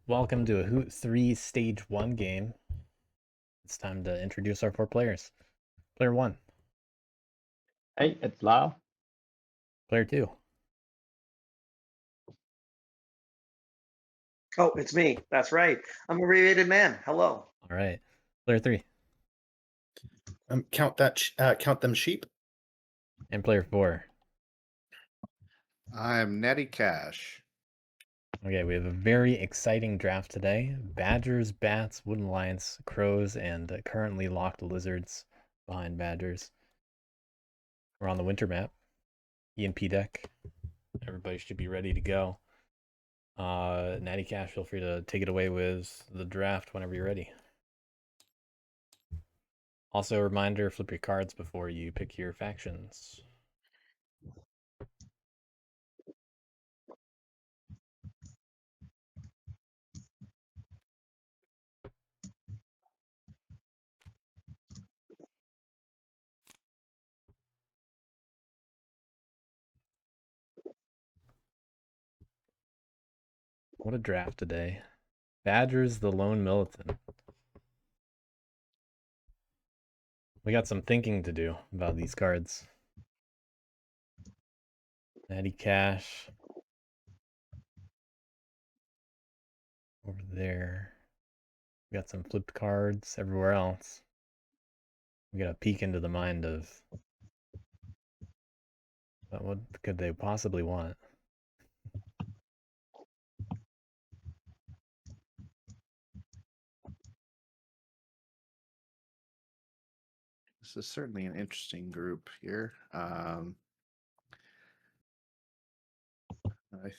Welcome to a Hoot 3 Stage 1 game. It's time to introduce our 4 players. Player 1. Hey, it's Lyle. Player 2. Oh, it's me. That's right. I'm abbreviated man. Hello. All right. Player 3. Count them sheep. And player 4. I'm NattyKash. Okay, we have a very exciting draft today. Badgers, bats, wooden lions, crows, and currently locked lizards behind badgers. We're on the winter map. ENP deck. Everybody should be ready to go. NattyKash, feel free to take it away with the draft whenever you're ready. Also, a reminder, flip your cards before you pick your factions. What a draft today. Badgers, the lone militant. We got some thinking to do about these cards. NattyKash. Over there. We got some flipped cards everywhere else. We got a peek into the mind of what could they possibly want? This is certainly an interesting group here. I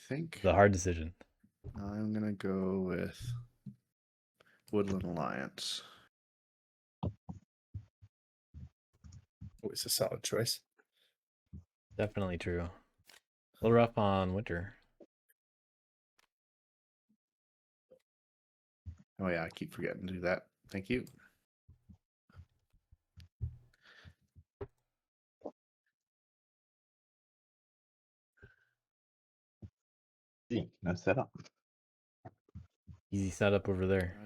think The hard decision. I'm gonna go with Woodland Alliance. Always a solid choice. Definitely true. A little rough on winter. Oh yeah, I keep forgetting to do that. Thank you. No setup. Easy setup over there.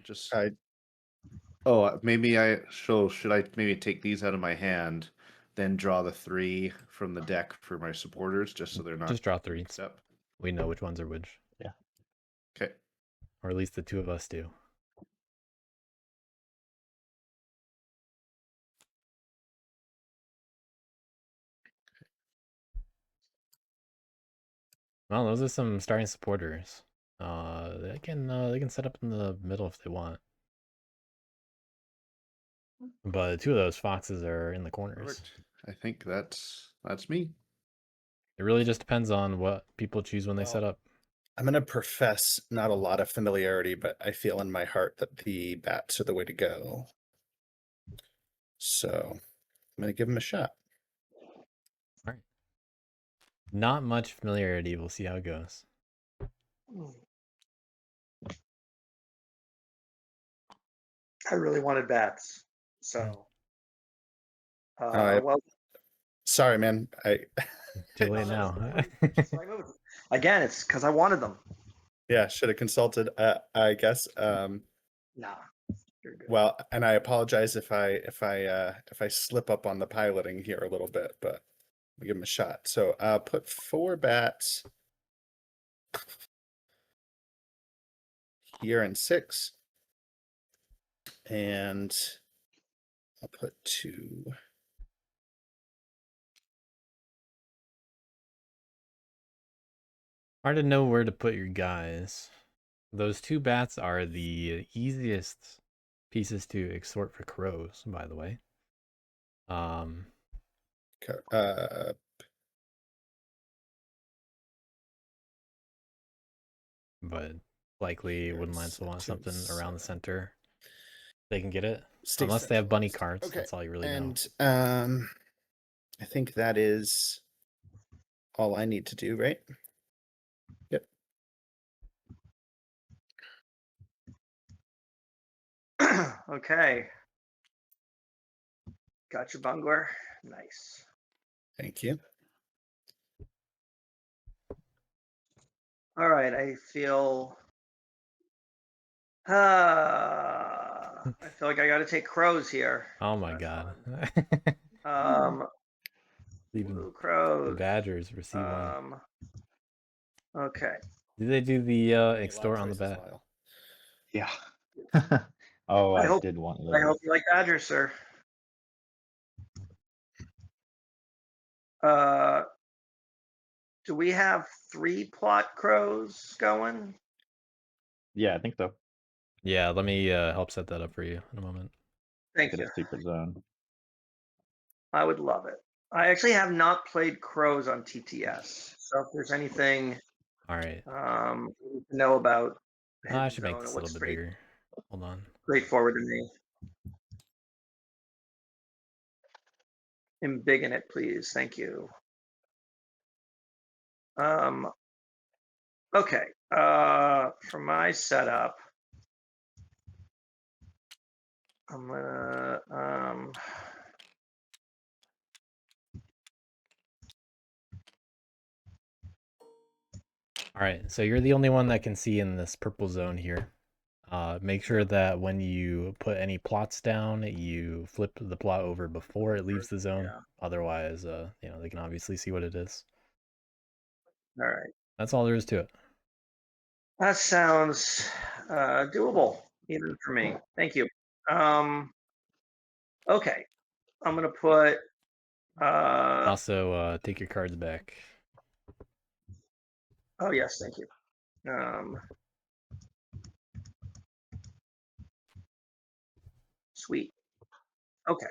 Maybe should I maybe take these out of my hand, then draw the 3 from the deck for my supporters, just so they're not Just draw 3. mixed up. We know which ones are which. Yeah. Okay. Or at least the two of us do. Well, those are some starting supporters. They can set up in the middle if they want. But 2 of those foxes are in the corners. Perfect. I think that's me. It really just depends on what people choose when they set up. I'm going to profess not a lot of familiarity, but I feel in my heart that the bats are the way to go. So I'm going to give them a shot. All right. Not much familiarity. We'll see how it goes. I really wanted bats. So Sorry, man. Too late now. Again, it's because I wanted them. Yeah, should have consulted, I guess. Nah. You're good. Well, and I apologize if I slip up on the piloting here a little bit, but I'll give them a shot. So put 4 bats here and 6. And I'll put 2. Hard to know where to put your guys. Those 2 bats are the easiest pieces to extort for crows, by the way. But likely wooden lions will want something around the center. They can get it. Unless they have bunny cards. Okay. That's all you really know. And I think that is all I need to do, right? Yep. Okay. Got your bungler. Nice. Thank you. All right. I feel I feel like I got to take crows here. Oh my That's god. fun. Even Blue the crows. Badgers receive one. Okay. Did they do the Any wild extort on the choices, bat? Lyle? Yeah. Oh, I I hope- did want I those. hope you like badgers, sir. Do we have 3 plot crows going? Yeah, I think so. Yeah, let me help set that up for you in a moment. Thank Get you. a secret zone. I would love it. I actually have not played crows on TTS, so if there's anything All right. you need to know about I Hidden should make Zone, this it a little looks bit pretty bigger. Hold on. straightforward to me. Embiggen it, please. Thank you. Okay. For my setup, I'm gonna All right, so you're the only one that can see in this purple zone here. Make sure that when you put any plots down, you flip the plot over before it leaves the zone. yeah. Otherwise, you know, they can obviously see what it is. All right. That's all there is to it. That sounds doable, even for me. Thank you. Okay. I'm gonna put Also, take your cards back. oh yes, thank you. Sweet. Okay.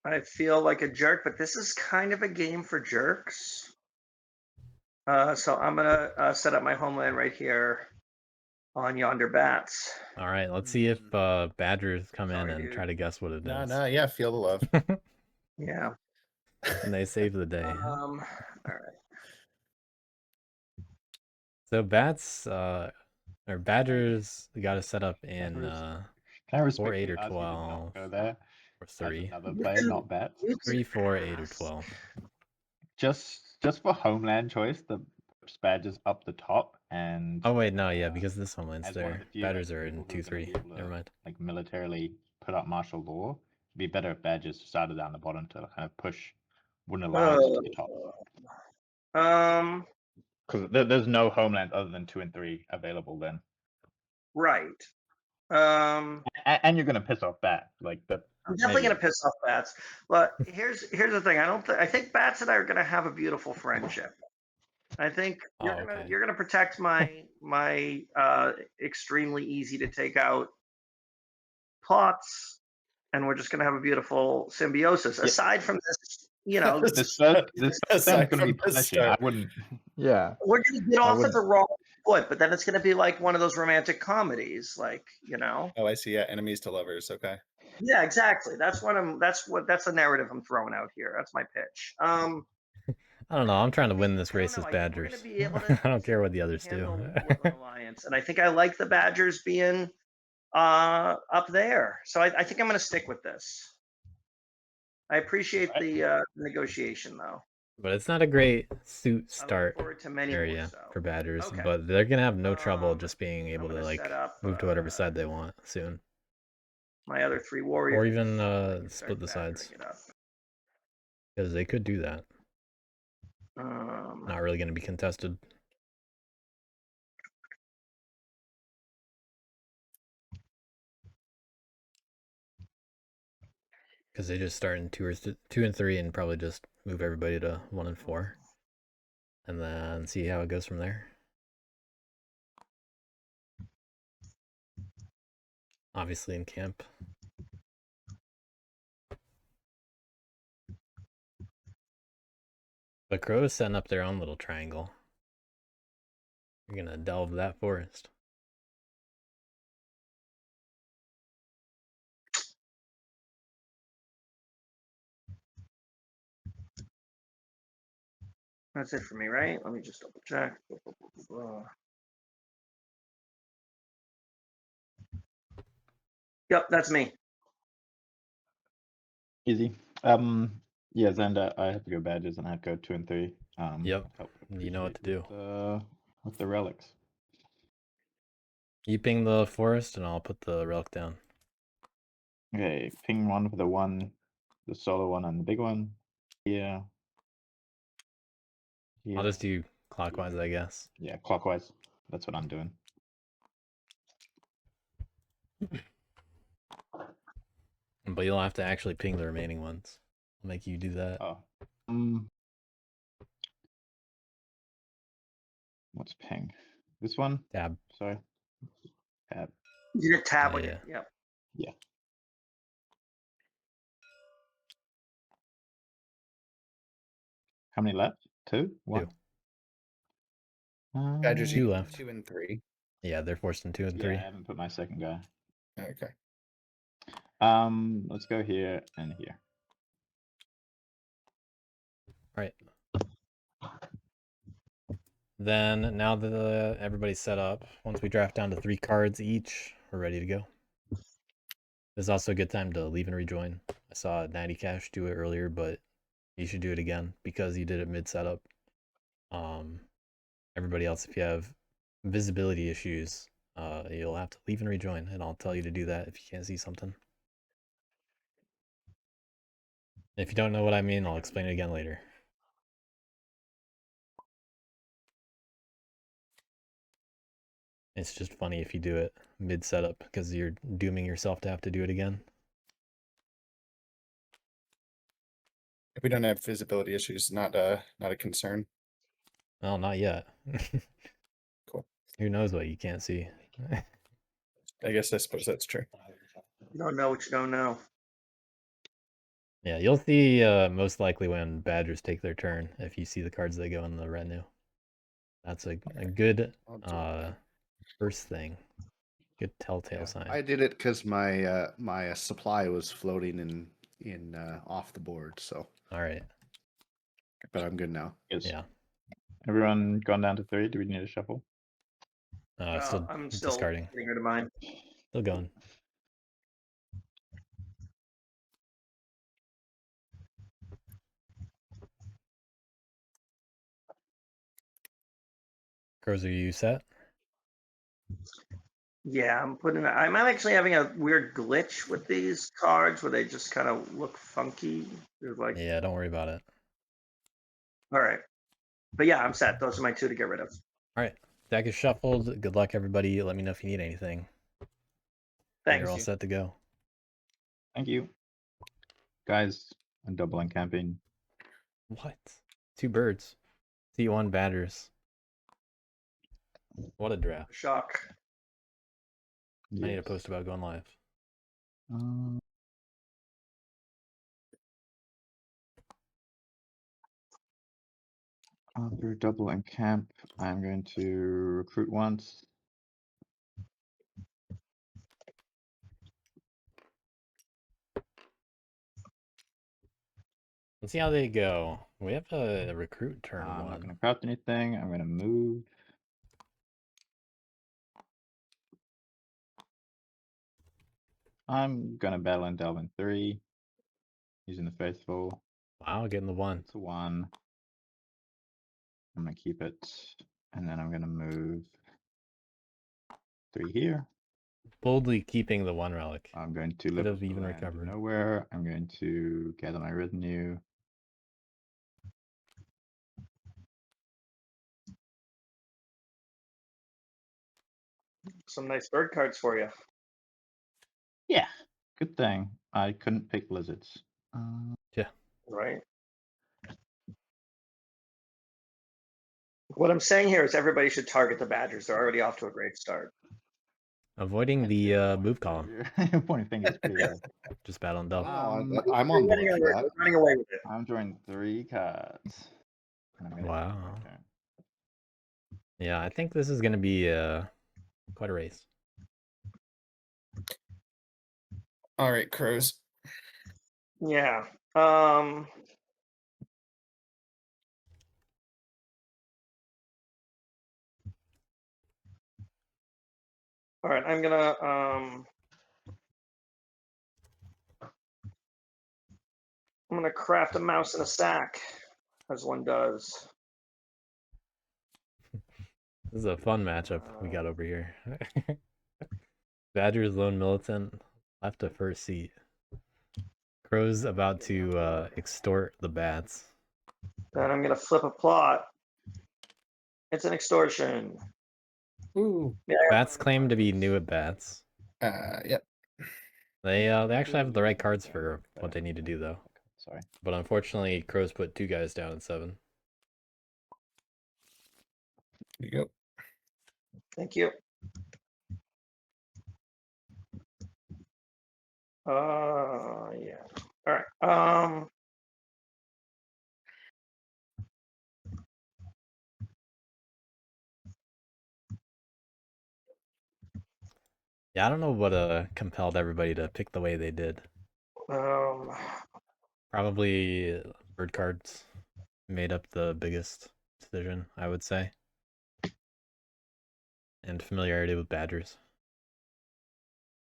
I feel like a jerk, but this is kind of a game for jerks. So I'm gonna set up my homeland right here on yonder bats. All right, let's see if badgers come in Sorry, and dude. try to guess what it is. No, yeah, feel the love. Yeah. And they save the day. All right. So bats or badgers got to set up in Can I 4, respectfully 8, or ask you to 12, not go there or as 3. another player, not bets? 3, 4, 8, or 12. Just for homeland choice, the badgers up the top, and Oh wait, no, yeah, because this homeland's as one of there. the few Badgers are in people 2, who's gonna 3. be able to Never mind. like militarily put up martial law, it'd be better if badgers started down the bottom to kind of push Wooden Alliance to the top. Because there's no homeland other than 2 and 3 available then. Right. And you're gonna piss off bats. Like that. I'm definitely gonna piss off bats. But here's the thing. I think bats and I are gonna have a beautiful friendship. I think you're gonna protect my extremely easy to take out plots, and we're just gonna have a beautiful symbiosis. Yeah. Aside from this, you know, This first Aside gonna be from the punishing. I start. wouldn't. Yeah. we're gonna get off at wouldn't- the wrong foot, but then it's gonna be like one of those romantic comedies, like, you know. Oh, I see. Yeah, enemies to lovers. Okay. Yeah, exactly. That's the narrative I'm throwing out here. That's my pitch. I don't know. I'm trying to win this I don't race know, as I think we're Badgers. gonna be able to I don't care what the others do. handle Woodland Alliance, and I think I like the Badgers being up there. So I think I'm going to stick with this. I appreciate the negotiation, though. But it's not a great suit I look start forward to many more area so. for Badgers, Okay. but they're gonna have no trouble just being I'm able to gonna like set up, move to whatever side they want soon, my other 3 warriors, or even I can split start the sides, badgering it up. because they could do that. Not really going to be contested. Because they just start in 2 and 3 and probably just move everybody to 1 and 4, and then see how it goes from there. Obviously in camp. But Crow's setting up their own little triangle. You're gonna delve that forest. That's it for me, right? Let me just double check. Yep, that's me. Easy. Yeah, Zaandaa, I have to go badgers and I have to go 2 and 3. Yep. help You know what to appreciate with the relics. You ping the forest, and I'll put the relic down. Okay, ping one for the solo one and the big one. Yeah. I'll just do clockwise, I guess. Yeah, clockwise. That's what I'm doing. But you'll have to actually ping the remaining ones. I'll make you do that. Oh. What's ping? This one? Tab. Sorry. Tab. You did tab Yeah, on yeah. it. Yep. Yeah. How many left? Two? One? Badgers, Two you left. 2 and 3. Yeah, they're forced in 2 and 3. Yeah, I haven't put my second guy. Okay. Let's go here and here. Right. Then, now that everybody's set up, once we draft down to 3 cards each, we're ready to go. This is also a good time to leave and rejoin. I saw NattyKash do it earlier, but you should do it again because you did it mid-setup. Everybody else, if you have visibility issues, you'll have to leave and rejoin, and I'll tell you to do that if you can't see something. If you don't know what I mean, I'll explain it again later. It's just funny if you do it mid-setup because you're dooming yourself to have to do it again. If we don't have visibility issues, not a concern. Well, not yet. Cool. Who knows what you can't see? I suppose that's true. You don't know what you don't know. Yeah, you'll see most likely when Badgers take their turn if you see the cards that go in the retinue. That's a good first thing. Good telltale sign. I did it because my my supply was floating in off the board. So all right, but I'm good now. Yes. Yeah. Everyone gone down to 3? Do we need a shuffle? Still I'm still discarding. getting rid of mine. Still going. Crows, are you set? Yeah, I'm actually having a weird glitch with these cards where they just kind of look funky. They're like, Yeah, don't worry about it. all right. But yeah, I'm set. Those are my 2 to get rid of. All right. Deck is shuffled. Good luck, everybody. Let me know if you need anything. Thanks. You're all set to go. Thank you. Guys, I'm doubling camping. What? 2 birds. C1 Badgers. What a draft. Shock. I need to post about going live. After double and camp, I'm going to recruit once. Let's see how they go. We have a recruit turn I'm 1. not going to craft anything. I'm going to move. I'm going to battle and delve in 3. Using the faithful. Wow, getting the 1. It's a 1. I'm going to keep it. And then I'm going to move 3 here. Boldly keeping the 1 relic. I'm going to Could live have even recovered. nowhere. I'm going to gather my retinue. Some nice bird cards for you. Yeah, good thing I couldn't pick lizards. Yeah. Right. What I'm saying here is everybody should target the Badgers. They're already off to a great start. Avoiding the move column. Pointing fingers pretty hard. Just battle and delve. I'm on board for that. Running away with it. I'm drawing 3 cards. Wow. Yeah, I think this is going to be quite a race. All right, Crows. Yeah. All right, I'm gonna craft a mouse in a sack, as one does. This is a fun matchup we got over here. Badgers lone militant left a first seat. Crow's about to extort the bats. Then I'm gonna flip a plot. It's an extortion. Ooh. Yeah, Bats claim to be new at bats. Yep. They actually have the right cards for what they need to do though. Sorry. But unfortunately, Crows put 2 guys down at 7. There you go. Thank you. Yeah. All right. Yeah, I don't know what compelled everybody to pick the way they did. Probably bird cards made up the biggest decision, I would say. And familiarity with Badgers.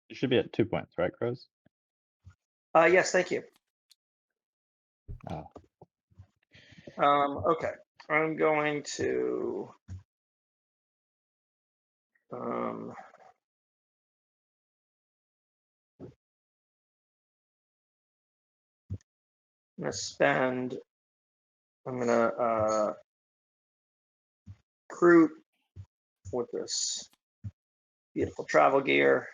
You should be at 2 points, right, Crows? Yes, thank you. Oh. Okay. I'm going to I'm gonna recruit with this beautiful travel gear.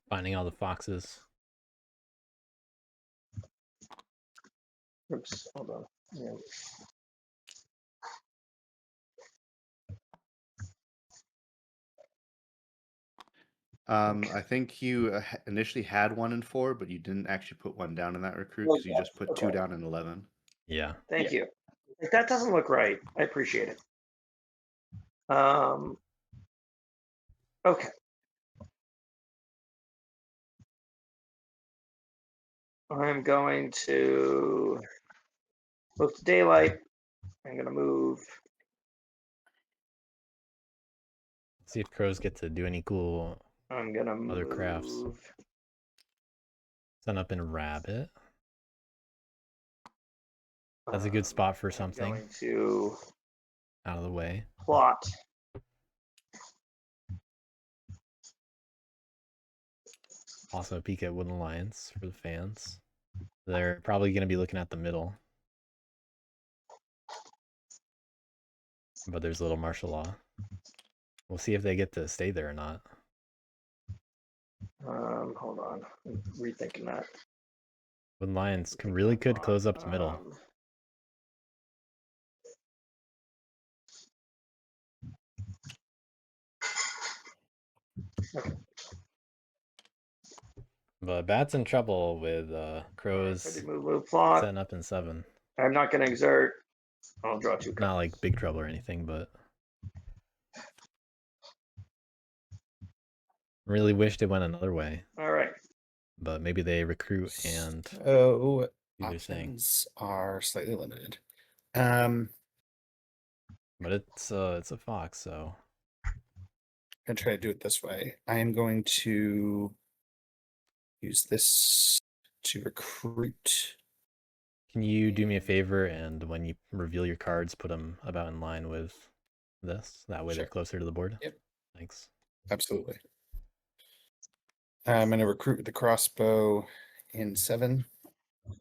Finding all the foxes. Oops, hold on. Yeah. I think you initially had 1 and 4, but you didn't actually put 1 down in that recruit because you just put 2 down in 11. Yeah. Thank you. If that doesn't look right, I appreciate it. Okay. I'm going to move to daylight. I'm going to move. See if crows get to do any cool I'm going to other crafts. Sun up in rabbit. That's a good spot for something. I'm going to out of the way. Plot. Also a peek at Wooden Alliance for the fans. They're probably going to be looking at the middle. But there's a little martial law. We'll see if they get to stay there or not. Hold on. I'm rethinking that. Wooden Lions really could close up the middle. Okay. But Bat's in trouble with Crows move plot. setting up in 7. I'm not going to exert. I'll draw 2 cards. Not like big trouble or anything, but really wished it went another way. All right. But maybe they recruit and do their options thing. Are slightly limited. But it's a fox, so I'm gonna try to do it this way. I am going to use this to recruit. Can you do me a favor and when you reveal your cards, put them about in line with this? That way they're closer to the board. Yep. Thanks. Absolutely. I'm going to recruit with the crossbow in 7. I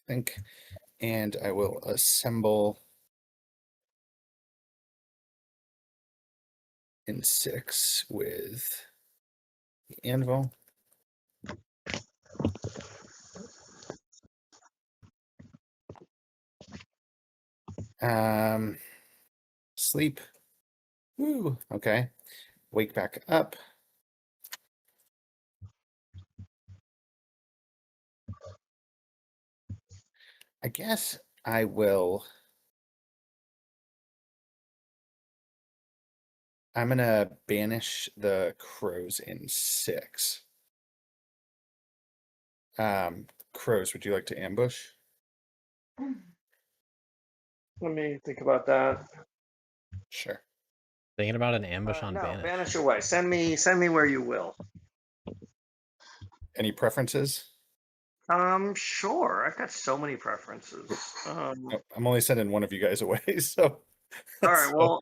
think. And I will assemble in 6 with the anvil. Sleep. Woo. Okay. Wake back up. I guess I will. I'm going to banish the crows in 6. Crows, would you like to ambush? Let me think about that. Sure. Thinking about an ambush on No, Banish. banish away. Send me where you will. Any preferences? Sure. I've got so many preferences. No, I'm only sending one of you guys away, so. All right. so- Well,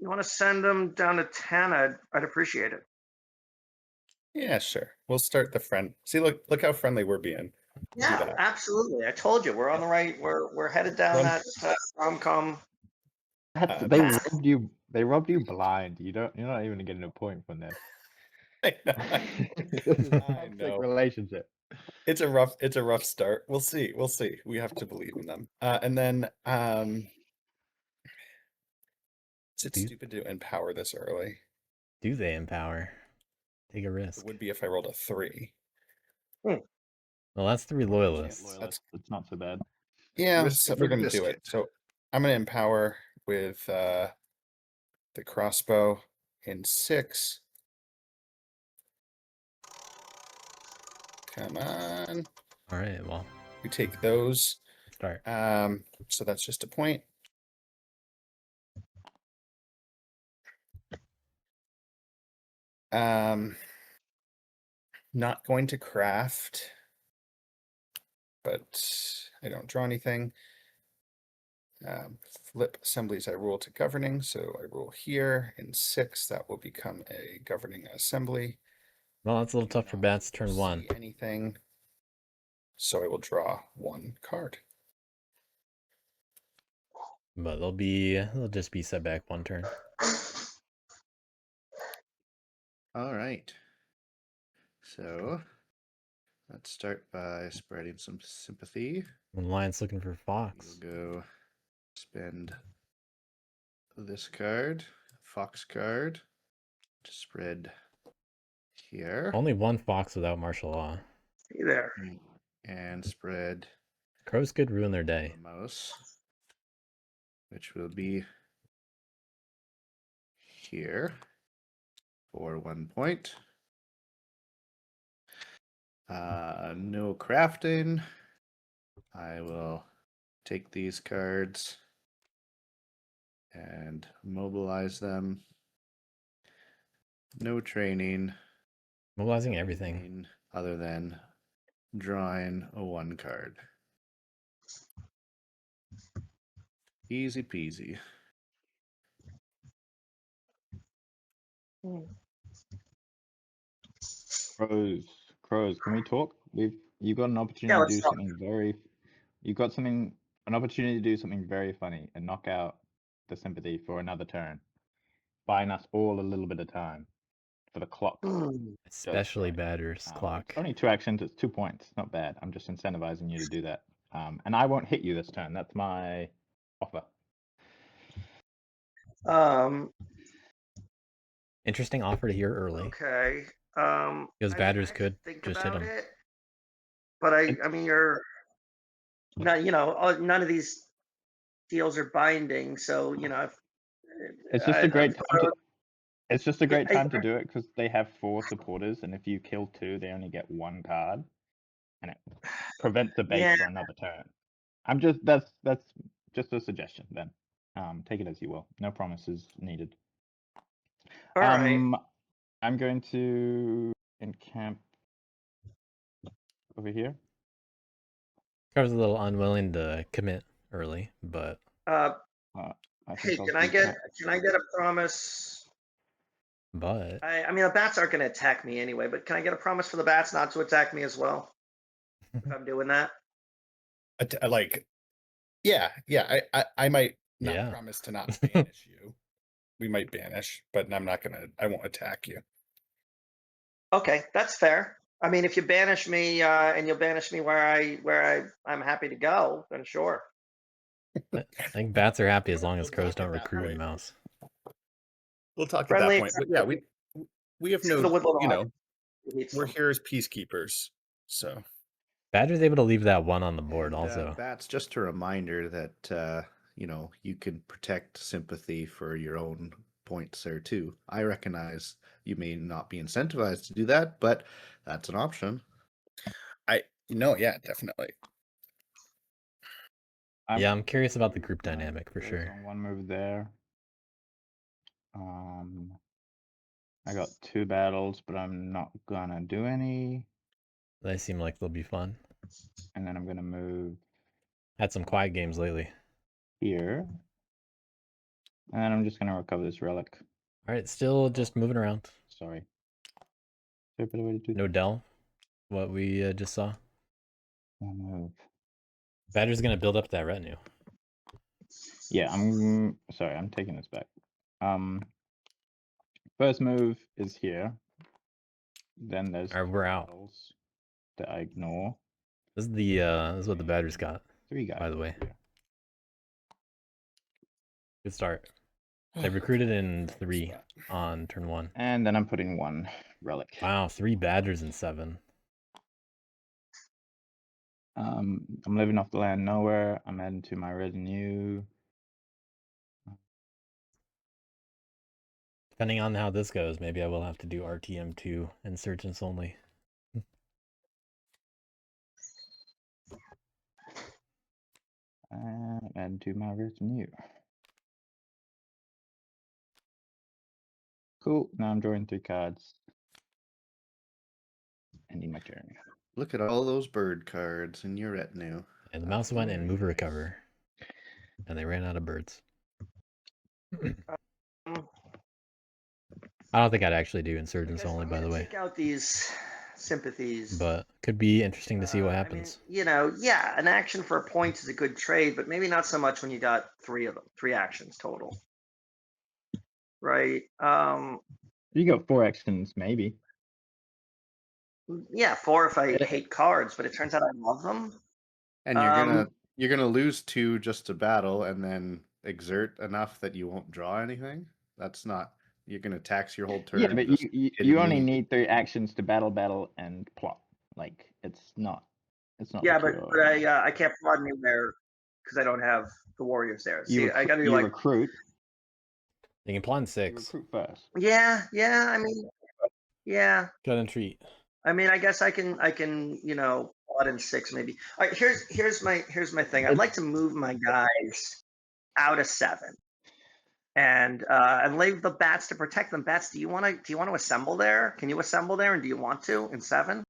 you want to send them down to 10? I'd appreciate it. Yeah, sure. We'll start the friend. See, look how friendly we're being. Yeah, that. absolutely. I told you we're on the right. We're headed down Run. that rom-com. They robbed you blind. You're not even getting a point from this. I know. This is a I toxic know. relationship. It's a rough start. We'll see. We have to believe in them. And then is it stupid to empower this early? Do they empower? Take a risk. It would be if I rolled a 3. Well, that's 3 loyalists. That's not so bad. Yeah, Risk so it we're for gonna do it. biscuit. So I'm gonna empower with the crossbow in 6. Come on. All right, well, We take those. start. So that's just a point. Not going to craft, but I don't draw anything. Flip assemblies I rule to governing, so I rule here in 6. That will become a governing assembly. Well, that's a little tough for bats. Turn See 1. anything? So I will draw 1 card. But they'll just be set back 1 turn. All right. So let's start by spreading some sympathy. When Lion's looking for Fox. We'll go spend this card, Fox card, to spread here. Only 1 Fox without martial law. Be there. And spread Crows could ruin their day. the mouse, which will be here for 1 point. No crafting. I will take these cards and mobilize them. No training. Mobilizing everything. anything other than drawing a 1 card. Easy peasy. Crows, can we talk? You got an opportunity Yeah, to let's do talk. something an opportunity to do something very funny and knock out the sympathy for another turn, buying us all a little bit of time for the clock. Especially Badger's clock. It's only 2 actions, it's 2 points. Not bad. I'm just incentivizing you to do that. And I won't hit you this turn. That's my offer. Interesting offer to hear early. Okay. Because Badgers could think just hit about him. it, but I mean, you're not. None of these deals are binding, so It's just a great time to. It's just a great I- time to do it because they have 4 supporters, and if you kill 2, they only get 1 card, and it prevents the bait Yeah. for another turn. That's just a suggestion. Then, take it as you will. No promises needed. All right. I'm going to encamp over here. Trevor's a little unwilling to commit early, but I Hey, think I'll can I do get that. a promise? but I mean, the bats aren't going to attack me anyway, but can I get a promise for the bats not to attack me as well? If I'm doing that. I might not Yeah. promise to not banish you. We might banish, but I won't attack you. Okay, that's fair. I mean, if you banish me and you'll banish me where I'm happy to go, then sure. I think bats are happy as long as We'll crows talk at don't that recruit point. a mouse. We'll talk Friendly at that point. But yeah, we have Except for no, the woodland we're here as peacekeepers. So Badger's able to leave that 1 on the board And, also. That's just a reminder that you can protect sympathy for your own points there too. I recognize you may not be incentivized to do that, but that's an option. Yeah, definitely. I'm curious about the group dynamic for sure. On one move there. I got 2 battles, but I'm not gonna do any. They seem like they'll be fun. And then I'm gonna move. Had some quiet games lately. Here. And then I'm just gonna recover this relic. All right, still just moving around. Sorry. Stupid way to do No Dell. What we just saw. one move. Badger's gonna build up that retinue. Yeah, I'm sorry. I'm taking this back. First move is here. Then there's All right, we're out. battles that I ignore. This is the this is what the Badgers got. 3 guys. By the way. Here. Good start. They recruited in 3 on turn 1. And then I'm putting 1 relic. Wow, 3 Badgers in 7. I'm living off the land nowhere. I'm adding to my retinue. Depending on how this goes, maybe I will have to do RTM2 insurgents only. And I'm adding to my retinue. Cool. Now I'm drawing 3 cards. Ending my turn. Look at all those bird cards in your retinue. And the mouse went and move a recover. And they ran out of birds. I don't think I'd actually do insurgents only, by the way. Take out these sympathies. But could be interesting to see what happens. I mean, yeah, an action for a point is a good trade, but maybe not so much when you got 3 of them, 3 actions total. Right? You got 4 actions, maybe. Yeah, 4 if I hate cards, but it turns out I love them. And you're gonna lose 2 just to battle, and then exert enough that you won't draw anything. That's not. You're gonna tax your whole turn. Yeah, but you only need 3 actions to battle, and plot. Like it's not. Yeah, but I can't plot anywhere because I don't have the warriors there. See, I gotta do like recruit. You can plot in 6. Recruit first. Yeah. I mean, yeah. Got and treat. I mean, I guess I can plot in 6 maybe. All right, here's my thing. I'd like to move my guys out of 7. And leave the bats to protect them. Bats, do you want to assemble there? Can you assemble there? And do you want to in 7?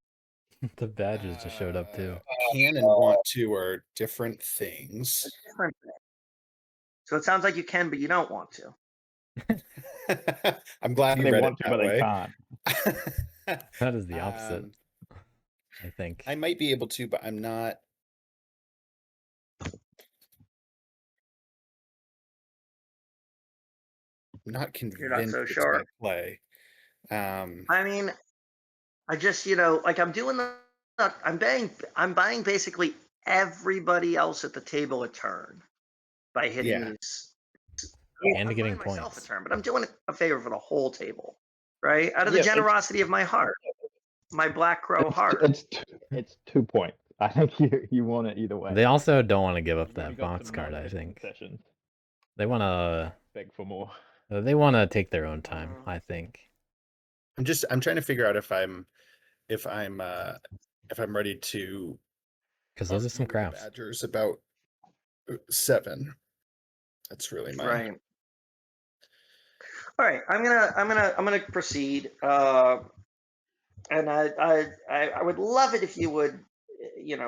The Badgers just showed up too. Can and want to are different things. So it sounds like you can, but you don't want to. I'm glad they want to, but they can't. That is the opposite. I think I might be able to, but I'm not. Not convinced. You're not so it's sure. my play. I mean, I just like I'm doing I'm buying basically everybody else at the table a turn by hitting these. And getting myself points. A turn, but I'm doing a favor for the whole table, right? Out of the generosity of my heart, my Black Crow heart. It's 2 points. I think you want it either way. They also don't want to give up that box card. I think they want to beg for more. They want to take their own time. I think. I'm trying to figure out if I'm ready to. Because those are some crafts. Badgers about 7. That's really my right. All right, I'm gonna proceed, and I would love it if you would,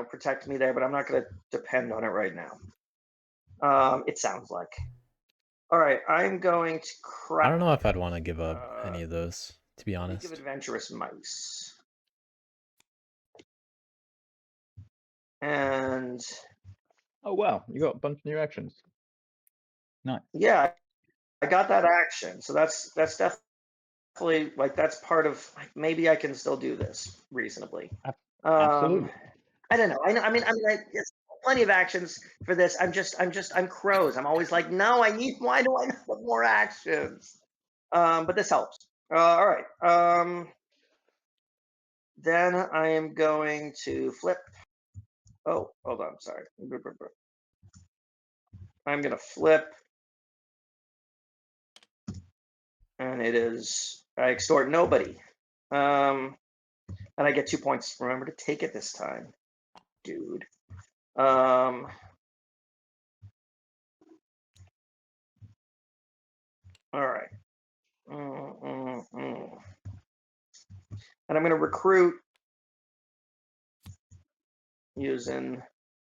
protect me there, but I'm not gonna depend on it right now. It sounds like. All right, I'm going to craft. I don't know if I'd want to give up any of those, to be honest. Give adventurous mice. And oh wow, you got a bunch of new actions. Nice. Yeah, I got that action, so that's definitely like that's part of. Maybe I can still do this reasonably. Absolutely. I don't know. I mean, it's plenty of actions for this. I'm crows. I'm always like, no, why do I have more actions? But this helps. All right. Then I am going to flip. Oh, hold on. Sorry. I'm going to flip and it is I extort nobody. And I get 2 points. Remember to take it this time, dude. All right. And I'm going to recruit using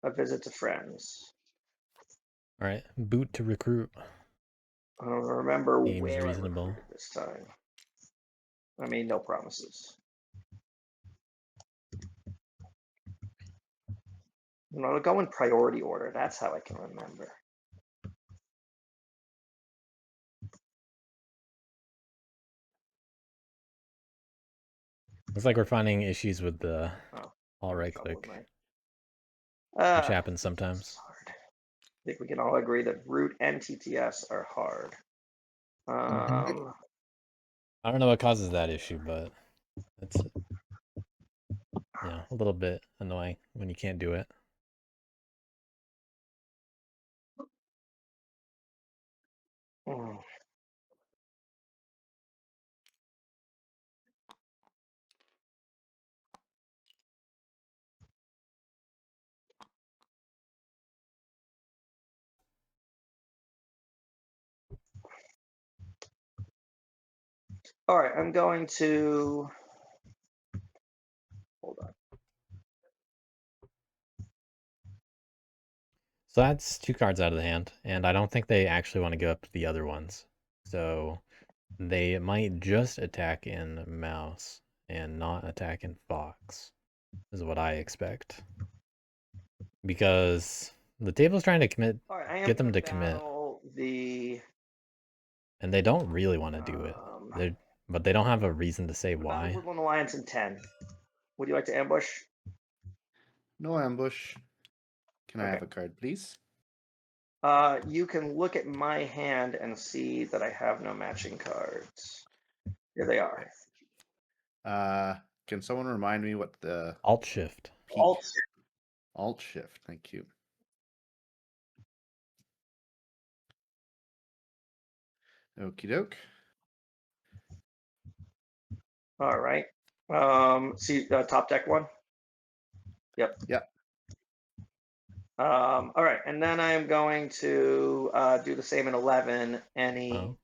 a visit to friends. All right, boot to recruit. I don't remember Seems where reasonable. I recruited this time. I mean, no promises. I'll go in priority order. That's how I can remember. Looks like we're finding issues with the Oh, all right click, which happens sometimes. I think we can all agree that root and TTS are hard. I don't know what causes that issue, but it's a little bit annoying when you can't do it. All right, I'm going to hold on. So that's 2 cards out of the hand, and I don't think they actually want to go up to the other ones. So they might just attack in mouse and not attack in fox, is what I expect. Because the table's trying to commit, get them to commit. And they don't really want to do it. But they don't have a reason to say why. Woodland Alliance in 10. Would you like to ambush? No ambush. Can I have a card, please? You can look at my hand and see that I have no matching cards. Here they are. Can someone remind me what the Alt Shift? Alt Shift. Thank you. Okie doke. All right. See top deck one. Yep. All right, and then I'm going to do the same in 11. Any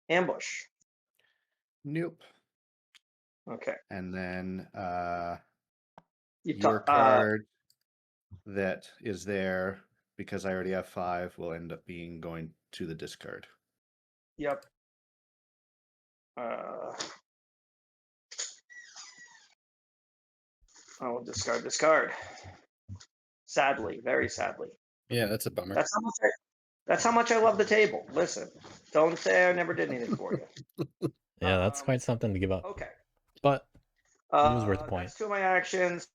ambush? Nope. Okay. And then You your card that is there, because I already have 5, will end up being going to the discard. Yep. I will discard this card. Sadly, very sadly. Yeah, that's a bummer. That's how much I love the table. Listen, don't say I never did anything for you. Yeah, that's quite something to give up. Okay. But it was worth a point. That's 2 of my actions.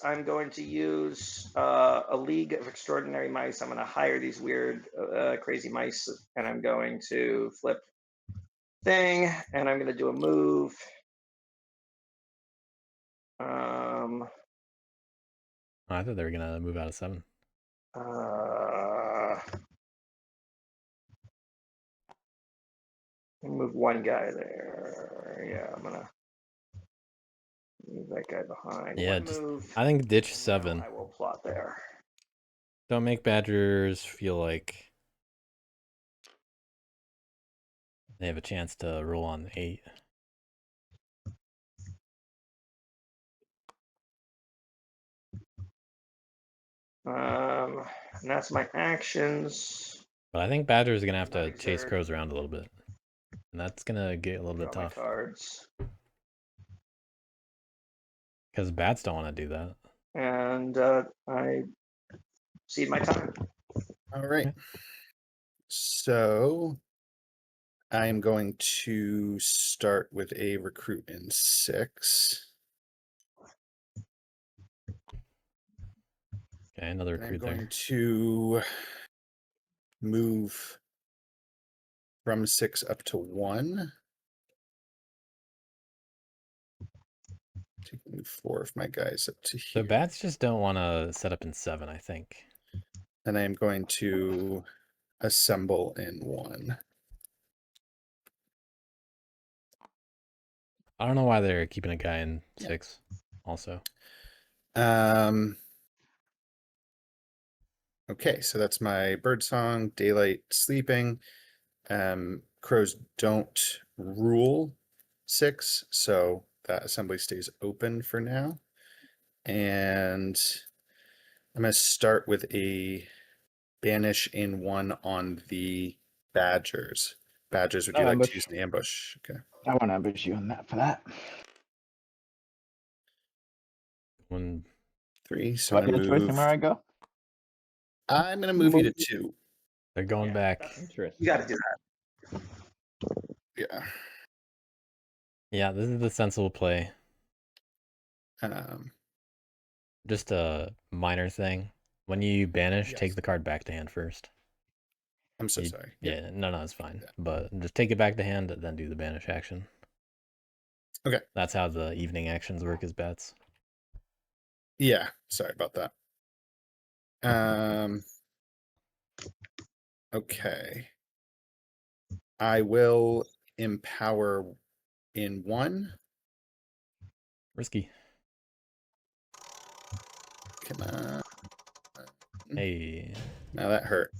I'm going to use a League of Extraordinary Mice. I'm going to hire these weird, crazy mice, and I'm going to flip thing, and I'm going to do a move. I thought they were going to move out of 7. Move one guy there. Yeah, I'm going to move that guy behind. Yeah, one move. I think ditch 7. I will plot there. Don't make Badgers feel like they have a chance to roll on 8. And that's my actions. But I think Badgers are going to have to chase Crows around a little bit. And that's going to get a little bit tough. Cards. Because Bats don't want to do that. And I cede my time. All right. So I am going to start with a recruit in 6. Okay, another recruit there. I'm going to move from 6 up to 1. Taking 4 of my guys up to here. So Bats just don't want to set up in 7, I think. And I am going to assemble in 1. I don't know why they're keeping a guy in 6 also. Okay, so that's my bird song, daylight sleeping. Crows don't rule 6, so that assembly stays open for now. And I'm going to start with a banish in 1 on the badgers. Badgers, would you like to use an ambush? Okay. I won't ambush you on that for that. 1, 3. So Do I I'm get going a to choice move. in where I go? I'm going to move you to 2. They're going back. Interesting. You got to do that. Yeah. Yeah, this is the sensible play. Just a minor thing. When you banish, take Yes. the card back to hand first. I'm so sorry. Yeah, no, it's fine. Yeah. But just take it back to hand, then do the banish action. Okay. That's how the evening actions work as bats. Yeah, sorry about that. Okay. I will empower in 1. Risky. Come on. Hey. Now that hurt.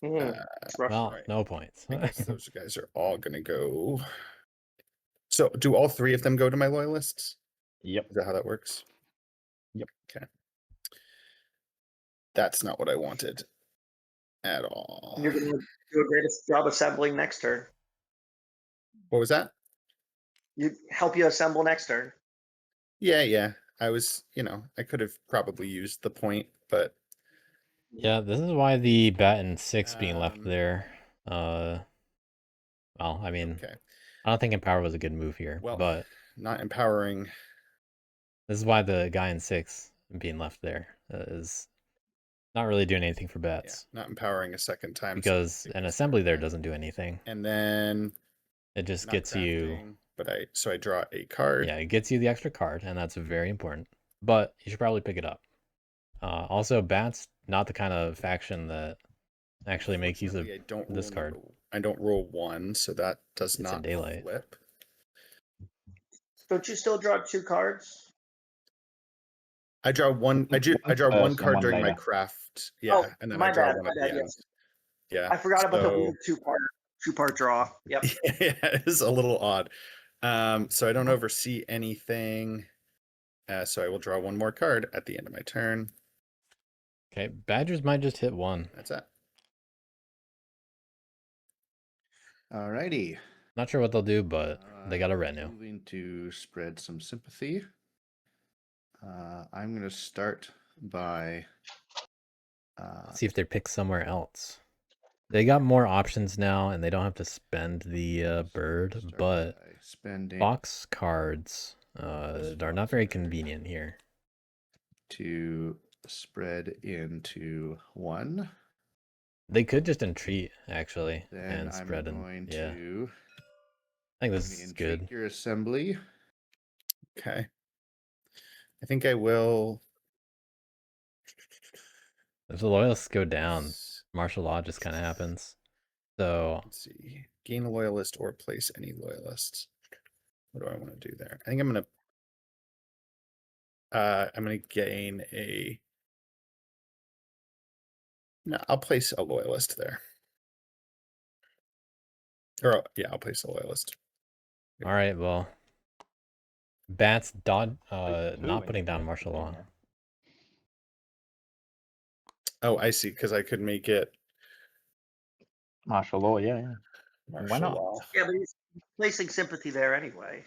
It's rough. Well, right. no points. I guess those guys are all going to go. So do all 3 of them go to my loyalists? Yep. Is that how that works? Yep. Okay. That's not what I wanted at all. You're going to do a great job assembling next turn. What was that? You help you assemble next turn. Yeah. I was, I could have probably used the point, but Yeah, this is why the bat in 6 being left there. Well, I mean, okay. I don't think empower was a good move here, Well, but not empowering. this is why the guy in 6 being left there is not really doing anything for bats. Yeah, not empowering a second time. Because so an assembly there doesn't do anything. And then it just not gets you. crafting, but I draw a card. Yeah, it gets you the extra card, and that's very important. But you should probably pick it up. Also, bats not the kind of faction that actually make use of this card. I don't roll 1, so that does It's not in daylight. flip. Don't you still draw 2 cards? I draw 1. I draw 1 card during my later. craft. Yeah, Oh, and then my I draw bad, 1 my at the bad, end. yes. Yeah, I forgot about the weird 2-part draw. Yep. Yeah, it's a little odd. So I don't oversee anything. So I will draw 1 more card at the end of my turn. Okay, badgers might just hit 1. That's it. Alrighty. Not sure what they'll do, but they got a retinue. Moving to spread some sympathy. I'm going to start by see if they pick somewhere else. They got more options now, and they don't have to spend the bird, but box cards are not very convenient here. To spread into 1. They could just entreat, actually, Then and spread in. Yeah. I think this is good. Your assembly. Okay. I think I will. If the loyalists go down, martial law just kind of happens. So let's see. Gain a loyalist or place any loyalists. What do I want to do there? I think I'm gonna gain a. No, I'll place a loyalist there. Or yeah, I'll place a loyalist. All right, well, bats not putting down martial law. Oh, I see. Because I could make it martial law. Yeah. Why not? Law. Yeah, but he's placing sympathy there anyway.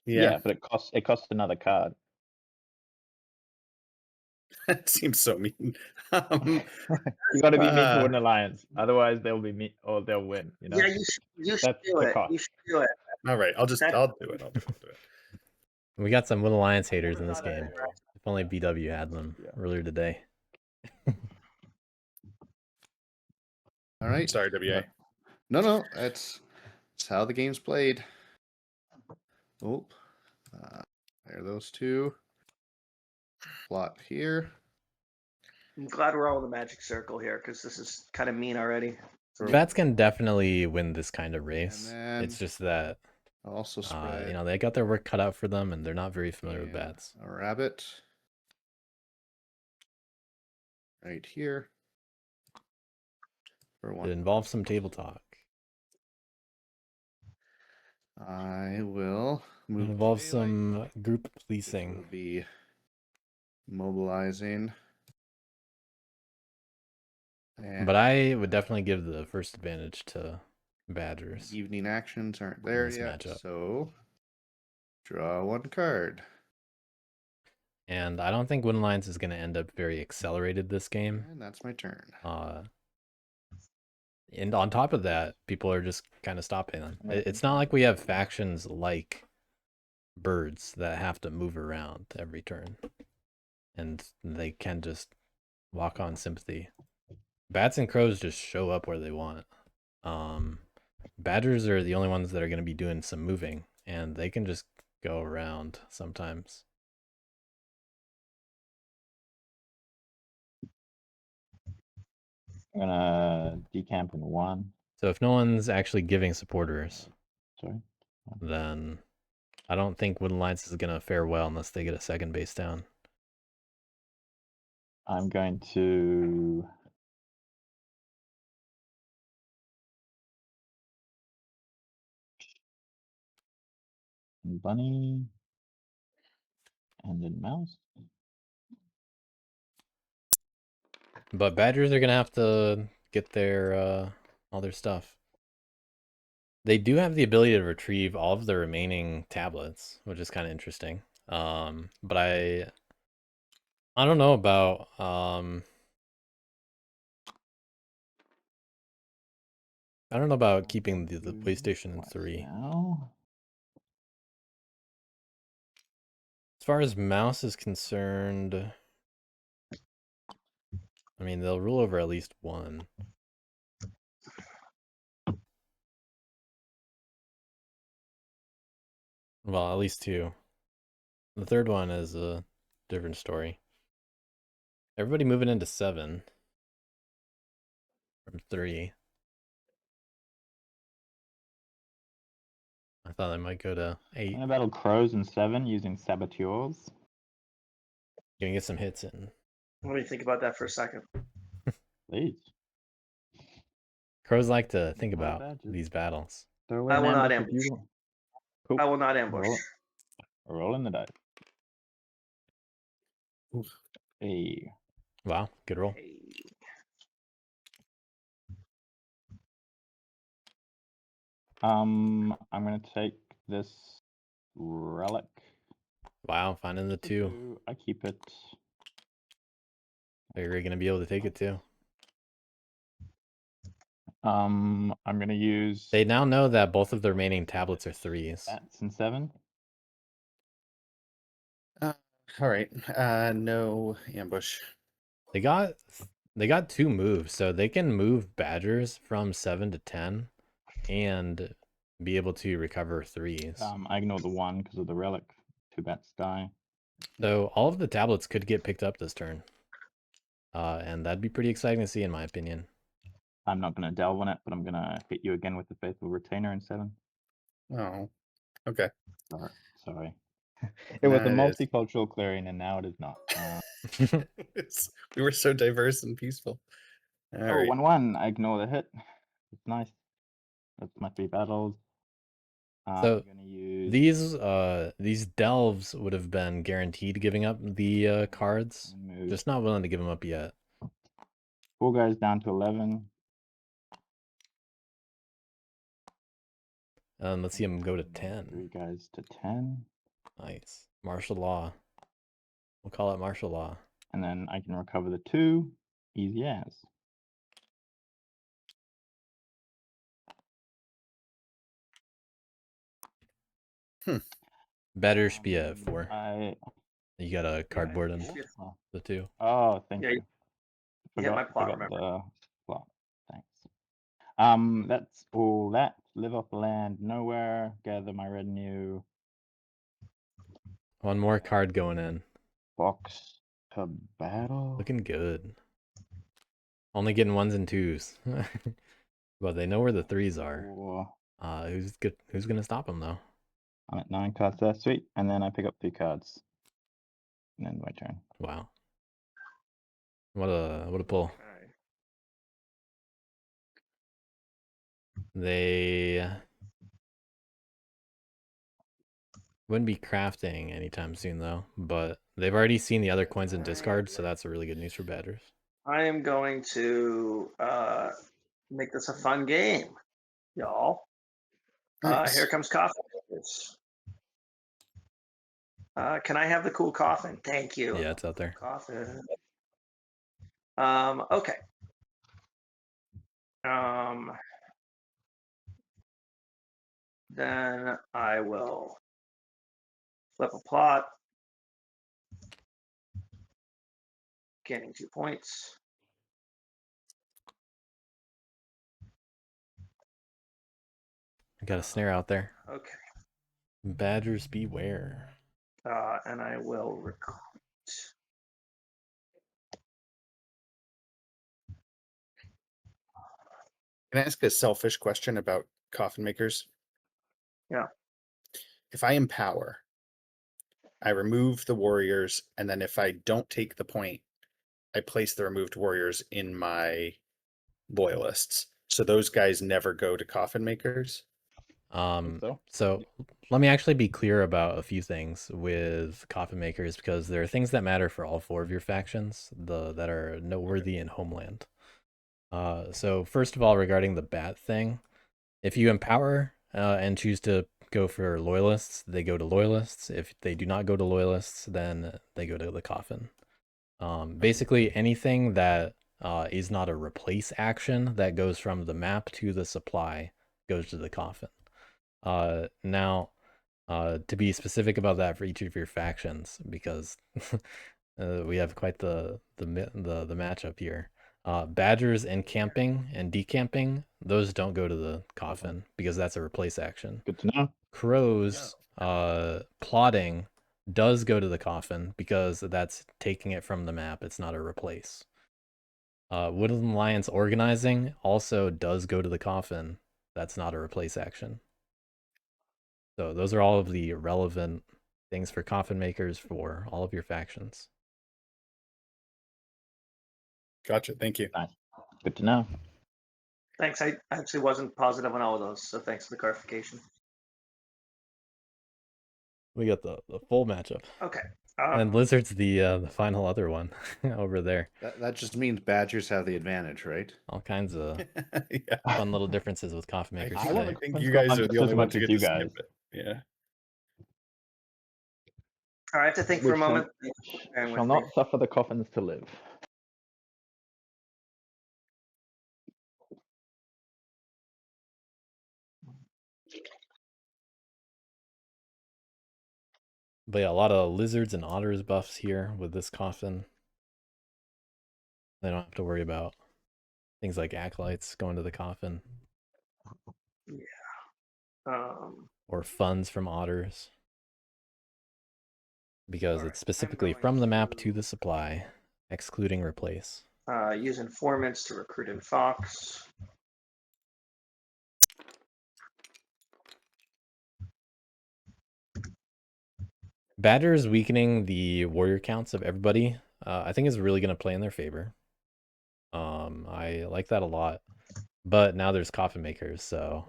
Yeah, but it costs another card. That seems so mean. You got to be mean to an alliance, otherwise they'll be mean or they'll win. You know. Yeah, you should do it. You should do it. All right, I'll do it. I'll do it. We got some Wood Alliance haters in this game. If only BW had them earlier today. All right. Sorry, WA. No, that's how the game's played. Oh, there are those 2. Plot here. I'm glad we're all in the magic circle here because this is kind of mean already. Bats can definitely win this kind of race. It's just that I'll also spread. You know, they got their work cut out for them, and they're not very familiar with bats. A rabbit. Right here. For one. It involves some table talk. I will move. It involves some group policing. Will be mobilizing. And but I would definitely give the first advantage to Badgers. Evening actions aren't there yet, matchup. So draw one card. And I don't think Wooden Alliance is going to end up very accelerated this game. And that's my turn. And on top of that, people are just kind of stopping them. It's not like we have factions like birds that have to move around every turn. And they can just walk on sympathy. Bats and crows just show up where they want. Badgers are the only ones that are going to be doing some moving. And they can just go around sometimes. I'm gonna decamp in 1. So if no one's actually giving supporters, Sorry. then I don't think Wooden Alliance is going to fare well unless they get a second base down. I'm going to bunny and then mouse. But Badgers are going to have to get their all their stuff. They do have the ability to retrieve all of the remaining tablets, which is kind of interesting. But I don't know about I don't know about keeping the PlayStation 3. Now. As far as mouse is concerned, I mean, they'll rule over at least one. Well, at least 2. The third one is a different story. Everybody moving into 7 from 3. I thought I might go to 8. I'm gonna battle crows in 7 using saboteurs. Gonna get some hits in. Let me think about that for a second. Please. Crows like to think about these battles. I will not ambush. Cool. I will not ambush. Rolling the dice. Hey. Wow, good roll. Hey. I'm gonna take this relic. Wow, finding the 2. I keep it. You're gonna be able to take it too. I'm gonna use. They now know that both of the remaining tablets are 3s. Bats in 7. All right. No ambush. They got 2 moves, so they can move Badgers from 7 to 10 and be able to recover 3s. I ignore the 1 because of the relic. 2 bats die. So all of the tablets could get picked up this turn. And that'd be pretty exciting to see, in my opinion. I'm not going to delve on it, but I'm going to hit you again with the Faithful Retainer in 7. Oh, okay. Sorry. It was a multicultural clearing, and now it is not. We were so diverse and peaceful. All right. 1-1. I ignore the hit. It's nice. That's my 3 battles. So I'm gonna use these delves would have been guaranteed giving up the cards. Just not willing to give them up yet. 4 guys down to 11. Let's see them go to 10. 3 guys to 10. Nice. Martial law. We'll call it martial law. And then I can recover the 2. Easy as. Better should be at 4. You got a cardboard in the 2. Oh, thank you. Forgot my plot, remember. The plot. Thanks. That's all that. Live off the land nowhere. Gather my retinue. One more card going in. Box to battle. Looking good. Only getting 1s and 2s. But they know where the 3s are. Who's gonna stop them though? I'm at 9 cards there, sweet. And then I pick up 2 cards. And then my turn. Wow. What a pull. All right. They wouldn't be crafting anytime soon though, but they've already seen the other coins in discard, so that's a really good news for Badgers. I am going to make this a fun game, y'all. Nice. Here comes coffee. Can I have the cool coffin? Thank you. Yeah, it's out there. Coffin. Okay. Then I will flip a plot. Gaining 2 points. I got a snare out there. Okay. Badgers beware. And I will recruit. Can I ask a selfish question about coffin makers? Yeah. If I empower, I remove the warriors, and then if I don't take the point, I place the removed warriors in my loyalists. So those guys never go to coffin makers. So let me actually be clear about a few things with coffin makers, because there are things that matter for all 4 of your factions that are noteworthy in Homeland. So first of all, regarding the bat thing, if you empower and choose to go for loyalists, they go to loyalists. If they do not go to loyalists, then they go to the coffin. Basically anything that is not a replace action that goes from the map to the supply goes to the coffin. Now, to be specific about that for each of your factions, because we have quite the matchup here. Badgers encamping and decamping, those don't go to the coffin because that's a replace action. Good to know. Crows, plotting does go to the coffin because that's taking it from the map. It's not a replace. Woodland Alliance organizing also does go to the coffin. That's not a replace action. So those are all of the relevant things for coffin makers for all of your factions. Gotcha. Thank you. Nice. Good to know. Thanks. I actually wasn't positive on all of those, so thanks for the clarification. We got the full matchup. Okay. And Lizard's the final other one over there. That just means Badgers have the advantage, right? All kinds of Yeah. fun little differences with coffin makers I today. want I think Coffins you go guys are just the as only much ones who as get you to guys. skip it. Yeah. All right, I have to think for a moment. Bearing Shall with not me. suffer the coffins to live. But yeah, a lot of lizards and otters buffs here with this coffin. They don't have to worry about things like acolytes going to the coffin. Yeah. Or funds from otters. Because Alright, it's specifically I'm from the going map to- to the supply, excluding replace. Use informants to recruit in Fox. Badgers weakening the warrior counts of everybody, I think is really going to play in their favor. I like that a lot. But now there's coffin makers, so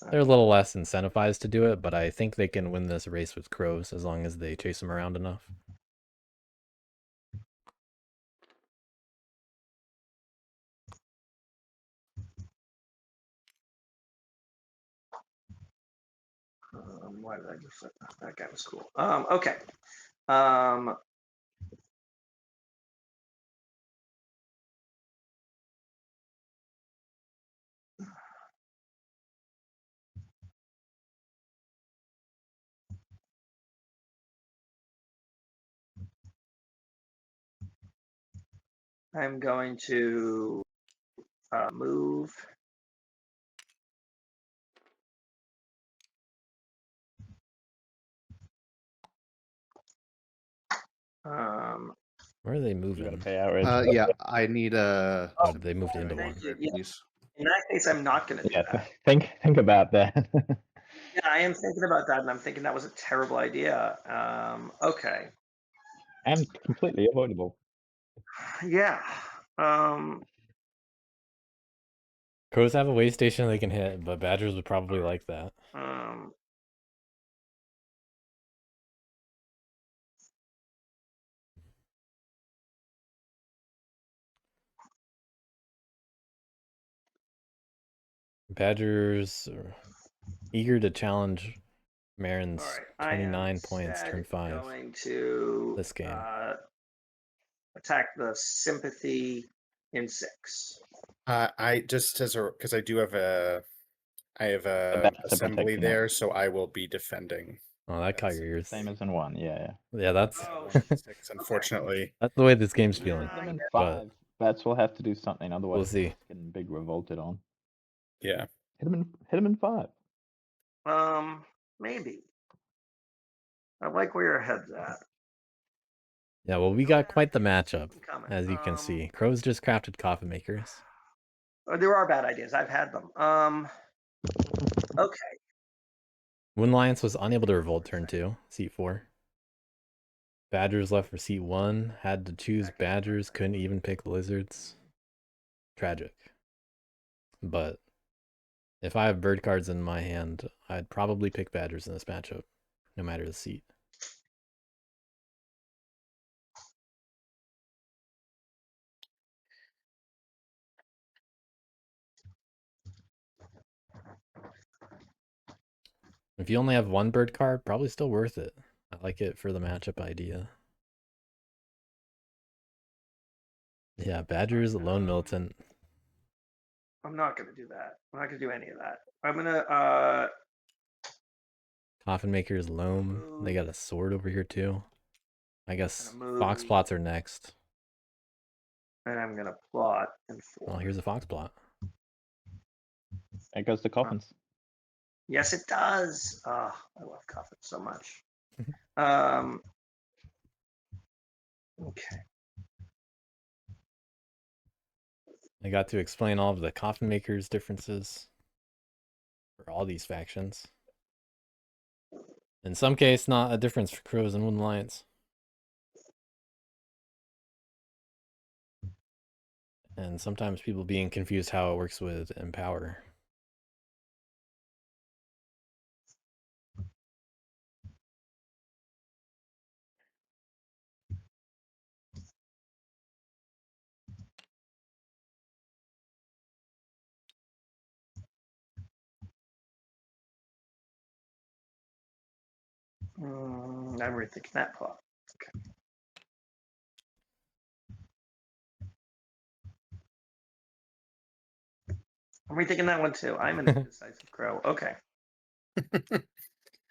they're a little less incentivized to do it, but I think they can win this race with crows as long as they chase them around enough. Why did I just flip that? That guy was cool. Okay. I'm going to move. Where are they You got moving? to pay out, Rich. Yeah, I need a. Oh, they moved into thank one. you. Yeah. Please. In that case, I'm not going to do Yeah, that. think about that. Yeah, I am thinking about that, and I'm thinking that was a terrible idea. Okay. And completely avoidable. Yeah. Crows have a way station they can hit, but badgers would probably like that. Badgers are eager to challenge Marin's all right. 29 points, turn 5. Going to this game. Attack the sympathy in 6. I just because I do have a bats are assembly protecting there, us. so I will be defending. Oh, that caught your ears. Same as in 1, yeah. Yeah, that's Oh, 6, unfortunately. that's the way this game's feeling. Hit them in but 5. Bats will have to do something, otherwise we'll see. it's getting big revolted on. Yeah. Hit them in 5. Maybe. I like where your head's at. Yeah, well, we got quite the matchup, as you can see. Crows just crafted coffin makers. There are bad ideas. I've had them. Okay. Wood Alliance was unable to revolt turn 2, seat 4. Badgers left for seat 1. Had to choose badgers, couldn't even pick lizards. Tragic. But if I have bird cards in my hand, I'd probably pick badgers in this matchup, no matter the seat. If you only have one bird card, probably still worth it. I like it for the matchup idea. Yeah, Badgers, Lone Militant. I'm not going to do that. I'm not going to do any of that. I'm going to... Coffin Maker's Loam. They got a sword over here too. I guess Fox plots are next. And I'm going to plot in 4. Oh, here's a Fox plot. There goes the coffins. Yes, it does. Oh, I love coffins so much. Okay. I got to explain all of the Coffin Makers differences for all these factions. In some case, not a difference for Crows and Wood Alliance. And sometimes people being confused how it works with Empower. I'm rethinking that plot. Okay. I'm rethinking that one too. I'm an indecisive crow. Okay.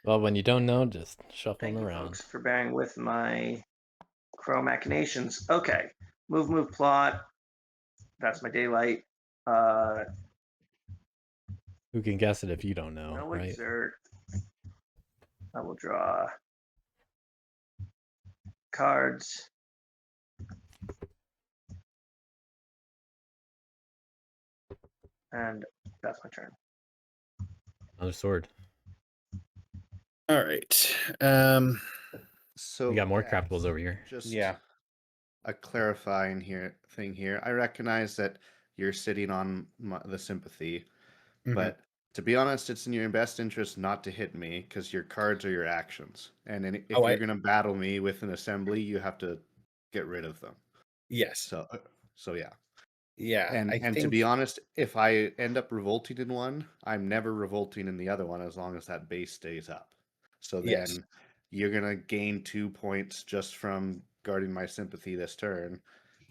Well, when you don't know, just shuffle Thank them you, around. folks, for bearing with my crow machinations. Okay. Move, plot. That's my daylight. Who can guess it if you don't know, No right? exert. I will draw cards. And that's my turn. Another sword. All right. So We got more yeah, craftables over here. Just Yeah. a clarifying thing here. I recognize that you're sitting on the sympathy, but to be honest, it's in your best interest not to hit me because your cards are your actions, and if you're going to battle me with an assembly, you have to get rid of them. Yes. So yeah. Yeah. And to be honest, if I end up revolting in one, I'm never revolting in the other one as long as that base stays up. So then you're going to gain 2 points just from guarding my sympathy this turn.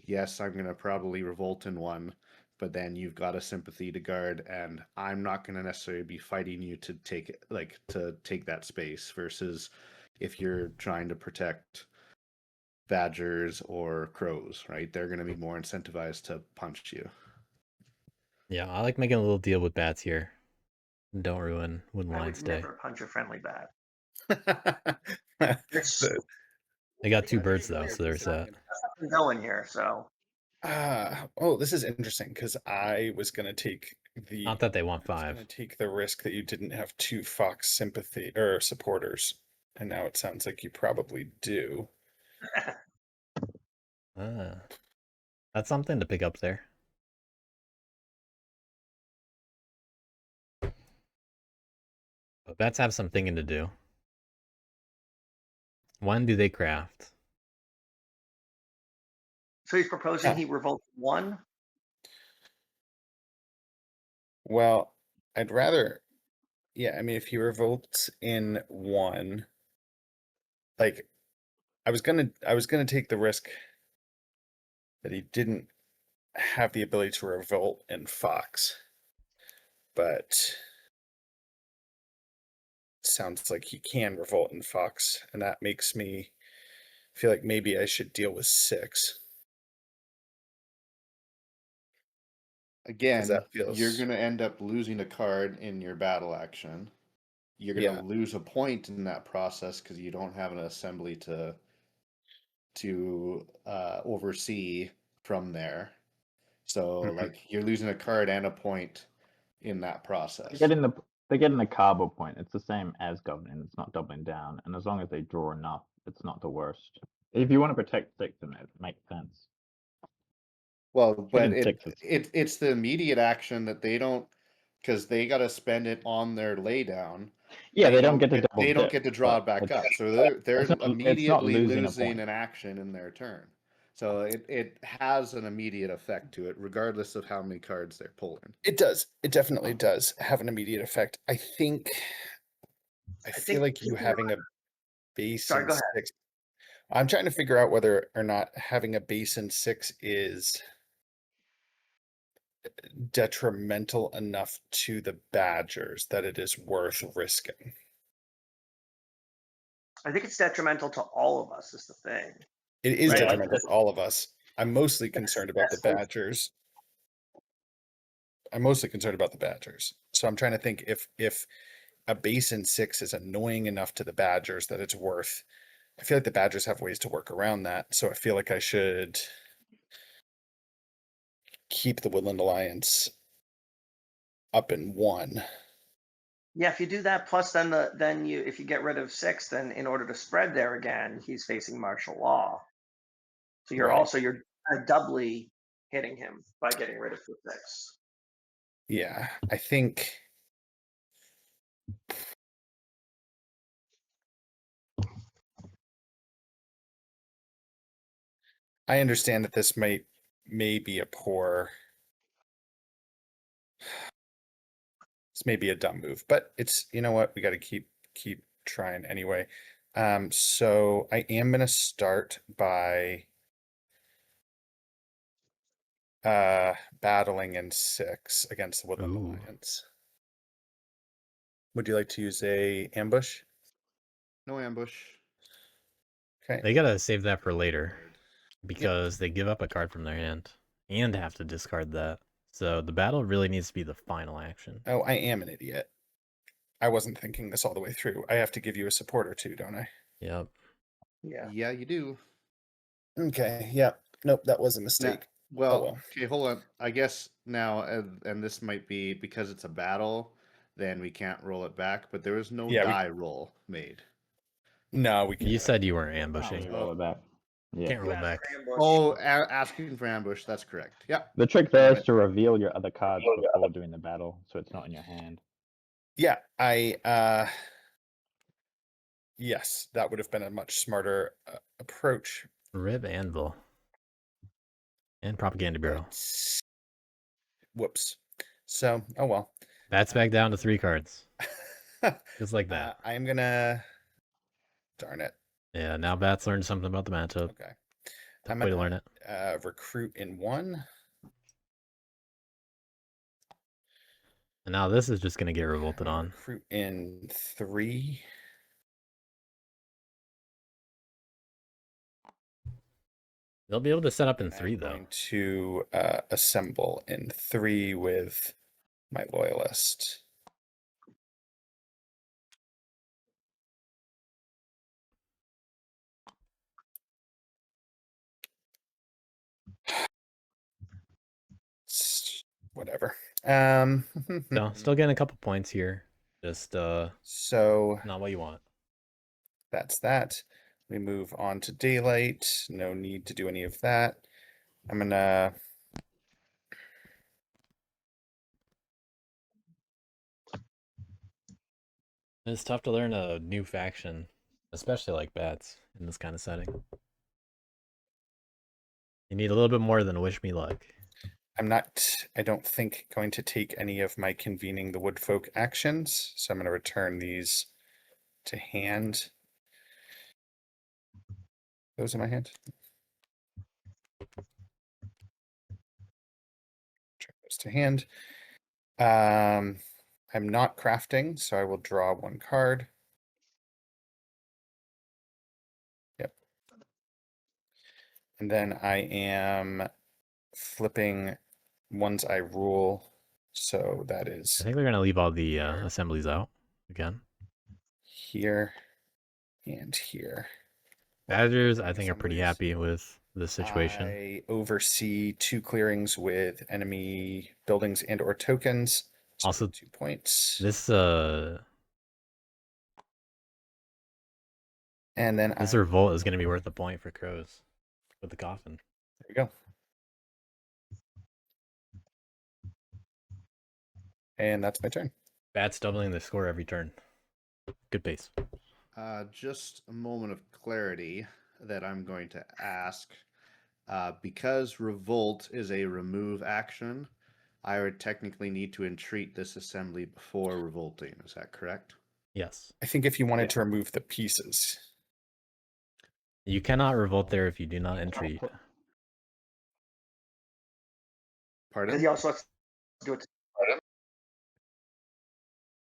Yes, I'm going to probably revolt in one, but then you've got a sympathy to guard, and I'm not going to necessarily be fighting you to take it, to take that space, versus if you're trying to protect badgers or crows, right? They're going to be more incentivized to punch you. Yeah, I like making a little deal with bats here. Don't ruin Wood Alliance Day. I would never punch a friendly bat. They got 2 birds though, so there's that. Going here, so. Oh, this is interesting because I was gonna take Not that they want I was 5. gonna take the risk that you didn't have 2 Fox sympathy or supporters, and now it sounds like you probably do. That's something to pick up there. But bats have some thinking to do. When do they craft? So he's proposing he revolt 1? Well, I'd rather, yeah, I mean, if he revolts in 1, like, I was gonna take the risk that he didn't have the ability to revolt in Fox, but it sounds like he can revolt in Fox, and that makes me feel like maybe I should deal with 6. Again, that you're feels- going to end up losing a card in your battle action. You're going to lose a point in that process because you don't have an assembly to oversee from there. So like you're losing a card and a point in that process. They're getting a carbo point. It's the same as governing. It's not doubling down, and as long as they draw enough, it's not the worst. If you want to protect 6, then it makes sense. Well, but Chicken it's the immediate action that they don't, because they got to spend it on their laydown. Yeah, they don't get to double They don't dip, get to draw it but back up, so they're it's not immediately losing a losing point. an action in their turn. So it has an immediate effect to it, regardless of how many cards they're pulling. It does. It definitely does have an immediate effect. I feel like you having a base in 6. I'm trying to figure out whether or not having a base in 6 is detrimental enough to the Badgers that it is worth risking. I think it's detrimental to all of us, is the thing. It is detrimental to all of us. I'm mostly concerned about the Badgers. So I'm trying to think if a base in 6 is annoying enough to the Badgers that it's worth. I feel like the Badgers have ways to work around that, so I feel like I should keep the Woodland Alliance up in 1. Yeah, if you do that, plus then if you get rid of 6, then in order to spread there again, he's facing martial law. So you're doubly hitting him by getting rid of the 6. Yeah, I think I understand that this may be a poor. This may be a dumb move, but it's, you know what, we got to keep trying anyway. So I am gonna start by battling in 6 against the Woodland Alliance. Would you like to use a ambush? No ambush. Okay. They gotta save that for later because they give up a card from their hand and have to discard that. So the battle really needs to be the final action. Oh, I am an idiot. I wasn't thinking this all the way through. I have to give you a supporter too, don't I? Yep. Yeah, you do. Okay. Yeah. Nope, that was a mistake. Well, okay, hold on. I guess now, and this might be because it's a battle, then we can't roll it back. But there was no die roll made. No, we can. You said you weren't ambushing. Roll it back. Yeah. Can't roll it back. Oh, asking for ambush. That's correct. Yeah. The trick there is to reveal your other cards before doing the battle, so it's not in your hand. Yeah, yes, that would have been a much smarter approach. Rib Anvil. And Propaganda Bureau. Whoops. So, oh well. That's back down to 3 cards. Just like that. I'm gonna. Darn it. Yeah, now Bats learned something about the matchup. Okay. I'm going to learn it. Recruit in 1. And now this is just going to get revolted on. Recruit in 3. They'll be able to set up in 3, I'm though. going to assemble in 3 with my loyalist. Whatever. So still getting a couple points here. Just so not what you want. that's that. We move on to daylight. No need to do any of that. I'm gonna It's tough to learn a new faction, especially like bats in this kind of setting. You need a little bit more than wish me luck. I don't think, going to take any of my convening the woodfolk actions, so I'm going to return these to hand. Those in my hand. Turn those to hand. I'm not crafting, so I will draw one card. Yep. And then I am flipping ones I rule. So that is I think they're gonna leave all the assemblies out again. here and here. Badgers, I think, are pretty Assemblies. happy with this situation. I oversee 2 clearings with enemy buildings and or tokens. So Also, 2 points. This and then this revolt is going to be worth a point for crows with the coffin. There you go. And that's my turn. Bats doubling the score every turn. Good pace. Just a moment of clarity that I'm going to ask. Because revolt is a remove action, I would technically need to entreat this assembly before revolting. Is that correct? Yes. I think if you wanted to remove the pieces. You cannot revolt there if you do not entreat. Pardon? He also has to do it.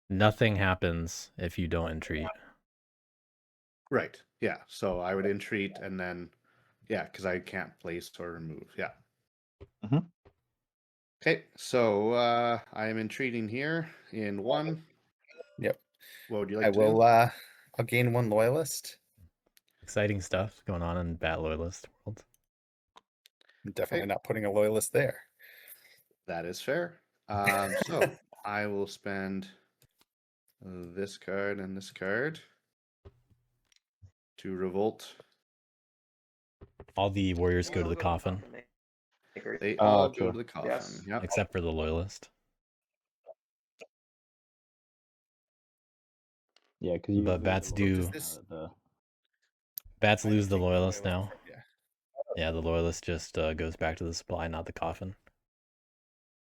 Nothing happens if you don't entreat. Right. Yeah. So I would entreat and then, yeah, because I can't place or remove. Yeah. Mm-hmm. Okay. So I am entreating here in 1. Yep. What would you like I to will. do? I'll gain 1 loyalist. Exciting stuff going on in Bat Loyalist world. I'm definitely not putting a loyalist there. That is fair. So I will spend this card and this card to revolt. All the warriors go to the coffin. They all go true. to the coffin. Yes. Yep. Except for the loyalist. Yeah, because But bats do. Bats lose the loyalist now. Yeah. Yeah, the loyalist just goes back to the supply, not the coffin.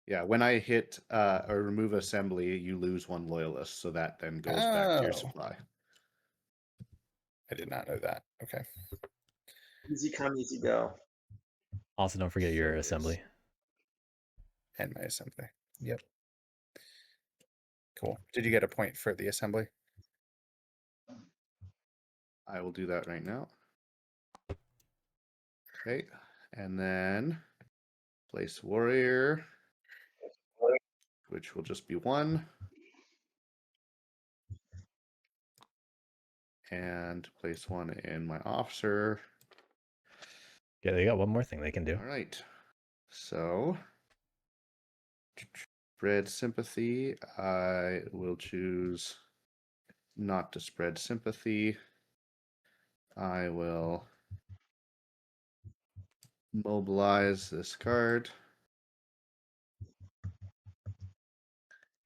Yeah, when I hit or remove assembly, you lose 1 loyalist, so that then goes back to your supply. I did not know that. Okay. Easy come, easy go. Also, don't forget your Sure is. assembly. And my assembly. Yep. Cool. Did you get a point for the assembly? I will do that right now. Okay, and then place warrior, which will just be 1. And place 1 in my officer. Yeah, they got one more thing they can do. All right. So, spread sympathy. I will choose not to spread sympathy. I will mobilize this card.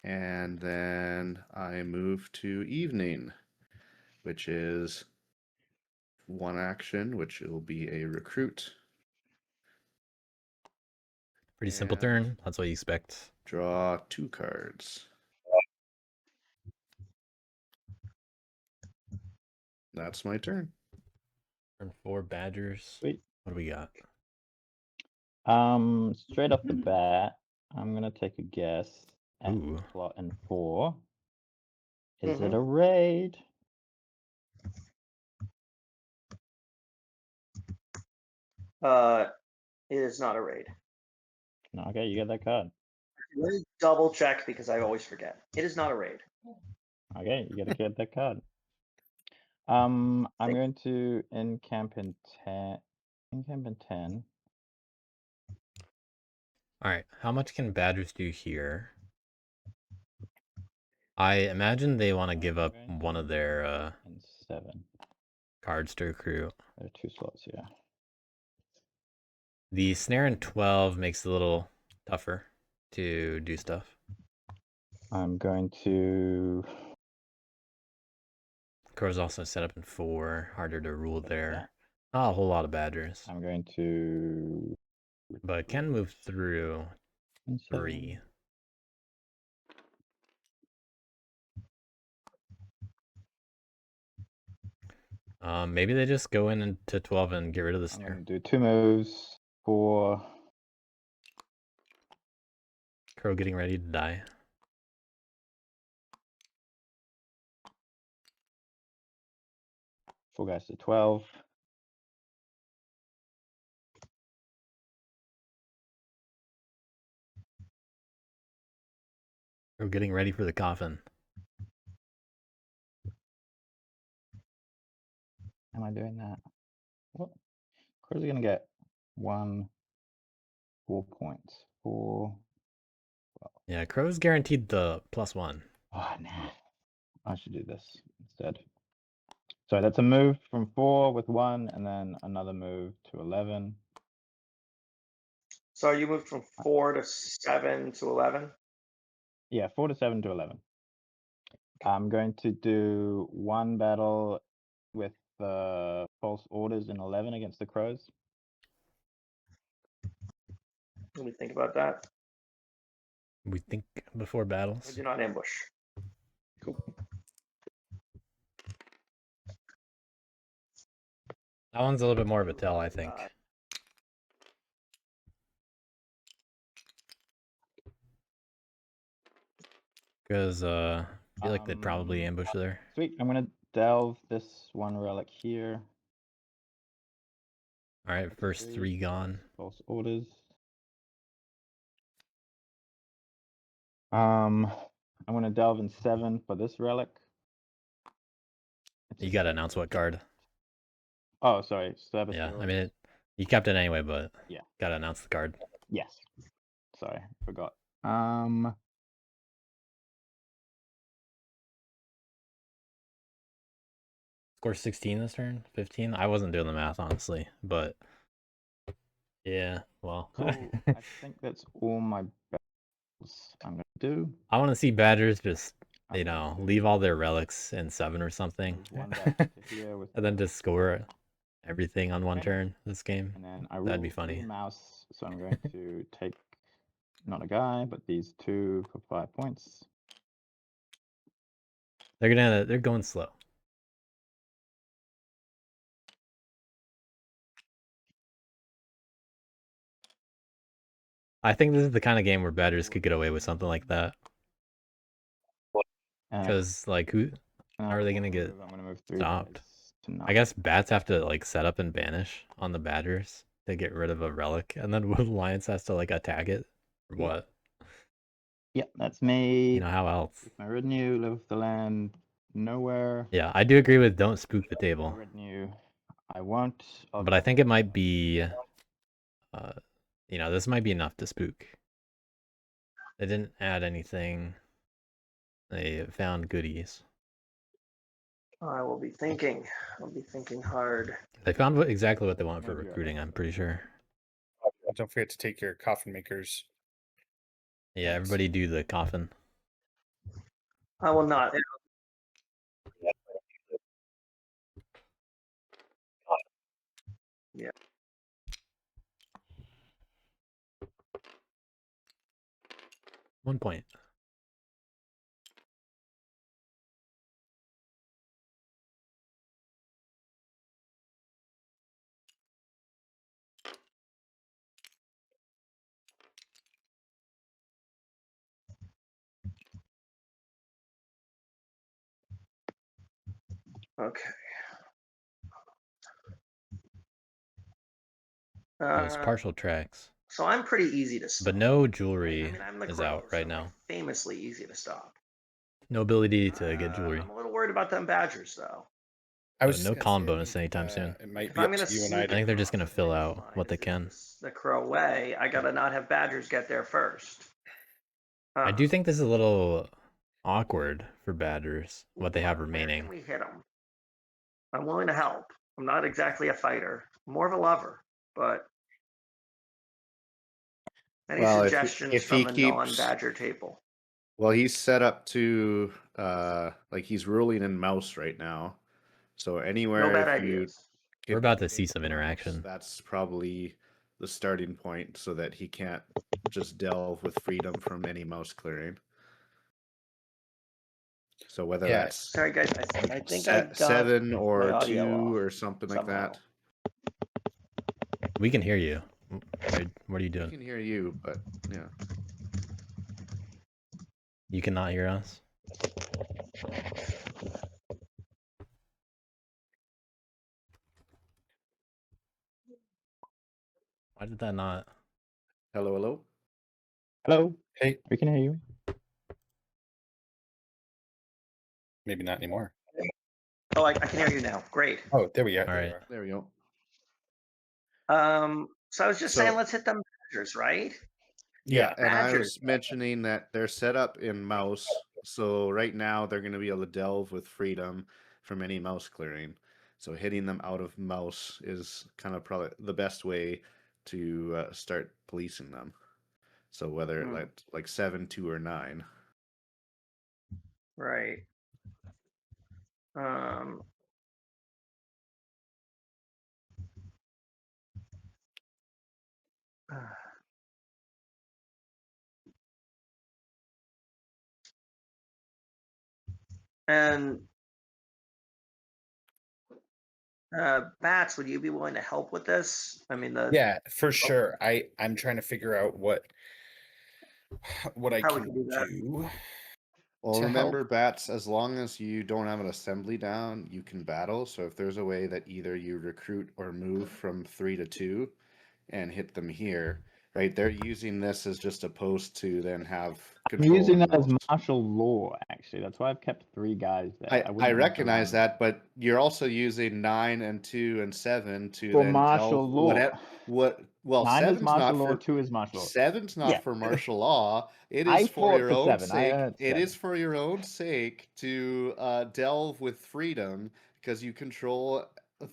And then I move to evening, which is 1 action, which will be a recruit. Pretty simple turn. That's what you expect. Draw 2 cards. That's my turn. Turn 4 Badgers. Sweet. What do we got? Straight off the bat, I'm gonna take a guess at plot in 4. Is it a raid? It is not a raid. No, okay, you get that card. Let me double check because I always forget. It is not a raid. Okay, you gotta get that card. I'm going to encamp in 10. Encamp in 10. All right, how much can badgers do here? I imagine they want to give up one of their and 7 cards to recruit. There are 2 slots here. The snare in 12 makes it a little tougher to do stuff. I'm going to. Crow's also set up in 4, harder to rule there. that. Not a whole lot of badgers, I'm going to. but can move through and 7. 3. Maybe they just go in into 12 and get rid of the I'm snare. going to do 2 moves. 4. Crow getting ready to die. Four guys to 12. Crow getting ready for the coffin. Am I doing that? What? Crow's going to get 1, 4 points. 4. Yeah, Crow's guaranteed the +1. Oh, nah. I should do this instead. So that's a move from 4 with 1, and then another move to 11. So you moved from 4 to 7 to 11? Yeah, 4 to 7 to 11. I'm going to do 1 battle with the false orders in 11 against the crows. Let me think about that. We think before I battles. do not ambush. Cool. That one's a little bit more of a tell, I think. Because I feel like they'd probably ambush there. Sweet. I'm going to delve this 1 relic here. All right, first 3 gone. False orders. I'm going to delve in 7 for this relic. You got to announce what card. Oh, sorry. Service Yeah, Herald. I mean, you kept it anyway, but yeah, got to announce the card. Yes. Sorry, forgot. Score 16 this turn? 15? I wasn't doing the math, honestly, but yeah, well. Cool. I think that's all my battles I'm going to do. I want to see badgers just, you know, leave all their relics in 7 or something. And then just score everything on 1 turn this game. And then I That'd be funny. Mouse, so I'm going to take not a guy, but these 2 for 5 points. They're going slow. I think this is the kind of game where badgers could get away with something like that. Because, like, how are they going to get stopped? I guess bats have to, like, set up and banish on the badgers to get rid of a relic, and then Wood Alliance has to, like, attack it. Or what? Yep, that's me. You know, how else? My retinue, live off the land, nowhere. Yeah, I do agree with don't spook the table. Retinue, I won't. But I think it might be, you know, this might be enough to spook. They didn't add anything. They found goodies. I will be thinking. I'll be thinking hard. They found exactly what they want for recruiting, I'm pretty sure. Don't forget to take your coffin makers. Yeah, everybody do the coffin. I will not. Yeah. One point. Okay. There's partial tracks. So I'm pretty easy to stop. But no jewelry I'm the is crow, out right so now. I'm famously easy to stop. No ability to get jewelry. I'm a little worried about them badgers, though. I was no just column gonna bonus say, anytime soon. It might If be I'm up gonna to you and sneak I I think they're just gonna across fill the out line what they as can. the crow way, I gotta not have badgers get there first. I do think this is a little awkward for badgers, what they have Where remaining. can we hit them? I'm willing to help. I'm not exactly a fighter. I'm more of a lover, but any Well, suggestions if from he a keeps, non-badger table? well, he's set up to like he's ruling in mouse right now. So No anywhere bad if you ideas. We're can about to take see some mouse, interaction. that's probably the starting point so that he can't just delve with freedom from any mouse clearing. So whether that's Sorry guys, I think I got 7 my or audio 2 off or something like somehow. that. We can hear you. What are you We doing? can hear you, but yeah. You cannot hear us? Why did that not? Hello, hello. Hello. Hey, We can hear you. maybe not anymore. Oh, I can hear you now. Great. Oh, there we go. All right. There we go. So I was just saying, let's hit them badgers, right? Yeah, and I badgers. was mentioning that they're set up in mouse. So right now they're going to be able to delve with freedom from any mouse clearing. So hitting them out of mouse is kind of probably the best way to start policing them. So whether like 7, 2, or 9. Right. And Bats, would you be willing to help with this? I mean, Yeah, for sure. I'm trying to figure out what I how we can do that. do. Well, to remember, help. Bats, as long as you don't have an assembly down, you can battle. So if there's a way that either you recruit or move from 3 to 2 and hit them here, right? They're using this as just a post to then have control. I'm using of that as mouse. martial law, actually. That's why I've kept 3 guys there. I recognize that, but you're also using 9 and 2 and 7 to for then martial tell law. well, 9 is 7's martial not law, for 2 is martial law. 7's not Yeah. for martial law. It I is for fought your for own 7. I sake. heard It 7. is for your own sake to delve with freedom because you control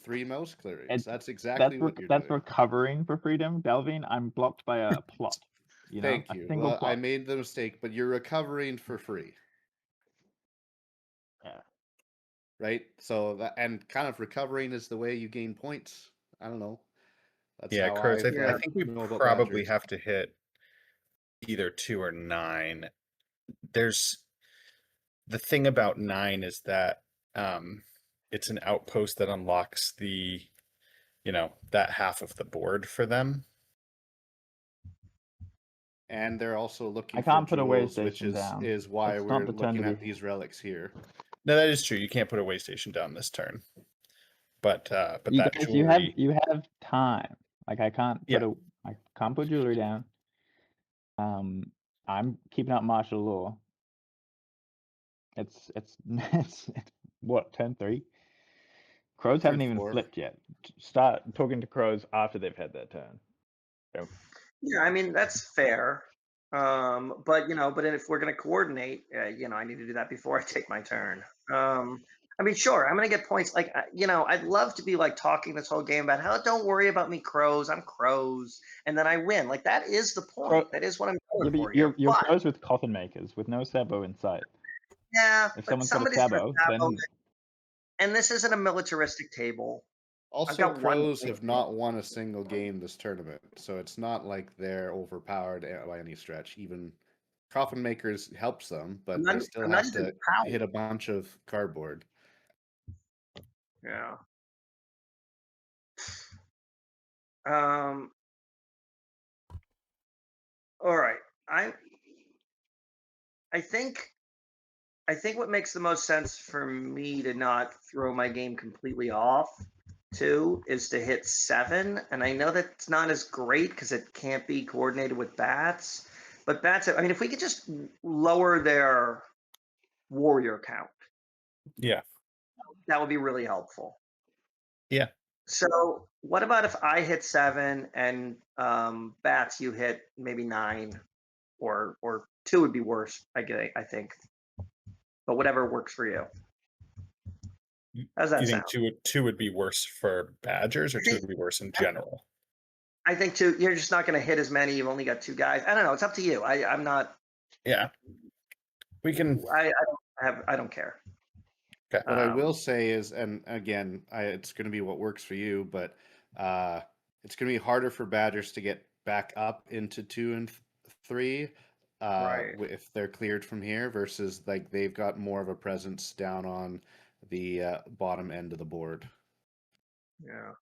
3 mouse clearings. That's exactly what you're That's doing. recovering for freedom, delving. I'm blocked by a plot. You know, Thank a you. single Well, plot. I made the mistake, but you're recovering for free. Yeah. Right? So that, and kind of recovering is the way you gain points. I don't know. That's how Crows. I Yeah. think we know about probably badgers. have to hit either 2 or 9. There's the thing about 9 is that it's an outpost that unlocks the, that half of the board for them. And they're also looking I can't for put a way jewels, which station down. is why It's we're not the turn looking to at be. these relics here. No, that is true. You can't put a way station down this turn. But You that guys, jewelry. you have time. Like I can't put jewelry down. I'm keeping up martial law. It's what, turn 3? Crows haven't even flipped yet. Start talking to crows after they've had their turn. So. Yeah, I mean that's fair. But but if we're gonna coordinate, I need to do that before I take my turn. I mean, sure, I'm gonna get points. Like, I'd love to be like talking this whole game about how don't worry about me, crows. I'm crows, and then I win. Like that is the point. That is what I'm going for here. You're crows with coffin makers with no sabo in sight. Yeah, if but someone's got a sabo, then. And this isn't a militaristic table. Also, crows have not won a single game this tournament, so it's not like they're overpowered by any stretch. Even coffin makers helps them, but they still have to hit a bunch of cardboard. Yeah. All right. I think what makes the most sense for me to not throw my game completely off too is to hit 7, and I know that's not as great because it can't be coordinated with bats, but bats, I mean, if we could just lower their warrior count, yeah, That would be really helpful. Yeah. So what about if I hit 7 and Bats, you hit maybe 9, or 2 would be worse. I think, but whatever works for you. How's that You sound? think two would be worse for Badgers, or 2 would be worse in general? I think 2. You're just not going to hit as many. You've only got 2 guys. I don't know. It's up to you. I'm not. Yeah. We can. I don't care. Okay. What I will say is, and again, it's going to be what works for you, but it's going to be harder for Badgers to get back up into 2 and 3 Right. if they're cleared from here, versus like they've got more of a presence down on the bottom end of the board. Yeah.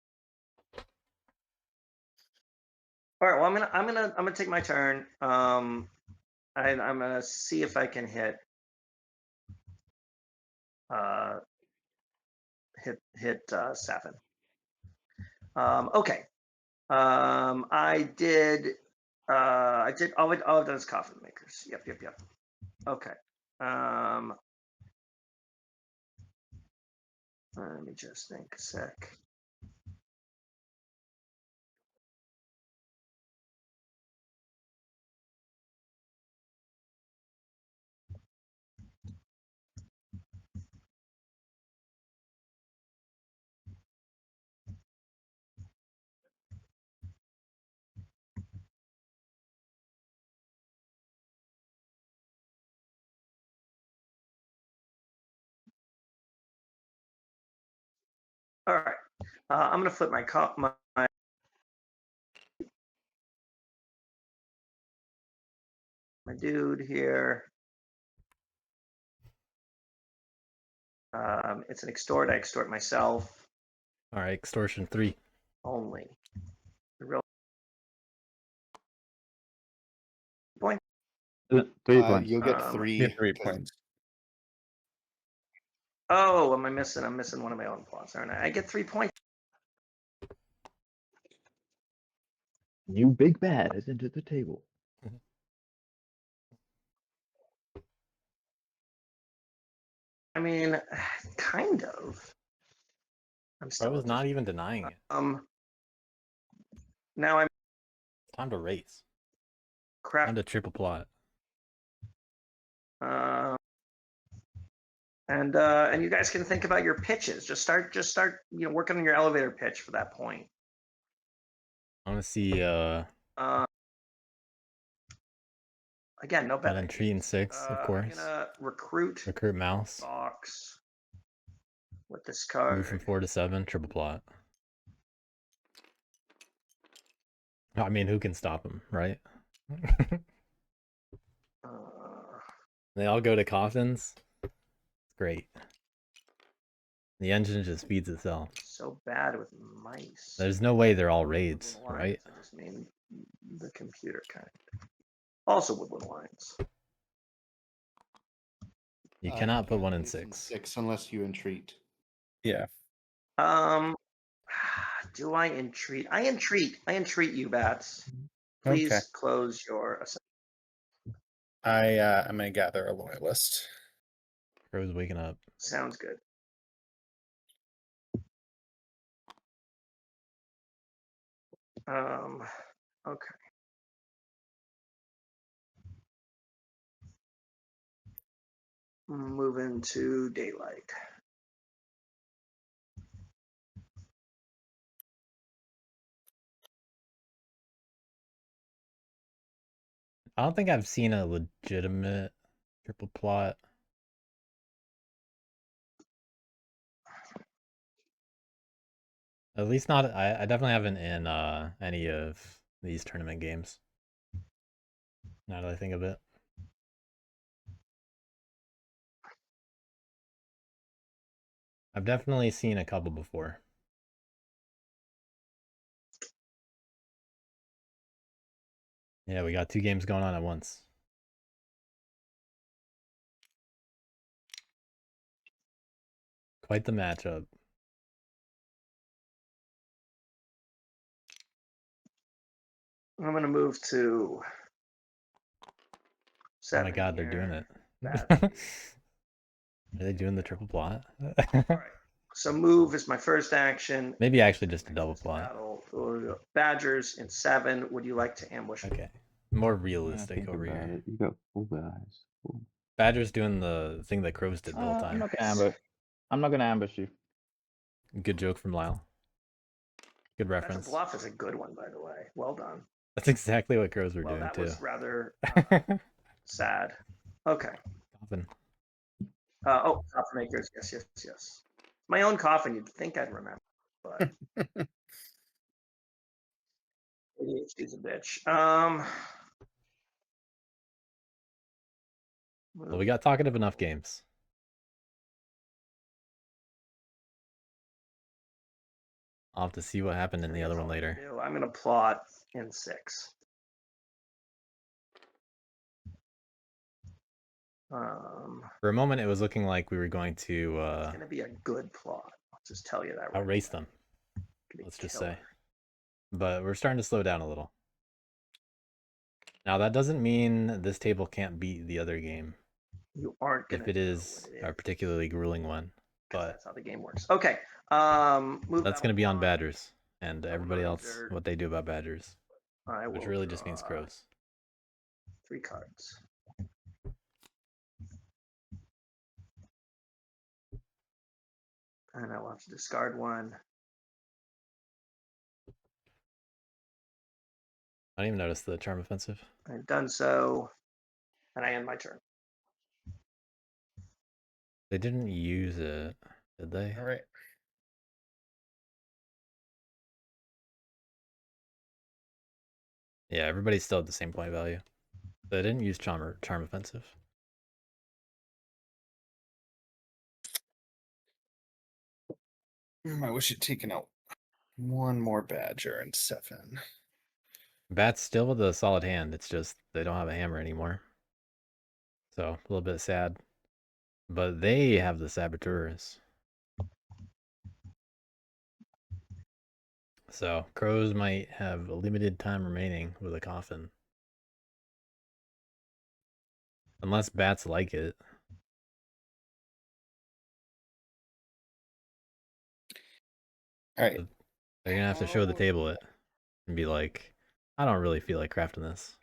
All right. Well, I'm gonna take my turn. I'm gonna see if I can hit. Hit 7. Okay. I did. All I've done is coffin makers. Yep. Okay. Let me just think a sec. All right. I'm gonna flip my dude here. It's an extort. I extort myself. All right, extortion 3. Only. The real point. 3 points. You'll get 3. 3 points. Oh, am I missing? I'm missing one of my own plots, aren't I? I get 3 points. You big bad has entered the table. I mean, kind of. I'm I still was not even denying it. Now I'm Time to race. crap. Time to triple plot. And you guys can think about your pitches. Just start, working on your elevator pitch for that point. I want to see again, no bad. that entreat in 6, of course. I'm gonna recruit mouse. box with this card. Move from 4 to 7, triple plot. I mean, who can stop him, right? They all go to coffins. It's great. The engine just feeds itself. So bad with mice. There's no way they're all raids, right? I just mean the computer kind. Also woodland lines. You cannot put 1 in 6. 6 unless you entreat. Yeah. Do I entreat? I entreat you, Bats. Please Okay. close your. I'm gonna gather a loyalist. Crow's waking up. Sounds good. Okay. Moving to daylight. I don't think I've seen a legitimate triple plot. At least not. I definitely haven't in any of these tournament games. Now that I think of it. I've definitely seen a couple before. Yeah, we got 2 games going on at once. Quite the matchup. I'm gonna move to 7. Oh my god, they're doing it. Are they doing the triple plot? All right. So move is my first action. Maybe actually just a double plot. Battle. Badgers in 7. Would you like to ambush? Okay. More realistic over here. You got 4 guys. Cool. Badger's doing the thing that crows did the whole time. I'm not gonna ambush. I'm not gonna ambush you. Good joke from Lyle. Good reference. That's a bluff is a good one, by the way. Well done. That's exactly what crows were Well, doing that too. was rather sad. Okay. Coffin. Coffin makers. Yes. My own coffin. You'd think I'd remember, but ADHD's a bitch. Well, we got talkative enough games. I'll have to see what happened in the other one later. I'm gonna plot in 6. For a moment, it was looking like we were going to it's gonna be a good plot. I'll just tell you that. Right outrace them. Let's just say. But we're starting to slow down a little. Now that doesn't mean this table can't beat the other game. You aren't gonna. If it is a particularly grueling one, but that's how the game works. Okay. That's gonna be on Badgers and everybody else. What they do about Badgers, which really just means crows. 3 cards. And I will have to discard 1. I didn't even notice the charm offensive. I've done so, and I end my turn. They didn't use it, did they? All right. Yeah, everybody's still at the same point value. They didn't use charm offensive. I wish you'd taken out one more Badger and 7. Bat's still with a solid hand. It's just they don't have a hammer anymore. So a little bit sad. But they have the saboteurs. So crows might have a limited time remaining with a coffin. Unless bats like it. All right. So they're gonna have to show the table it and be like, I don't really feel like crafting this.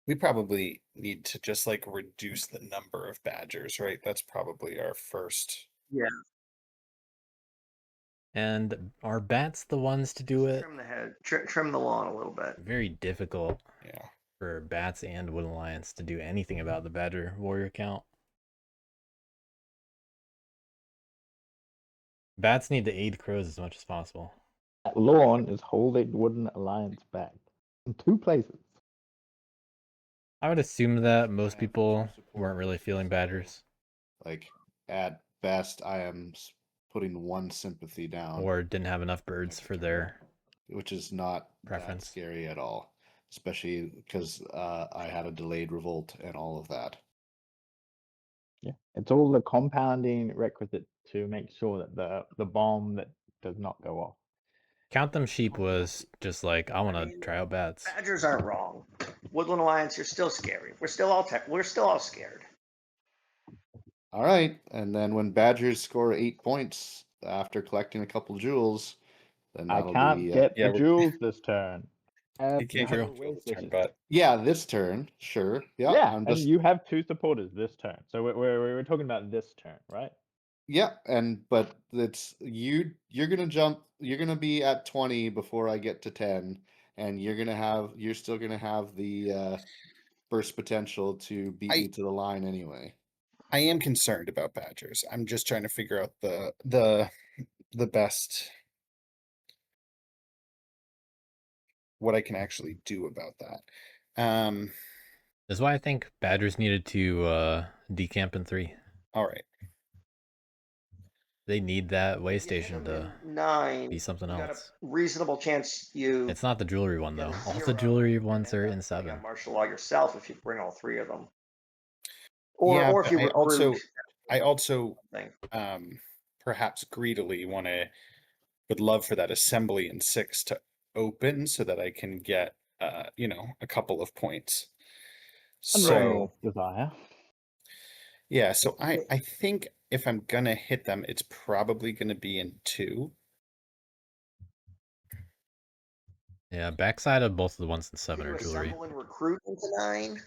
We probably need to just like reduce the number of Badgers, right? That's probably our first. Yeah. And are bats the ones to do it? Trim the head, trim the lawn a little bit. Very difficult. Yeah. For bats and Wood Alliance to do anything about the Badger warrior count. Bats need to aid crows as much as possible. That lawn is holding Wooden Alliance back in 2 places. I would assume that most people weren't really feeling Badgers. Like, at best, I am putting 1 sympathy down. Or didn't have enough birds for their which is not preference. That scary at all. Especially because I had a delayed revolt and all of that. Yeah, it's all the compounding requisite to make sure that the bomb that does not go off. CountThemSheep was just like, I want to try out bats. Badgers aren't wrong. Woodland Alliance, you're still scary. We're still all scared. All right, and then when Badgers score 8 points after collecting a couple jewels, then I that'll can't be, get the jewels this turn. You can't get jewels this turn, but yeah, this turn, sure. Yeah, yeah, I'm and you have 2 supporters this turn, so we're talking about this turn, right? Yeah, but it's you're gonna jump. You're gonna be at 20 before I get to 10, and you're still gonna have the burst potential to beat me to the line anyway. I am concerned about Badgers. I'm just trying to figure out the best, what I can actually do about that. That's why I think Badgers needed to decamp in 3. All right. They need that way station to 9 be something else. Got a reasonable chance you. It's not the jewelry one though. All the jewelry ones are in 7. You got martial law yourself if you bring all 3 of them. Or if you I also perhaps greedily would love for that assembly in 6 to open so that I can get a couple of points. A So normal desire. yeah, so I think if I'm gonna hit them, it's probably gonna be in 2. Yeah, backside of both of the ones in 7 Could are you jewelry. assemble and recruit into 9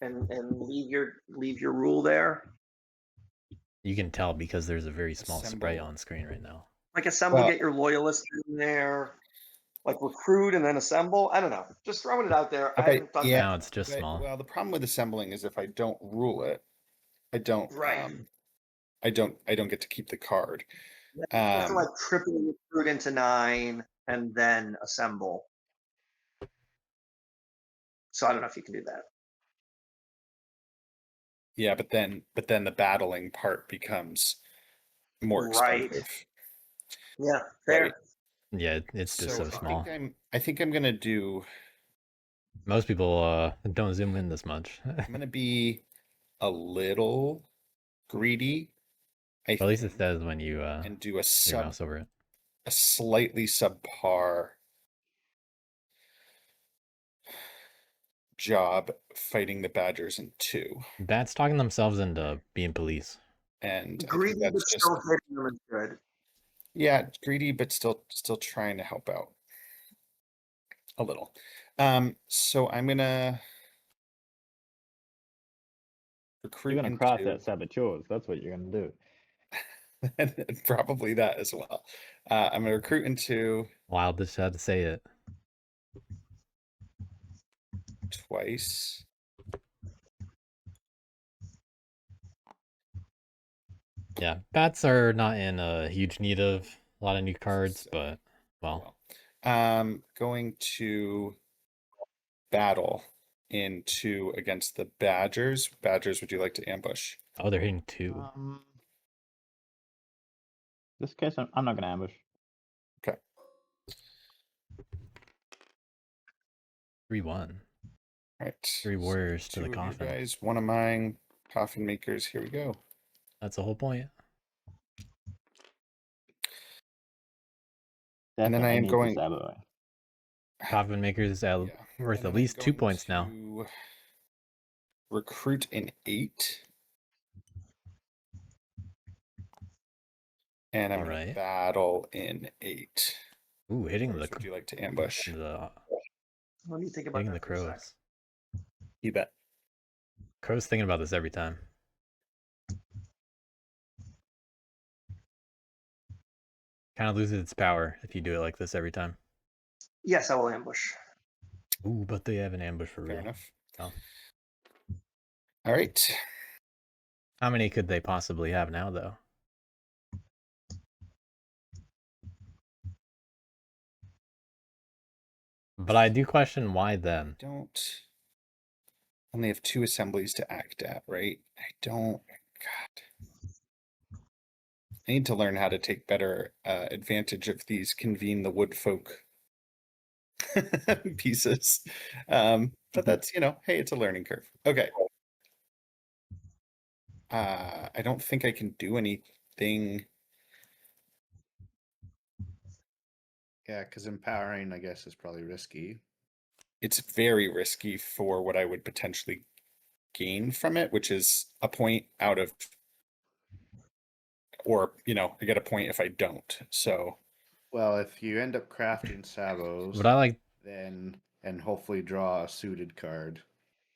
and leave your rule there? You can tell because there's a very small sprite Assemble. on screen right now. Like assemble, Well- get your loyalists in there. Like recruit and then assemble. I don't know. Just throwing it out there. I haven't done yeah, Now it's just small. well, the problem with assembling is if I don't rule it, I don't Right. I don't get to keep the card. You have to like triple recruit into 9 and then assemble. So I don't know if you can do that. Yeah, but then the battling part becomes more Right. expensive. Yeah, fair. Right. Yeah, it's just so small. I think I'm gonna do. Most people don't zoom in this much. I'm gonna be a little greedy. At least it says when you and do a your mouse over it. a slightly subpar job fighting the Badgers in 2. Bats talking themselves into being police. And greedy, but still hitting them is good. Yeah, greedy, but still trying to help out a little. So I'm gonna recruit. You're gonna craft that saboteurs. That's what you're gonna do. And probably that as well. I'm gonna recruit into. Wild just had to say it. Twice. Yeah, bats are not in a huge need of a lot of new cards, but well. Going to battle in 2 against the Badgers. Badgers, would you like to ambush? Oh, they're hitting 2. This case, I'm not gonna ambush. Okay. 3-1. All right. 3 warriors to the 2 of coffin. you guys, 1 of mine. Coffin makers. Here we go. That's the whole point. And then I am going. Coffin makers is worth at least 2 points now. Recruit in 8. And I'm going to battle in 8. Ooh, hitting Would you like to ambush? What do you think about hitting that the for a sec? crows. You bet. Crow's thinking about this every time. Kind of loses its power if you do it like this every time. Yes, I will ambush. Ooh, but they have an ambush for Fair real. enough. Oh. All right. How many could they possibly have now, though? But I do question why then. Only have 2 assemblies to act at, right? God. I need to learn how to take better advantage of these convene the wood folk pieces. But that's, hey, it's a learning curve. Okay. I don't think I can do anything. Yeah, because empowering, I guess, is probably risky. It's very risky for what I would potentially gain from it, which is a point out of, or, I get a point if I don't. So. Well, if you end up crafting sabos, but I like then and hopefully draw a suited card,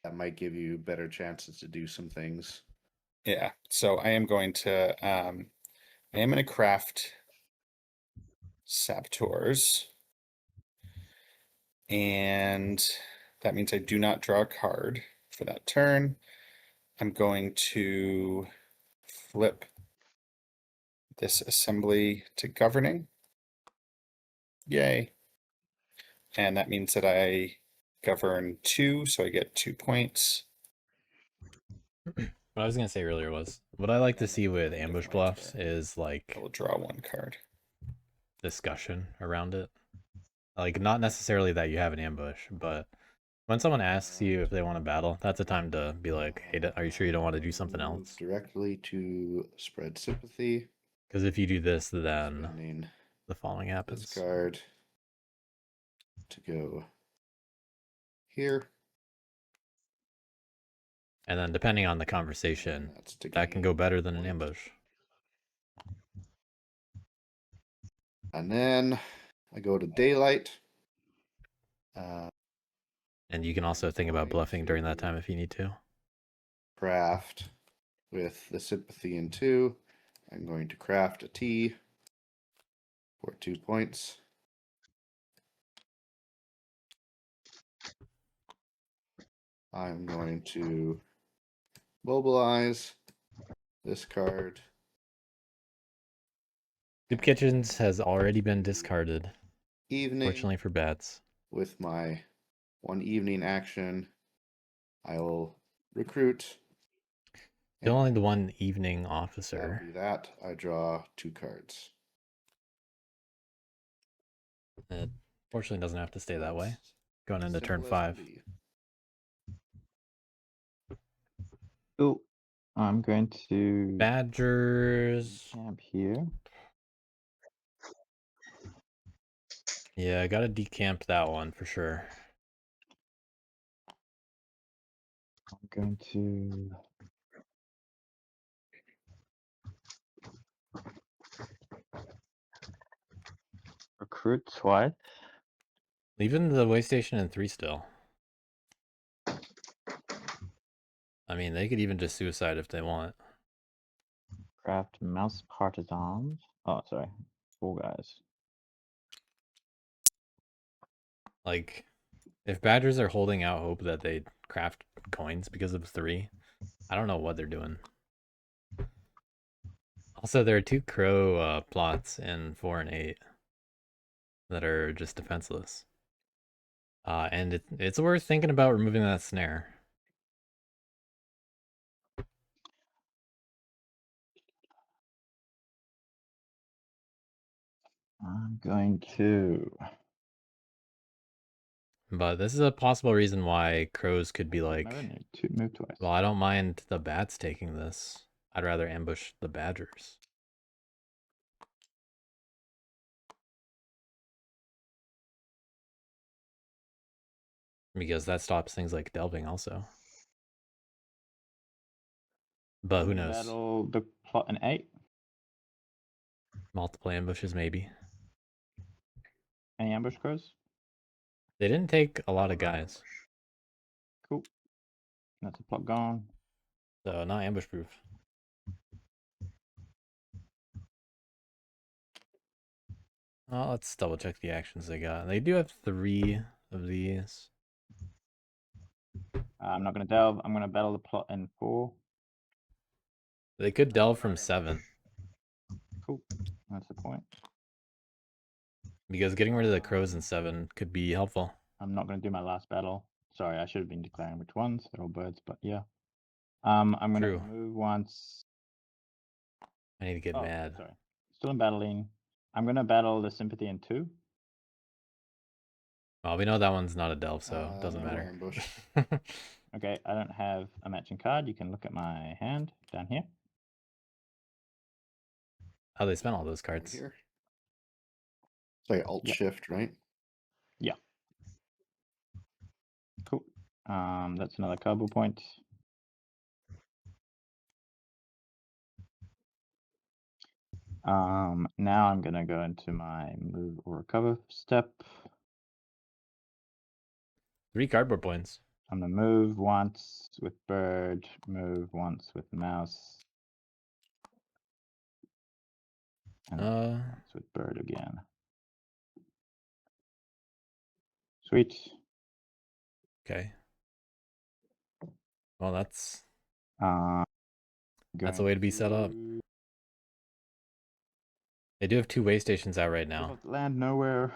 that might give you better chances to do some things. Yeah. So I am going to craft saboteurs. And that means I do not draw a card for that turn. I'm going to flip this assembly to governing. Yay. And that means that I govern 2, so I get 2 points. What I was going to say earlier was, what I like to see with ambush bluffs is like... I'll draw 1 card. Discussion around it. Like, not necessarily that you have an ambush, but when someone asks you if they want to battle, that's a time to be like, hey, are you sure you don't want to do something else? Directly to spread sympathy. Because if you do this, then the following happens. This card to go here. And then depending on the conversation, that can go better than an ambush. And then I go to daylight. And you can also think about bluffing during that time if you need to. Craft with the sympathy in 2. I'm going to craft a T for 2 points. I'm going to mobilize this card. Soup Kitchens has already been discarded. Evening. Fortunately for bats. With my 1 evening action, I will recruit. Still only the 1 evening officer. That'll be that. I draw 2 cards. It fortunately doesn't have to stay that way. Going into turn 5. Oh, I'm going to Badgers. camp here. Yeah, I gotta decamp that one for sure. I'm going to recruit twice. Leaving the way station in 3 still. I mean, they could even just suicide if they want. Craft mouse partisans. Oh, sorry. 4 guys. Like, if Badgers are holding out hope that they craft coins because of 3, I don't know what they're doing. Also, there are 2 crow plots in 4 and 8 that are just defenseless. And it's worth thinking about removing that snare. I'm going to... But this is a possible reason why crows could be like, move twice. well, I don't mind the bats taking this. I'd rather ambush the badgers. Because that stops things like delving also. But who knows? Battle the plot in 8. Multiple ambushes maybe. Any ambush crows? They didn't take a lot of guys. Cool. That's a plot gone. So not ambush proof. Let's double check the actions they got. They do have 3 of these. I'm not going to delve. I'm going to battle the plot in 4. They could delve from 7. Cool. That's the point. Because getting rid of the crows in 7 could be helpful. I'm not going to do my last battle. Sorry, I should have been declaring which ones. They're all birds, but yeah. I'm going to move once. I need to get mad. Sorry. Still in battling. I'm going to battle the sympathy in 2. Well, we know that one's not a delve, so it doesn't matter. Ambush. Okay, I don't have a matching card. You can look at my hand down here. Oh, they spent all those cards. Right here. It's like Alt-Shift, right? Yeah. Cool. That's another cardboard point. Now I'm gonna go into my move or recover step. 3 cardboard points. I'm gonna move once with bird, move once with mouse, and once with bird again. Sweet. Okay. Well, that's a way to be set up. They do have 2 way stations out right now. Land nowhere.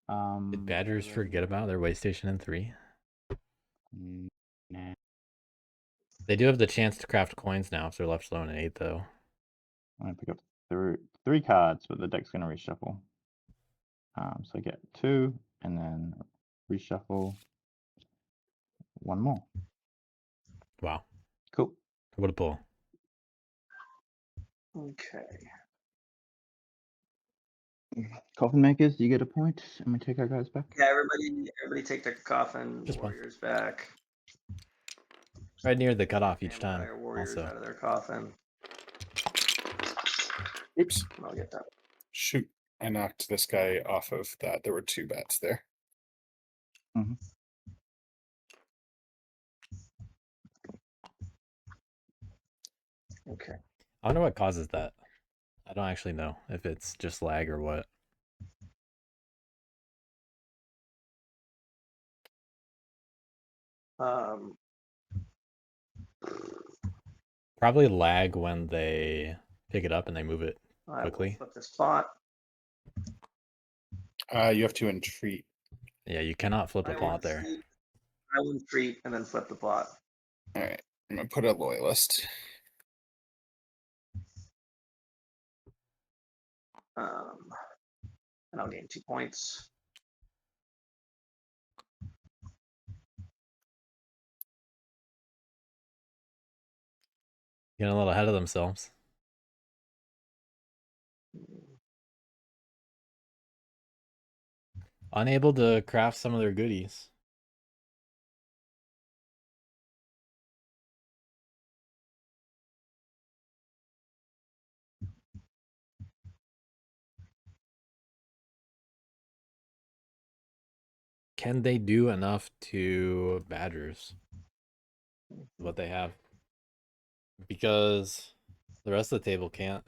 Did Badgers forget about their way station in 3? Nah. They do have the chance to craft coins now if they're left alone in 8, though. I'm gonna pick up 3 cards, but the deck's gonna reshuffle. So I get 2, and then reshuffle 1 more. Wow. Cool. What a pull. Okay. Coffin makers, do you get a point? And we take our guys back? Yeah, everybody take their coffin warriors back. Right near the cutoff each Damn time. Dire warriors Also, out of their coffin. Oops. I'll get that. Shoot. I knocked this guy off of that. There were 2 bats there. Okay. I wonder what causes that. I don't actually know if it's just lag or what. Probably lag when they pick it up and they move it I will quickly. flip the spot. You have to entreat. Yeah, you cannot flip a plot there. I will entreat and then flip the plot. All right. I'm going to put a loyalist. And I'll gain 2 points. Getting a little ahead of themselves. Unable to craft some of their goodies. Can they do enough to Badgers? What they have. Because the rest of the table can't.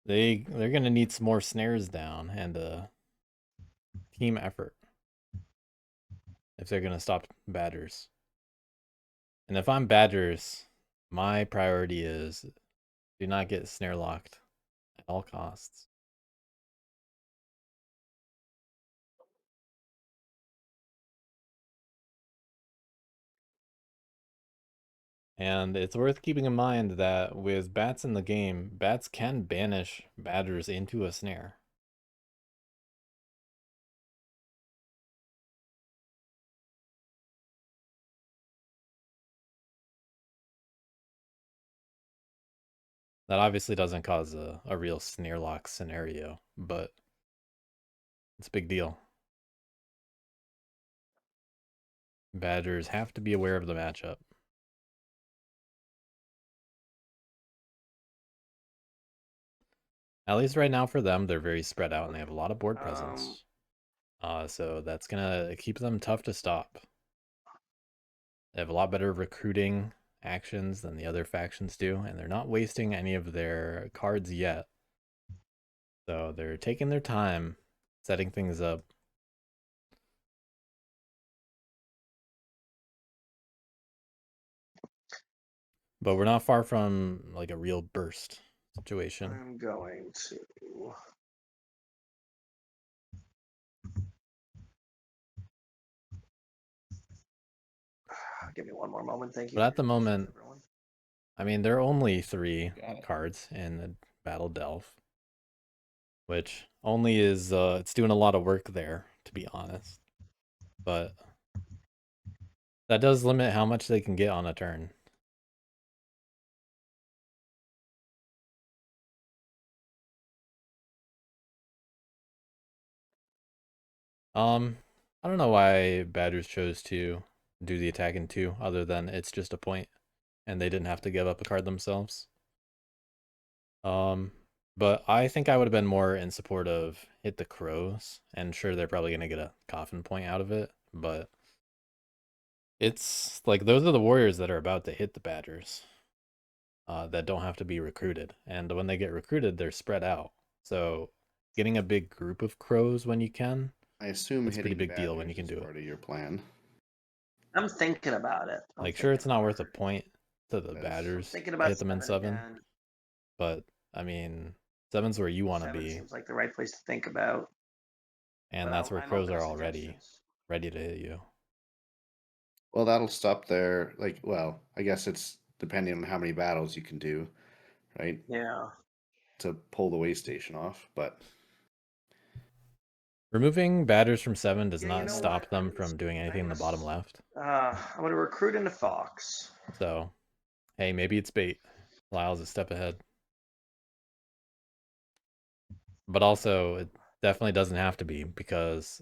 They're gonna need some more snares down and a team effort if they're gonna stop Badgers. And if I'm Badgers, my priority is do not get snare locked at all costs. And it's worth keeping in mind that with bats in the game, bats can banish Badgers into a snare. That obviously doesn't cause a real snare lock scenario, but it's a big deal. Badgers have to be aware of the matchup. At least right now for them, they're very spread out and they have a lot of board presence. So that's gonna keep them tough to stop. They have a lot better recruiting actions than the other factions do, and they're not wasting any of their cards yet. So they're taking their time setting things up. But we're not far from like a real burst situation. I'm going to give me one more moment. Thank you. But at the moment, I mean, there are only 3 cards in the Battle Delve, which only is, it's doing a lot of work there, to be honest. But that does limit how much they can get on a turn. I don't know why Badgers chose to do the attack in 2, other than it's just a point, and they didn't have to give up a card themselves. But I think I would have been more in support of hit the crows, and sure, they're probably going to get a coffin point out of it, but it's like those are the warriors that are about to hit the Badgers that don't have to be recruited. And when they get recruited, they're spread out. So getting a big group of crows when you can, I assume it's a pretty hitting big deal when you can Badgers do is it. part of your plan. I'm thinking about it. Like, sure, it's not worth a point to the Badgers thinking to about hit them in 7, again. but I mean, 7's where you want to 7 be, seems like the right place to think about. and But that's where I'm crows open are to already suggestions. ready to hit you. Well, that'll stop there. Like, well, I guess it's depending on how many battles you can do, right? Yeah. To pull the way station off, but Removing Badgers from 7 does Yeah, you not know stop what? them from doing anything in the bottom left. I'm going to recruit into Fox. So, hey, maybe it's bait. Lyle's a step ahead. But also, it definitely doesn't have to be, because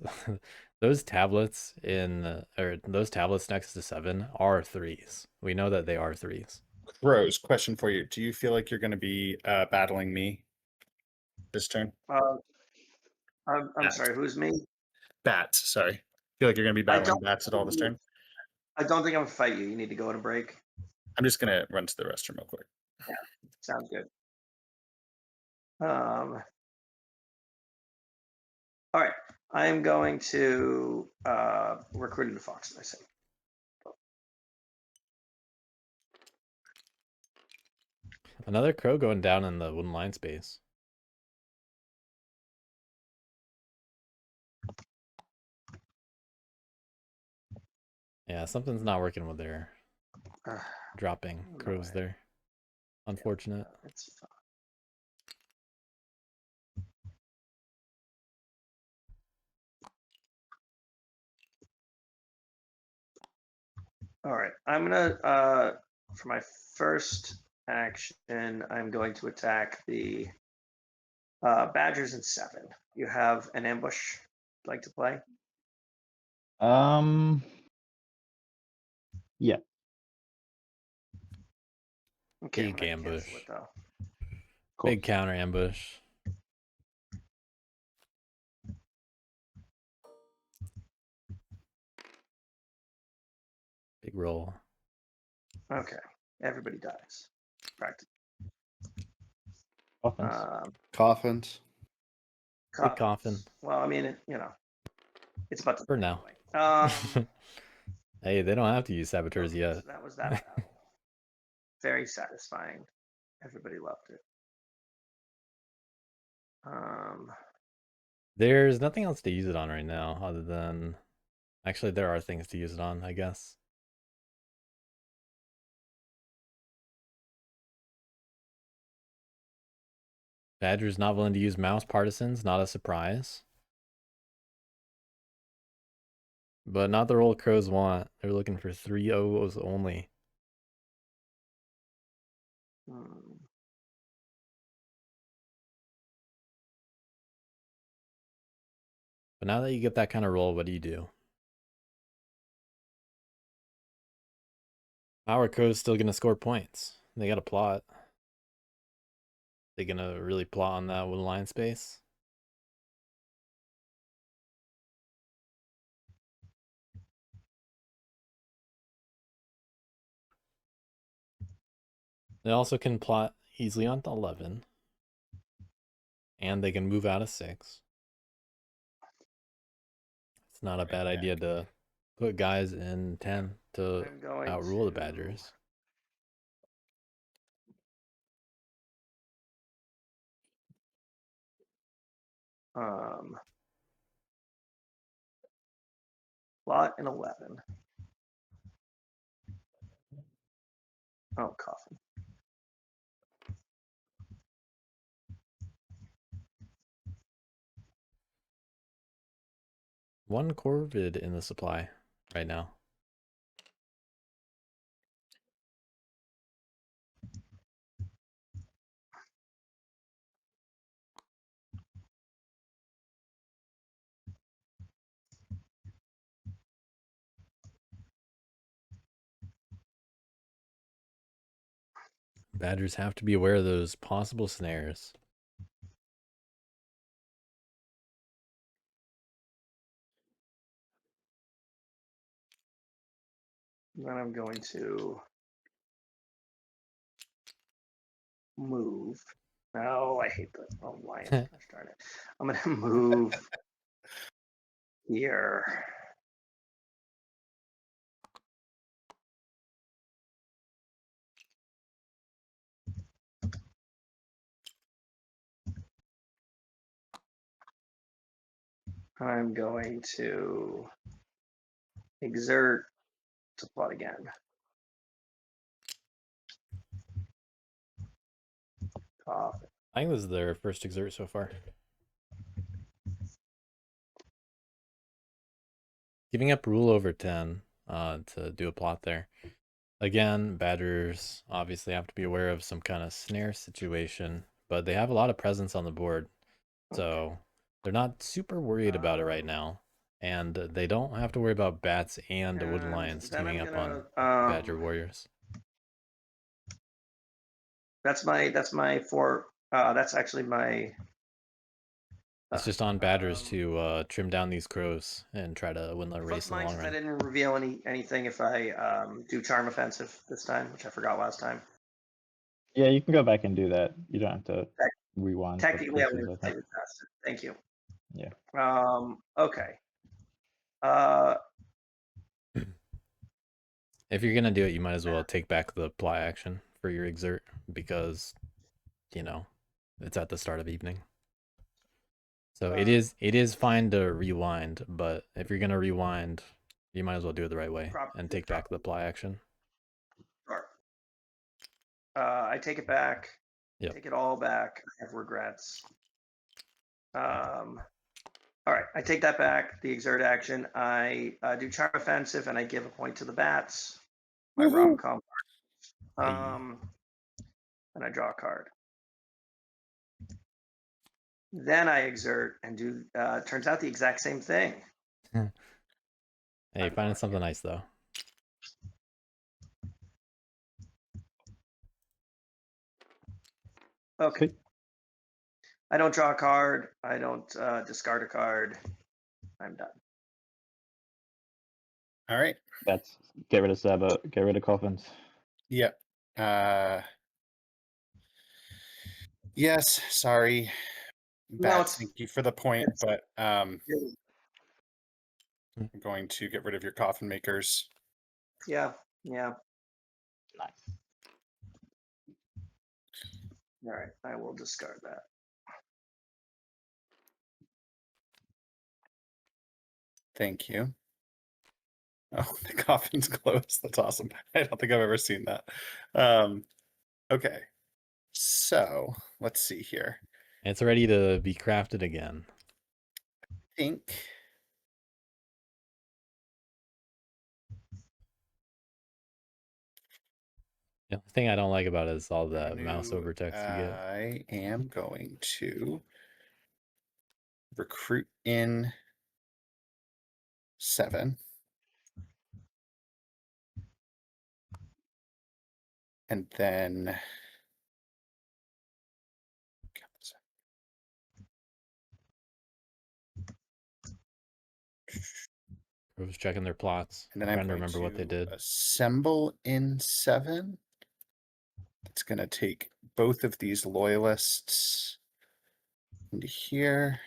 Those tablets those tablets next to 7 are 3s. We know that they are 3s. Rose, question for you. Do you feel like you're going to be battling me this turn? I'm sorry, who's me? Bats, sorry. Feel like you're going to be battling bats at all this turn? I don't think I'm going to fight you. You need to go on a break. I'm just going to run to the restroom real quick. Yeah, sounds good. All right, I'm going to recruit into Fox, I say. Another crow going down in the wooden line space. Yeah, something's not working with their dropping crows there. Unfortunate. Yeah, it's fine. All right, I'm gonna for my first action, I'm going to attack the Badgers in 7. You have an ambush you'd like to play? Yeah. Okay, Big ambush. it, though. Big counter ambush. Big roll. Okay, everybody dies. Practice. Coffins. Big coffin. Well, I mean, it's about to for now. Hey, they don't have to use saboteurs yet. So that was that battle. Very satisfying. Everybody loved it. There's nothing else to use it on right now other than... Actually, there are things to use it on, I guess. Badger's not willing to use mouse partisans, not a surprise. But not the role crows want. They're looking for 3 O's only. But now that you get that kind of roll, what do you do? How are crows still going to score points? They got a plot. They going to really plot on that with line space? They also can plot easily on 11. And they can move out of 6. It's not a bad idea to put guys in 10 to outrule the Badgers. Plot in 11. Oh, coffin. One corvid in the supply right now. Badgers have to be aware of those possible snares. Then I'm going to move. Oh, I hate the lion. Gosh darn it. I'm going to move here. I'm going to exert to plot again. Coffin. I think this is their first exert so far. Giving up rule over 10 to do a plot there. Again, Badgers obviously have to be aware of some kind of snare situation, but they have a lot of presence on the board, so they're not super worried about it right now. And they don't have to worry about bats and wood And lions then teaming I'm up on gonna, badger warriors. That's my four. That's actually my. It's just on badgers to trim down these crows and try to win the race in the long I run. didn't reveal anything if I do charm offensive this time, which I forgot last time. Yeah, you can go back and do that. You don't have to rewind. for Technically, I pieces, would think. have passed it. Thank you. Yeah. Okay. If you're gonna do it, you might as well take back the ply action for your exert because, you know, it's at the start of evening. So it is fine to rewind, but if you're gonna rewind, you might as well do it the right way and take back the ply action. Sure. I take it back. Yep. Take it all back. I have regrets. All right, I take that back. The exert action. I do charm offensive, and I give a point to the bats. My rom-com. And I draw a card. Then I exert and do. Turns out the exact same thing. Hey, finding something nice though. Okay. I don't draw a card. I don't discard a card. I'm done. All right. That's get rid of Saba, get rid of coffins. Yep. Yes, sorry. Bats, thank you for the point, but I'm going to get rid of your coffin makers. Yeah. Nice. All right, I will discard that. Thank you. Oh, the coffin's closed. That's awesome. I don't think I've ever seen that. Okay. So let's see here. It's ready to be crafted again. I think The thing I don't like about it is all the mouse over text you get. I am going to recruit in 7. And then I was checking their plots. And then trying I'm to going remember what they did. Assemble in 7. It's going to take both of these loyalists into here.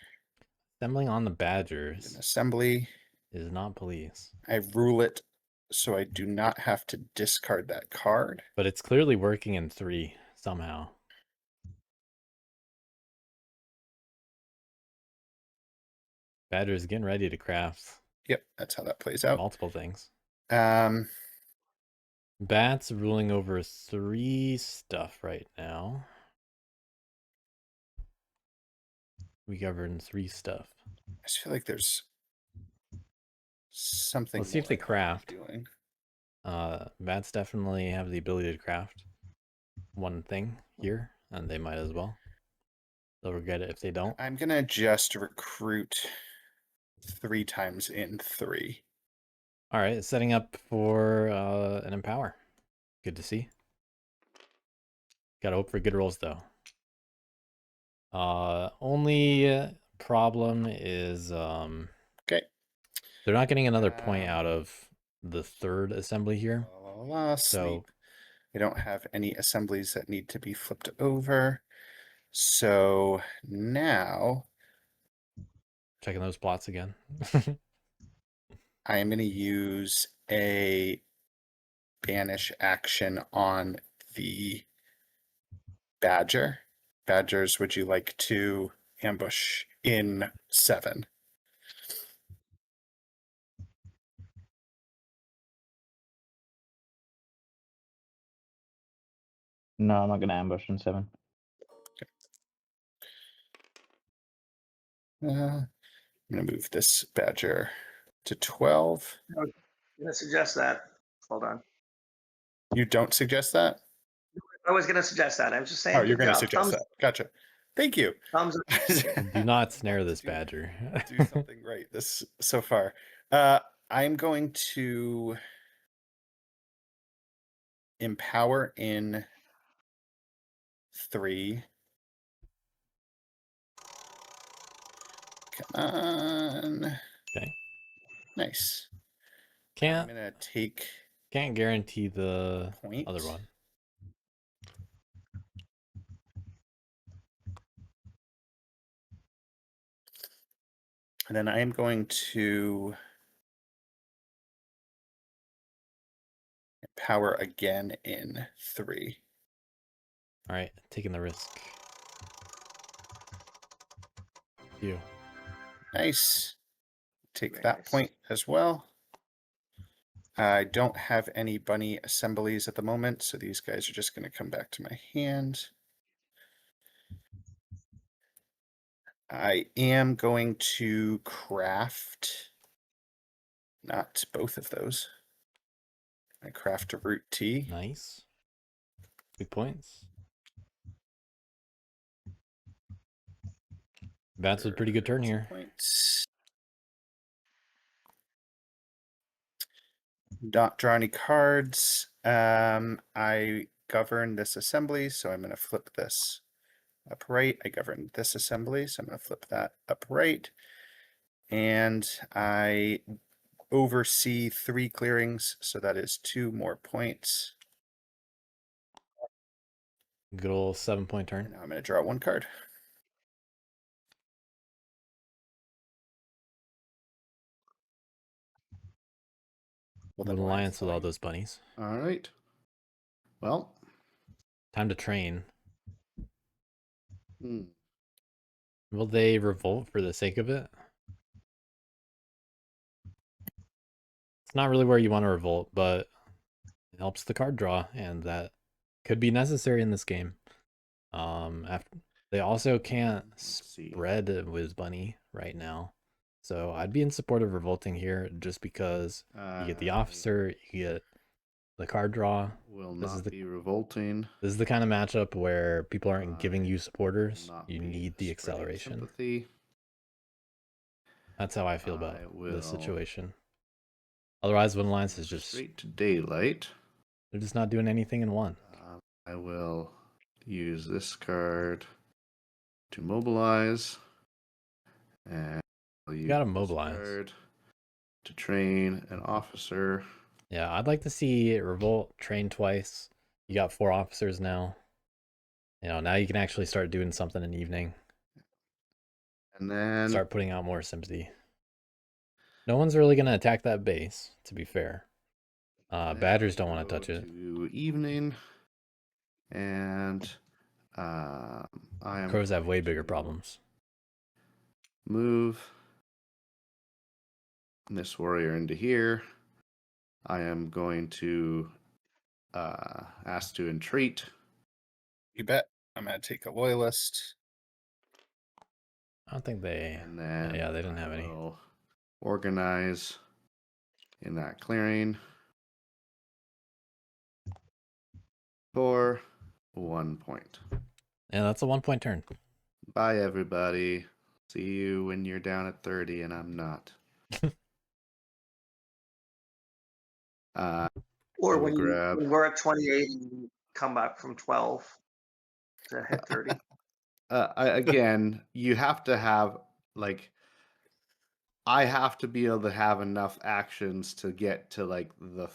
Assembling on the badgers. Assembly is not police. I rule it so I do not have to discard that card. But it's clearly working in 3 somehow. Badger's getting ready to craft. Yep, that's how that plays out. Multiple things. Bats ruling over 3 stuff right now. We govern 3 stuff. I just feel like there's something. Let's see if they craft. Doing. Bats definitely have the ability to craft one thing here, and they might as well. They'll regret it if they don't. I'm gonna just recruit 3 times in 3. All right, setting up for an empower. Good to see. Gotta hope for good rolls though. Only problem is okay. They're not getting another point out of the 3rd assembly here. So we don't have any assemblies that need to be flipped over. So now checking those plots again. I am going to use a banish action on the badger. Badgers, would you like to ambush in 7? No, I'm not going to ambush in 7. I'm going to move this badger to 12. I was going to suggest that. Hold on. You don't suggest that? I was going to suggest that. I was just saying. Oh, you're going to suggest that. Gotcha. Thank you. Thumbs up. Do not snare this badger. Do something right this so far. I'm going to empower in 3. Come on. Okay. Nice. I'm Can't gonna take guarantee the point. other one. And then I am going to empower again in 3. All right, taking the risk. You. Nice. Take Very that nice. point as well. I don't have any bunny assemblies at the moment, so these guys are just going to come back to my hand. I am going to craft, not both of those. I craft a root tea. Nice. Good points. That's a pretty good turn here. Points. Not draw any cards. I govern this assembly, so I'm going to flip this upright. I govern this assembly, so I'm going to flip that upright. And I oversee 3 clearings, so that is 2 more points. Good old 7-point turn. And now I'm going to draw 1 card. An alliance with all those bunnies. All right. Well, time to train. Hmm. Will they revolt for the sake of it? It's not really where you want to revolt, but it helps the card draw, and that could be necessary in this game. After they also can't spread with bunny right now, so I'd be in support of revolting here just because you get the officer, you get the card draw. Will not be revolting. This is the kind of matchup where people aren't giving you supporters. You need the acceleration. Sympathy. That's how I feel about this situation. Otherwise, One Alliance is just straight to daylight. They're just not doing anything in one. I will use this card to mobilize, and I'll use you gotta mobilize card to train an officer. Yeah, I'd like to see revolt train twice. You got 4 officers now. You know, now you can actually start doing something in the evening. And then start putting out more sympathy. No one's really gonna attack that base, to be fair. Badgers don't want to touch it. Evening, and Crows have way bigger problems. Move this warrior into here. I am going to ask to entreat. You bet. I'm going to take a loyalist. I don't think they... And then yeah, they didn't have any. Organize in that clearing for 1 point. Yeah, that's a 1-point turn. Bye, everybody. See you when you're down at 30 and I'm not. Or when we're at 28 and come back from 12 to hit 30. Again, you have to have, like, I have to be able to have enough actions to get to, like, the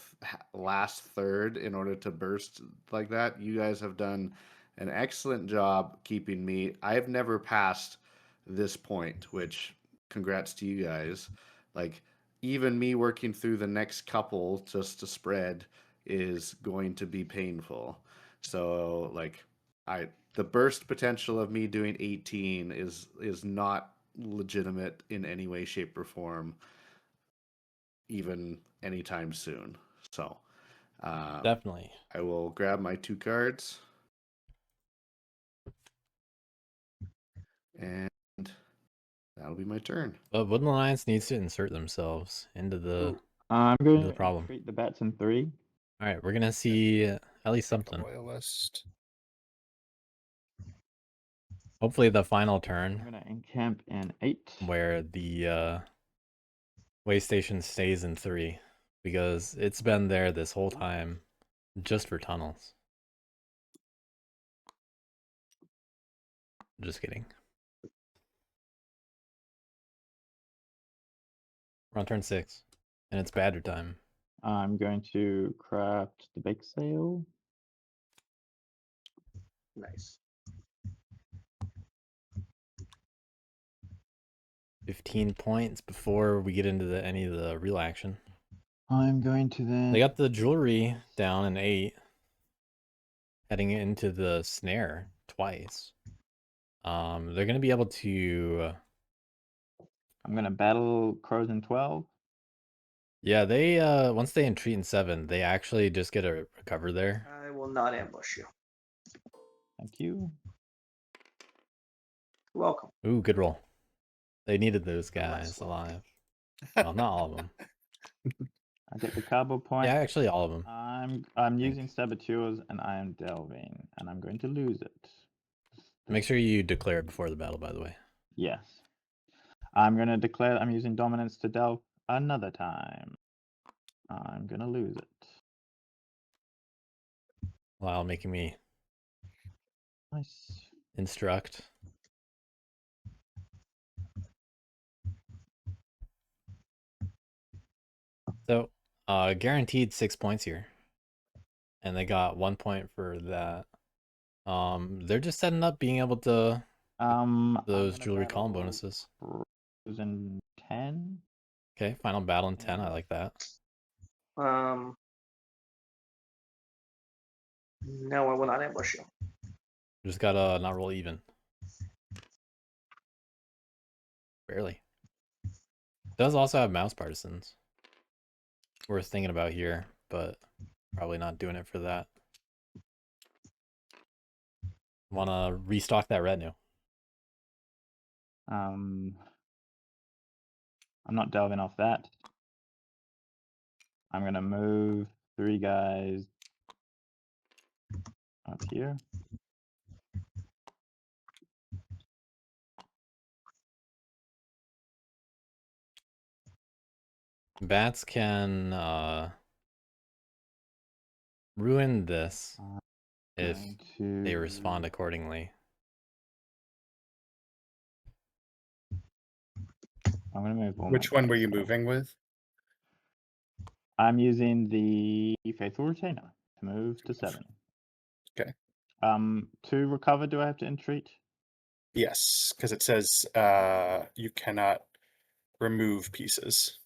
last third in order to burst like that. You guys have done an excellent job keeping me. I've never passed this point, which congrats to you guys. Like, even me working through the next couple just to spread is going to be painful. So, like, the burst potential of me doing 18 is not legitimate in any way, shape, or form, even anytime soon. So, definitely. I will grab my 2 cards. And that'll be my turn. But Wooden Alliance needs to insert themselves into the I'm going to the problem. Treat the bats in 3. All right, we're gonna see at least something. Loyalist. Hopefully the final I'm turn gonna encamp in 8. where the way station stays in 3, because it's been there this whole time just for tunnels. Just kidding. We're on turn 6, and it's badger time. I'm going to craft the bake sale. Nice. 15 points before we get into any of the real action. I'm going to then. They got the jewelry down in 8, heading into the snare twice. They're gonna be able to. I'm gonna battle crows in 12. Yeah, they once they entreat in 7, they actually just get a recover there. I will not ambush you. Thank you. You're welcome. Ooh, good roll. They needed those The less guys welcome. alive. Well, not all of them. I get the carbo point. Yeah, actually all of them. I'm using saboteurs and I am delving, and I'm going to lose it. Make sure you declare it before the battle, by the way. Yes. I'm gonna declare I'm using dominance to delve another time. I'm gonna lose it. Lyle making me Nice. instruct. So, guaranteed 6 points here. And they got 1 point for that. They're just setting up being able to those jewelry column bonuses. Crows in 10. Okay, final battle in 10. I like that. No, I will not ambush you. Just gotta not roll even. Barely. Does also have mouse partisans. Worth thinking about here, but probably not doing it for that. Wanna restock that retinue? I'm not delving off that. I'm gonna move 3 guys up here. Bats can ruin this if they respond accordingly. I'm gonna move all Which my one were guys you up. moving with? I'm using the Faithful Retainer to move to 7. Okay. To recover, do I have to entreat? Yes, because it says you cannot remove pieces.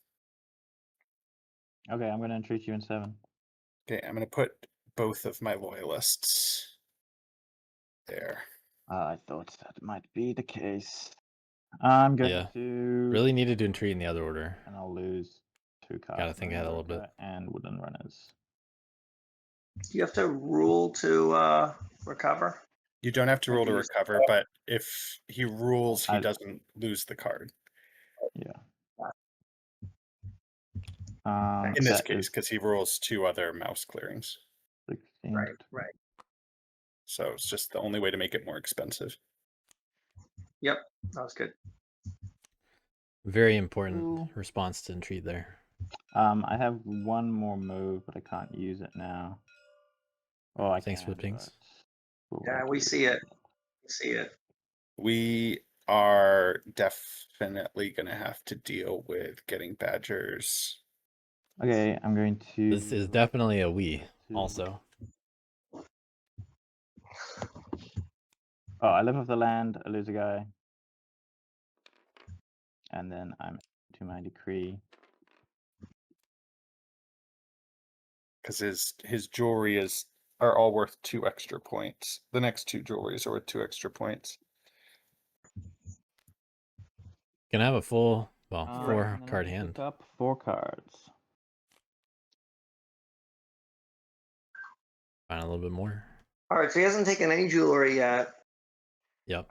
Okay, I'm going to entreat you in 7. Okay, I'm going to put both of my loyalists there. I thought that might be the case. I'm going to really needed to entreat in the other order, and I'll lose 2 cards. Gotta think ahead a little bit. And Wooden Runners. Do you have to rule to recover? You don't have to roll to recover, but if he rules, he doesn't lose the card. Yeah. In this case, because he rules 2 other mouse clearings. 16. Right. So it's just the only way to make it more expensive. Yep, that was good. Very important response to entreat there. I have one more move, but I can't use it now. Oh, I Thanks for the pings. Yeah, we see it. We see it. We are definitely going to have to deal with getting badgers. Okay, I'm going to... This is definitely a we, also. Oh, I live off the land, I lose a guy. And then I'm to my decree. Because his jewelry are all worth 2 extra points. The next 2 jewelries are worth 2 extra points. Can I have a full, 4 card hand? Pick up 4 cards. Find a little bit more. All right, so he hasn't taken any jewelry yet. Yep.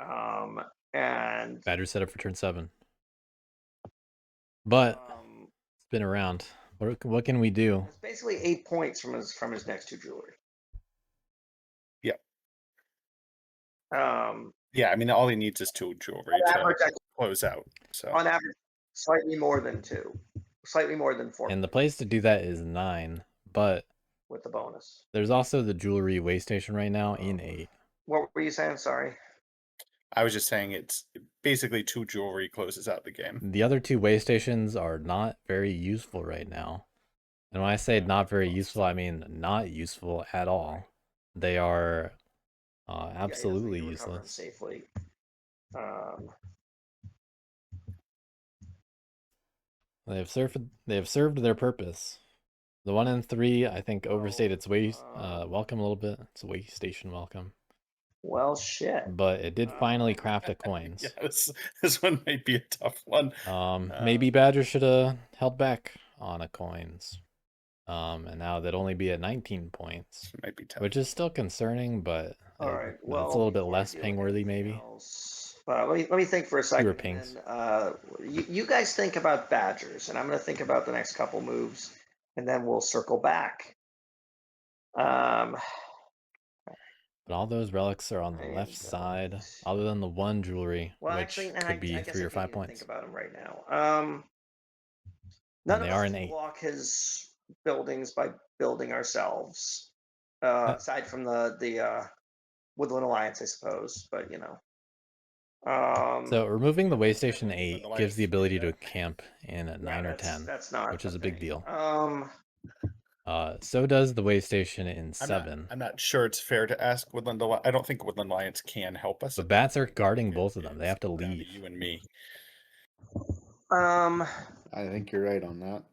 And Badger set up for turn 7. But spin around. What can we do? It's basically 8 points from his next 2 jewelry. Yep. Yeah, I mean, all he needs is 2 jewelry On to average, close out. So on average, slightly more than 2, slightly more than 4. And the place to do that is 9, but with the bonus. There's also the jewelry way station right now in 8. What were you saying? Sorry. I was just saying it's basically 2 jewelry closes out the game. The other 2 way stations are not very useful right now. And when I say not very useful, I mean not useful at all. They are absolutely useless. Safely. They have served their purpose. The 1 and 3, I think, overstayed its welcome a little bit. It's a way station welcome. Well, shit. But it did finally craft a coins. Yeah, this one might be a tough one. Maybe Badger should have held back on a coins. And now they'd only be at 19 points. Might be tough. Which is still concerning, but all right. Well, it's a little bit less ping-worthy, maybe. Let me think for a second. Fewer pings. You guys think about Badgers, and I'm going to think about the next couple moves, and then we'll circle back. But all those relics are on the left side, other than the 1 jewelry, which could be 3 or 5 points. Think about them right now. None of us block his buildings by building ourselves, aside from the Woodland Alliance, I suppose. But you know. So removing the way station 8 gives the ability to camp in 9 or 10, which is a big deal. So does the way station in 7. I'm not sure it's fair to ask Woodland Alliance. I don't think Woodland Alliance can help us. But bats are guarding both of them. They have to leave. You and me. I think you're right on that.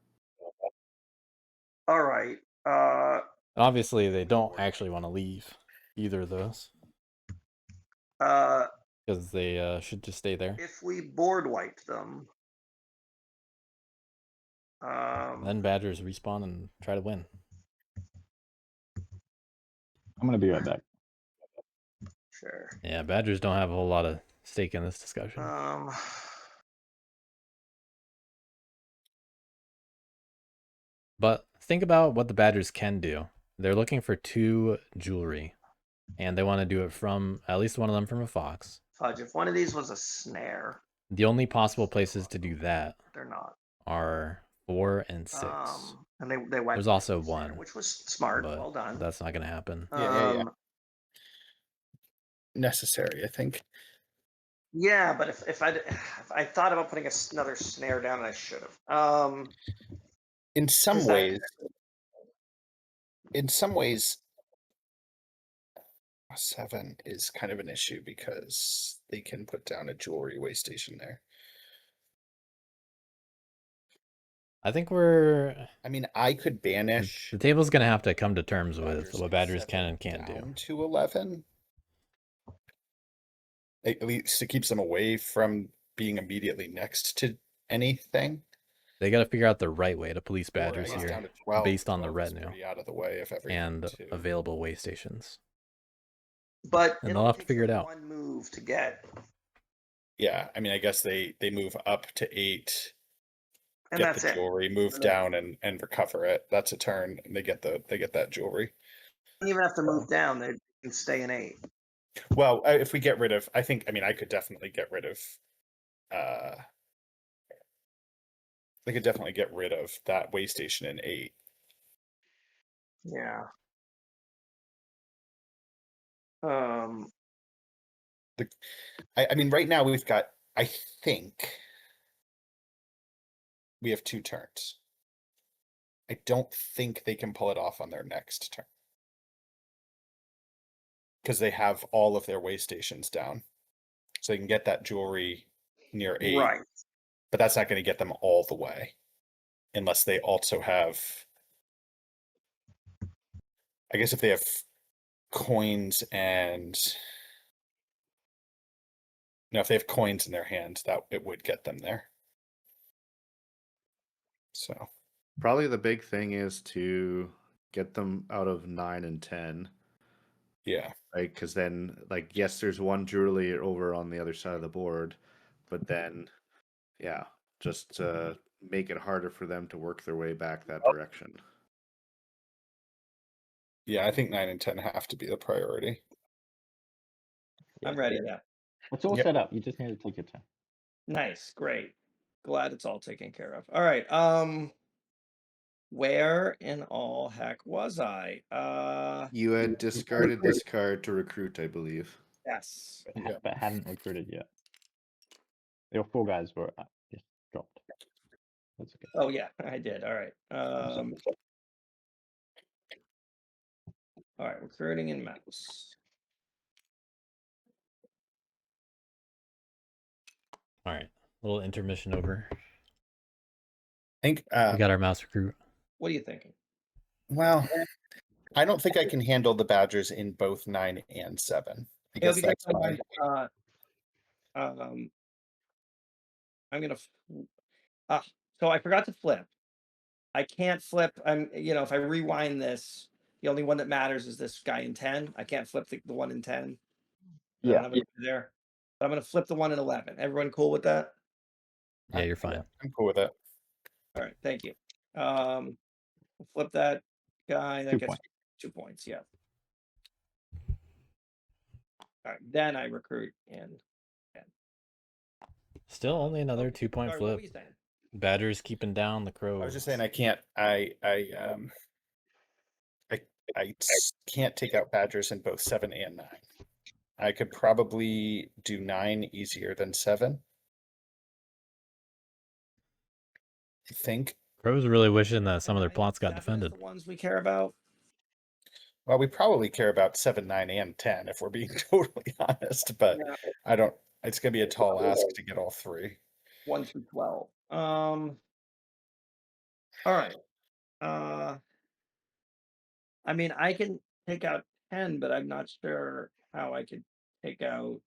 All right. Obviously, they don't actually want to leave either of those. Because they should just stay there. If we board wipe them, then Badgers respawn and try to win. I'm gonna be right back. Sure. Yeah, Badgers don't have a whole lot of stake in this discussion. But think about what the Badgers can do. They're looking for 2 jewelry, and they want to do it from at least one of them from a fox. Fudge, if one of these was a snare. The only possible places to do that they're not. Are 4 and 6. And they wiped. There's also 1, snare, which was smart. Well done. That's not going to happen. Yeah. Necessary, I think. Yeah, but if I thought about putting another snare down, I should have. In some ways, 7 is kind of an issue because they can put down a jewelry way station there. I think I could banish. The table's going to have to come to terms with what Badgers can and can't do. To 11. At least it keeps them away from being immediately next to anything. They got to figure out the right way to police Badgers here, 12, based on the retinue out of the way of and available way stations. But and they'll have to figure it out. One move to get. Yeah, I mean, I guess they move up to 8, and get that's the jewelry, move down, and recover it. That's a turn, and they get that jewelry. Don't even have to move down; they can stay in 8. Well, if we get rid of, I could definitely get rid of. They could definitely get rid of that way station in 8. Yeah. I mean, right now we've got. I think we have 2 turns. I don't think they can pull it off on their next turn because they have all of their way stations down, so they can get that jewelry near 8. Right. But that's not going to get them all the way unless they also have, I guess if they have coins and, if they have coins in their hand, that it would get them there. So probably the big thing is to get them out of 9 and 10. Yeah. Right, because then, yes, there's 1 jewelry over on the other side of the board, but then, yeah, just make it harder for them to work their way back that direction. Yeah, I think 9 and 10 have to be the priority. I'm ready now. It's all Yep. set up. You just need to take your turn. Nice, great. Glad it's all taken care of. All right. Where in all heck was I? You had discarded this card to recruit, I believe. Yes. But hadn't recruited yet. Your 4 guys were just dropped. That's okay. Oh yeah, I did. All right. All right, recruiting and mouse. All right, little intermission over. I think We got our mouse recruit. What are you thinking? well, I don't think I can handle the Badgers in both 9 and 7. I guess It'll be that's my I'm gonna. So I forgot to flip. I can't flip. If I rewind this, the only one that matters is this guy in 10. I can't flip the one in 10. Yeah. There. But I'm gonna flip the one in 11. Everyone cool with that? Yeah, you're fine. I'm cool with it. All right, thank you. Flip that guy. That 2 gets points. 2 points. Yeah. All right, then I recruit in. Still only another Okay, 2-point sorry, what flip. were you saying? Badgers keeping down the Crows. I was just saying I can't. I can't take out Badgers in both 7 and 9. I could probably do 9 easier than 7. I think. Crows are really wishing that some of their 9 plots got and 7 is defended. The ones we care about. Well, we probably care about 7, 9, and 10 if we're being totally honest, but Yeah. I don't. It's gonna be a tall ask to get all 3. 1 through 12. All right. I mean, I can take out 10, but I'm not sure how I could take out,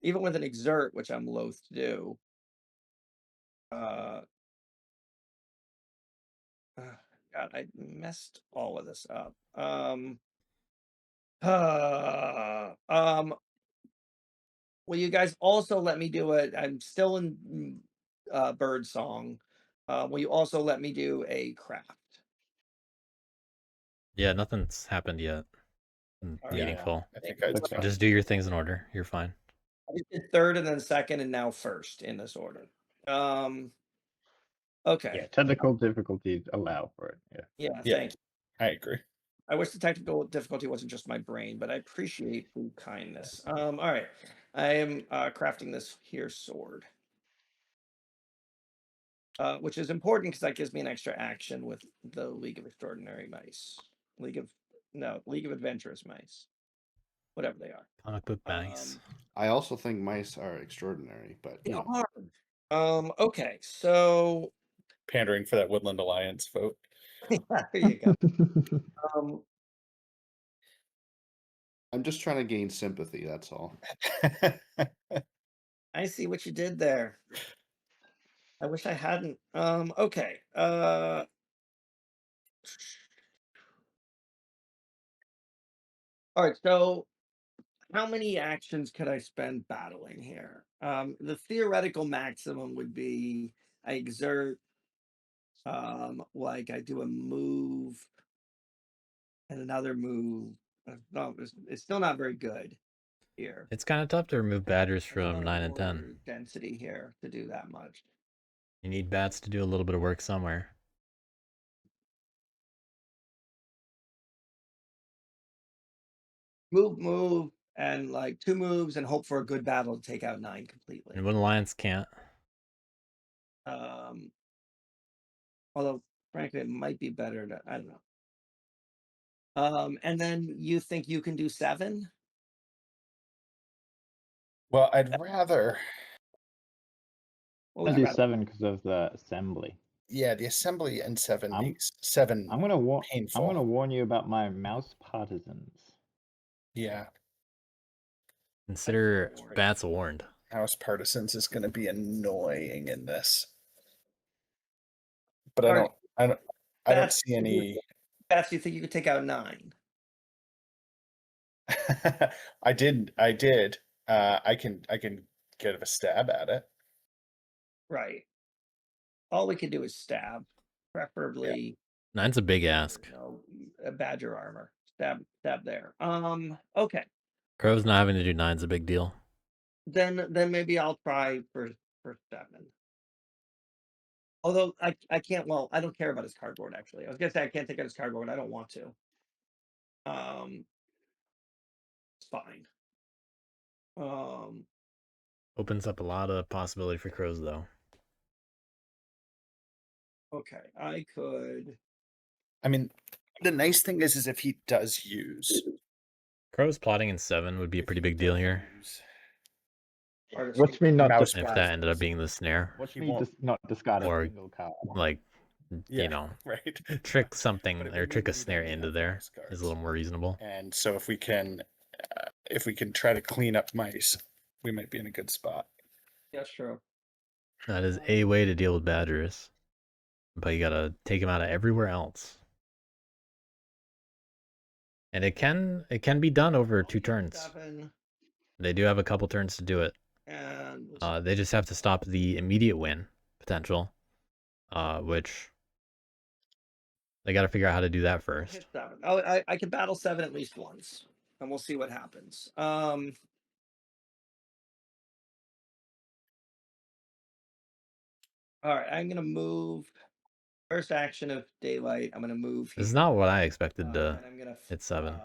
even with an exert, which I'm loath to do. God, I messed all of this up. Will you guys also let me do it? I'm still in bird song. Will you also let me do a craft? Yeah, nothing's happened yet. Meaningful. I think I'd Okay. Just do your things in order. You're fine. I did third and then second and now first in this order. Okay. Yeah, technical difficulties allow for it. Yeah, Yeah. thank you. I agree. I wish the technical difficulty wasn't just my brain, but I appreciate the kindness. All right. I am crafting this here sword. Which is important because that gives me an extra action with the League of Extraordinary Mice. League of Adventurous Mice. Whatever they are. Comic book mice. I also think mice are extraordinary, but They you know. are. Okay, so Pandering for that Woodland Alliance vote. there you go. I'm just trying to gain sympathy, that's all. I see what you did there. I wish I hadn't. Okay. All right, so how many actions could I spend battling here? The theoretical maximum would be I exert, like I do a move and another move. No, it's still not very good here. It's kind of tough to remove Badgers from 9 and 10. Density here to do that much. You need bats to do a little bit of work somewhere. Move, and like 2 moves and hope for a good battle to take out 9 completely. And Woodland Alliance can't. Although frankly, it might be better to, I don't know. And then you think you can do 7? Well, I'd rather. I do 7 because of the assembly. Yeah, the assembly and 7 makes 7. I'm gonna painful. I'm gonna warn you about my mouse partisans. Yeah. Consider bats warned. House Partisans is going to be annoying in this. But I don't see any. Bats, do you think you could take out 9? I did. I can get a stab at it. Right. All we can do is stab, preferably. 9's a big ask. A badger armor. Stab there. Okay. Crow's not having to do 9's a big deal. Then maybe I'll try for 7. Although I can't. Well, I don't care about his cardboard. Actually, I was gonna say I can't take out his cardboard. I don't want to. It's fine. Opens up a lot of possibility for Crows though. Okay, I could. I mean, the nice thing is if he does use. Crow's plotting in 7 would be a pretty big deal here. Watch me not Mouse If that ended up being the snare. Watch me not discard Or, a single card. Like, Yeah, you know, right. trick something But if or we trick a need them, snare we into have there mouse cards. is a little more reasonable. And so if we can try to clean up mice, we might be in a good spot. That's true. That is a way to deal with badgers. But you gotta take them out of everywhere else. And it can be done over 2 turns. 7, They do have a couple turns to do it. and They just have to stop the immediate win potential, which they got to figure out how to do that first. hit 7. Oh, I can battle 7 at least once, and we'll see what happens. All right, I'm gonna move. First action of daylight. I'm gonna move. This is not what I expected and to I'm gonna hit 7.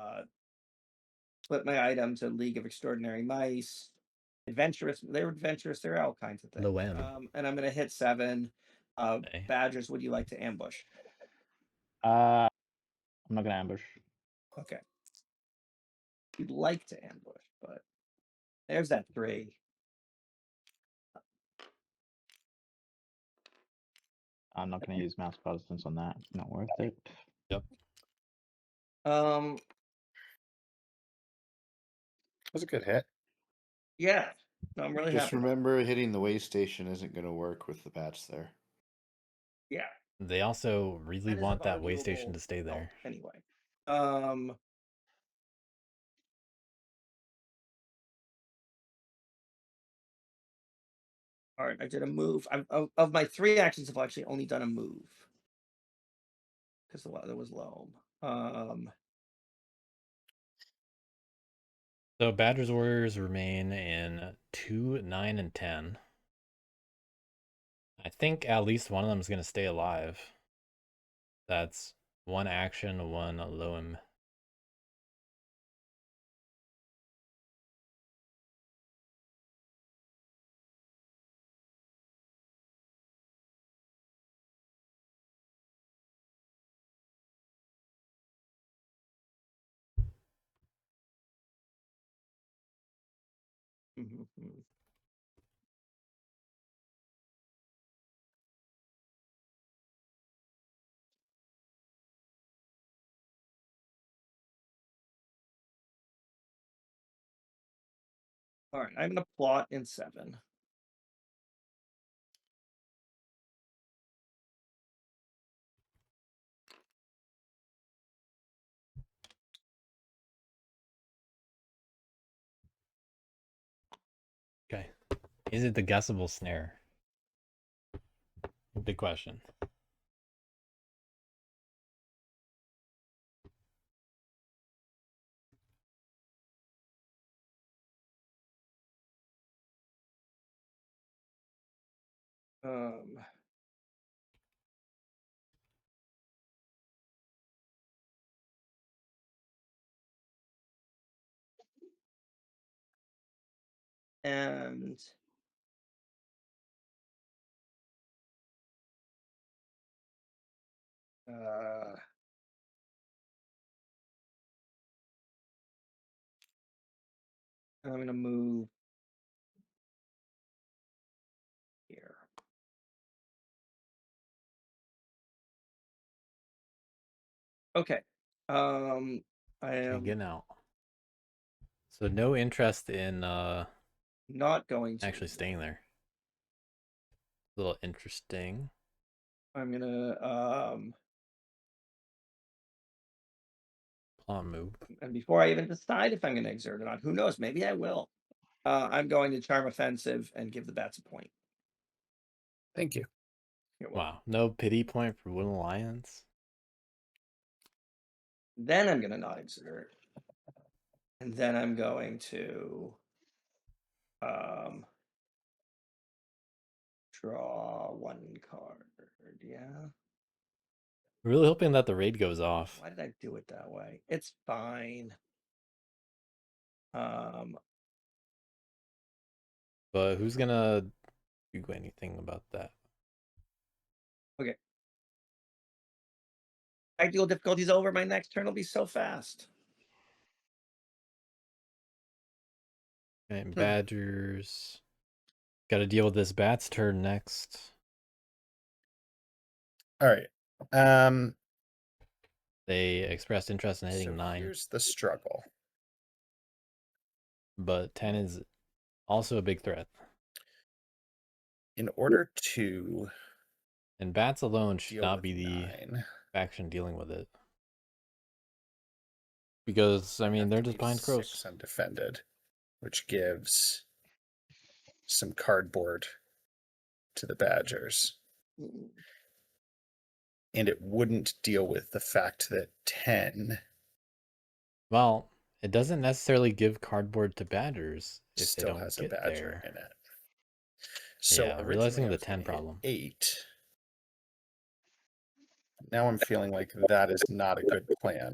Flip my item to League of Extraordinary Mice. Adventurous. They're adventurous. They're all kinds of things. The win. And I'm gonna hit 7. Okay. Badgers, would you like to ambush? I'm not gonna ambush. Okay. You'd like to ambush, but there's that 3. I'm not gonna use mouse Protestants on that. It's not worth it. Yep. That was a good hit. Yeah. No, I'm really Just happy. remember, hitting the way station isn't going to work with the bats there. Yeah. They also really That is want of that way arguable station to stay there. help, anyway. All right, I did a move. Of my 3 actions, I've actually only done a move because the weather was low. So Badgers Warriors remain in 2, 9, and 10. I think at least one of them is going to stay alive. That's 1 action, 1 loam. All right, I'm going to plot in 7. Okay. Is it the guessable snare? Big question. And I'm going to move here. Okay. I am getting out. So no interest in not going to actually staying there. A little interesting. I'm gonna plot move. And before I even decide if I'm gonna exert it on, who knows, maybe I will. I'm going to charm offensive and give the bats a point. Thank you. Wow, no pity point for Wood Alliance. Then I'm gonna not exert. And then I'm going to draw one card. Yeah. Really hoping that the raid goes off. Why did I do it that way? It's fine. But who's gonna do anything about that? Okay. Ideal difficulty's over. My next turn will be so fast. Okay, Badgers. Got to deal with this bat's turn next. All right. They expressed interest in hitting So 9. here's the struggle. But 10 is also a big threat. In order to And bats alone should deal not with be the 9, faction dealing with it. Because, I mean, they're just behind crows. 6 undefended, which gives some cardboard to the Badgers. And it wouldn't deal with the fact that 10 Well, it doesn't necessarily give cardboard to Badgers if they still don't has a get Badger there. in it. So Yeah, originally realizing I the was 10 gonna hit problem. 8. Now I'm feeling like that is not a good plan.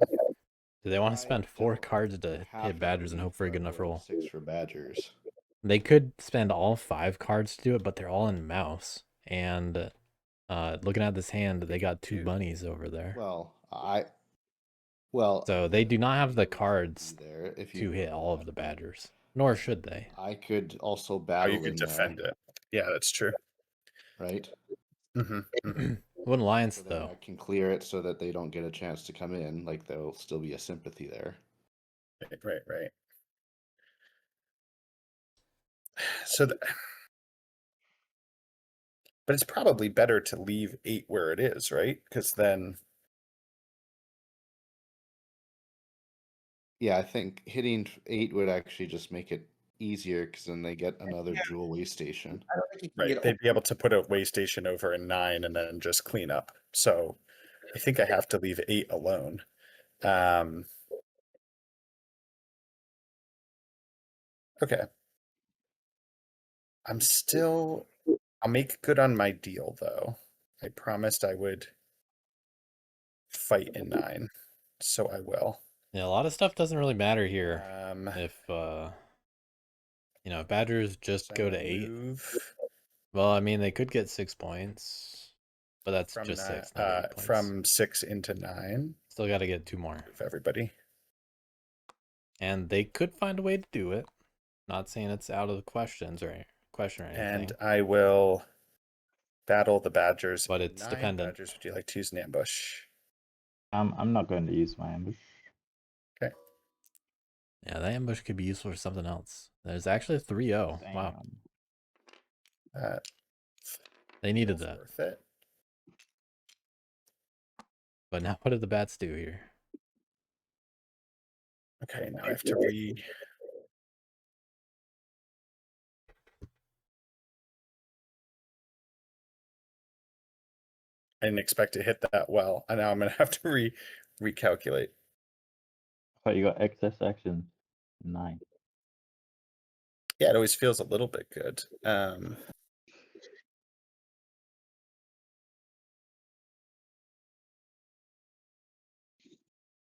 Do they want to I spend 4 don't cards to have hit Badgers and hope for a good enough roll? 6 for Badgers. They could spend all 5 cards to do it, but they're all in mouse. And looking at this hand, they got 2 bunnies over there. So they do not have the cards there if to hit all of the Badgers. Nor should they. I could also Oh, battle you could in defend there, it. Yeah, that's true. right? Mm-hmm. Wood Alliance, So then though. I can clear it so that they don't get a chance to come in. Like there'll still be a sympathy there. Right. So, but it's probably better to leave 8 where it is, right? Because then, Yeah, I think hitting 8 would actually just make it easier because then they get another jewel way station. I don't think you can right, get they'd be able to put a way station over in 9 and then just clean up. So I think I have to leave 8 alone. Okay. I'll make good on my deal, though. I promised I would fight in 9, so I will. Yeah, a lot of stuff doesn't really matter here. If Badgers just so go to 8. move Well, I mean, they could get 6 points, but that's from just 6, not 8 points. from 6 into 9. Still got to get 2 more. Move everybody. And they could find a way to do it. Not saying it's out of the question or anything. And I will battle the Badgers. But it's 9. dependent. Badgers, would you like to use an ambush? I'm not going to use my ambush. Okay. Yeah, that ambush could be useful for something else. There's actually a 3-0. Wow. They needed that. Worth it. But now what did the bats do here? Okay, now I have to read. I didn't expect to hit that well, and now I'm gonna have to recalculate. I thought you got excess action 9. Yeah, it always feels a little bit good.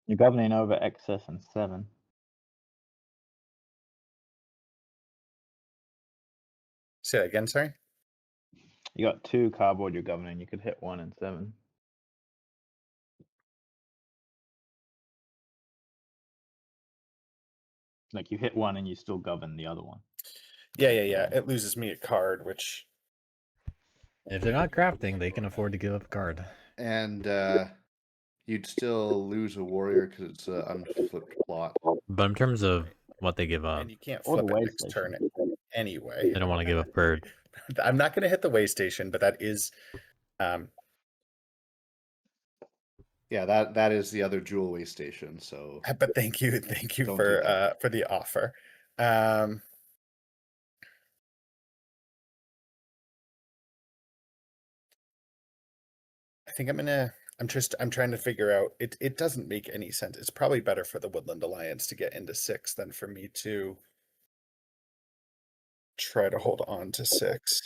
You're governing over excess and 7. Say that again, sorry. You got 2 cardboard you're governing. You could hit 1 and 7. Like you hit 1 and you still govern the other one. Yeah. It loses me a card, which If they're not crafting, they can afford to give up a card. And you'd still lose a warrior because it's an unflipped plot. But in terms of what they give up, and you can't Or the flip it way next station. turn anyway. they don't want to give up bird. I'm not going to hit the way station, but that is, Yeah, that is the other jewel way station. So, but thank you Don't do for the offer. I think I'm gonna I'm trying to figure out, it doesn't make any sense. It's probably better for the Woodland Alliance to get into 6 than for me to try to hold on to 6.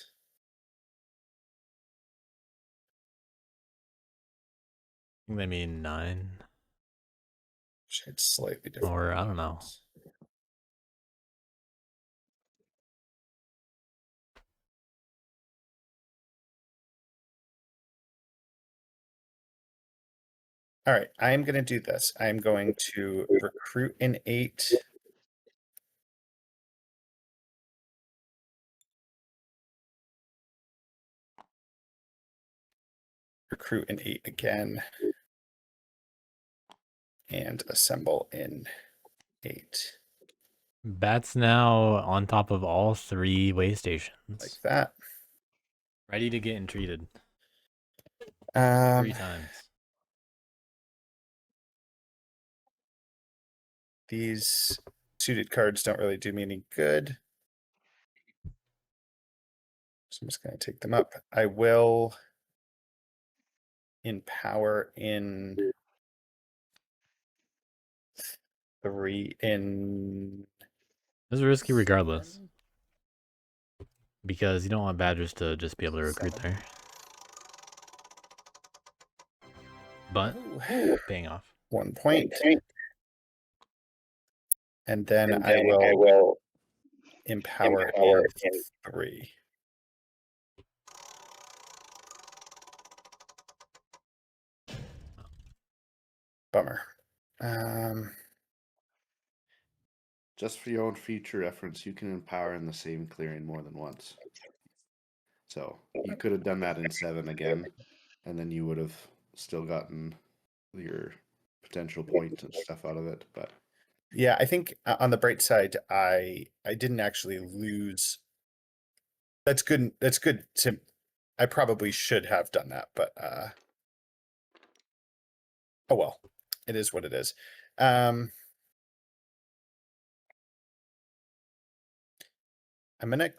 Maybe 9. It's slightly different. Or I don't know. All right, I'm going to do this. I'm going to recruit an 8. Recruit an 8 again. And assemble in 8. Bats now on top of all 3 way stations. Like that. Ready to get entreated. 3 times. These suited cards don't really do me any good. So I'm just going to take them up. I will empower in 3 in. This is risky regardless. Because you don't want Badgers to just be able to recruit 7. there. But paying off. 1 point. And then I will empower in 3. Bummer. Just for your own future reference, you can empower in the same clearing more than once. So you could have done that in 7 again, and then you would have still gotten your potential points and stuff out of it. But yeah, I think on the bright side, I didn't actually lose. That's good. That's good. I probably should have done that, but oh well, it is what it is. I'm gonna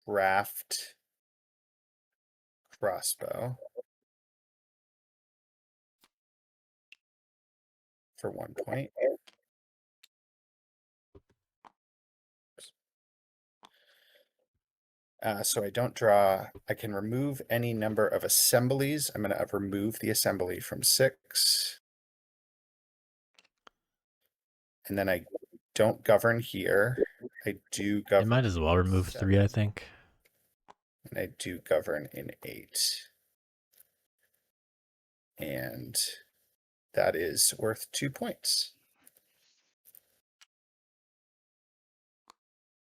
craft crossbow for 1 point. So I don't draw. I can remove any number of assemblies. I'm going to remove the assembly from 6. And then I don't govern here. I do It govern. might as well remove 3, I think. And I do govern in 8. And that is worth 2 points.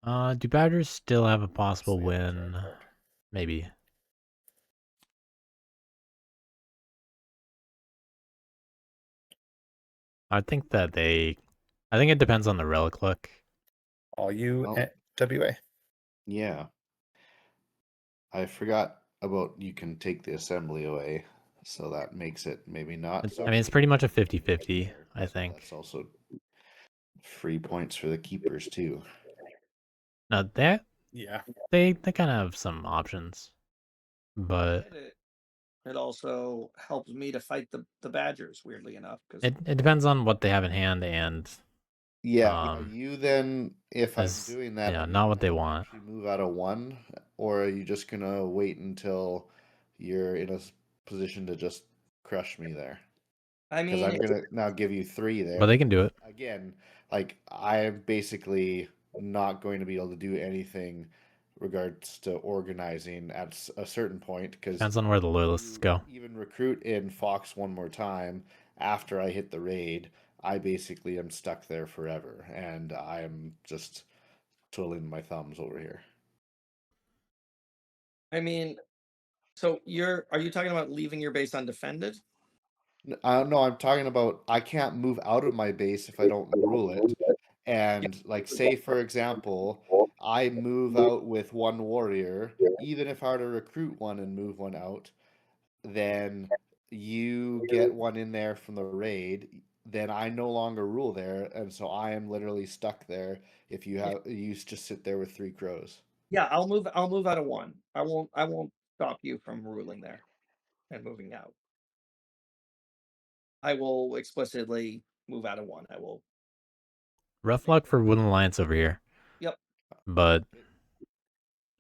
Do Badgers still have a possible win? Maybe. I think it depends on the relic look. All you at WA. Yeah. I forgot about you can take the assembly away, so that makes it maybe not. I mean, it's pretty much a 50-50, I think. That's also free points for the keepers too. Now they kind of have some options, but it also helps me to fight the Badgers. Weirdly enough, because it depends on what they have in hand and you then, if I'm doing that, yeah, not what they want. Move out of 1, or are you just gonna wait until you're in a position to just crush me there? I mean, because I'm gonna now give you 3 there. But they can do it again. Like I'm basically not going to be able to do anything regards to organizing at a certain point because depends on where the loyalists go. Even recruit in Fox one more time after I hit the raid, I basically am stuck there forever, and I'm just twiddling my thumbs over here. I mean, so are you talking about leaving your base undefended? No, I'm talking about I can't move out of my base if I don't rule it. And like, say for example, I move out with 1 warrior, even if I were to recruit 1 and move 1 out, then you get 1 in there from the raid, then I no longer rule there, and so I am literally stuck there if you just sit there with 3 crows. Yeah, I'll move out of 1. I won't stop you from ruling there and moving out. I will explicitly move out of one. I will. Rough luck for Wooden Alliance over here. Yep. But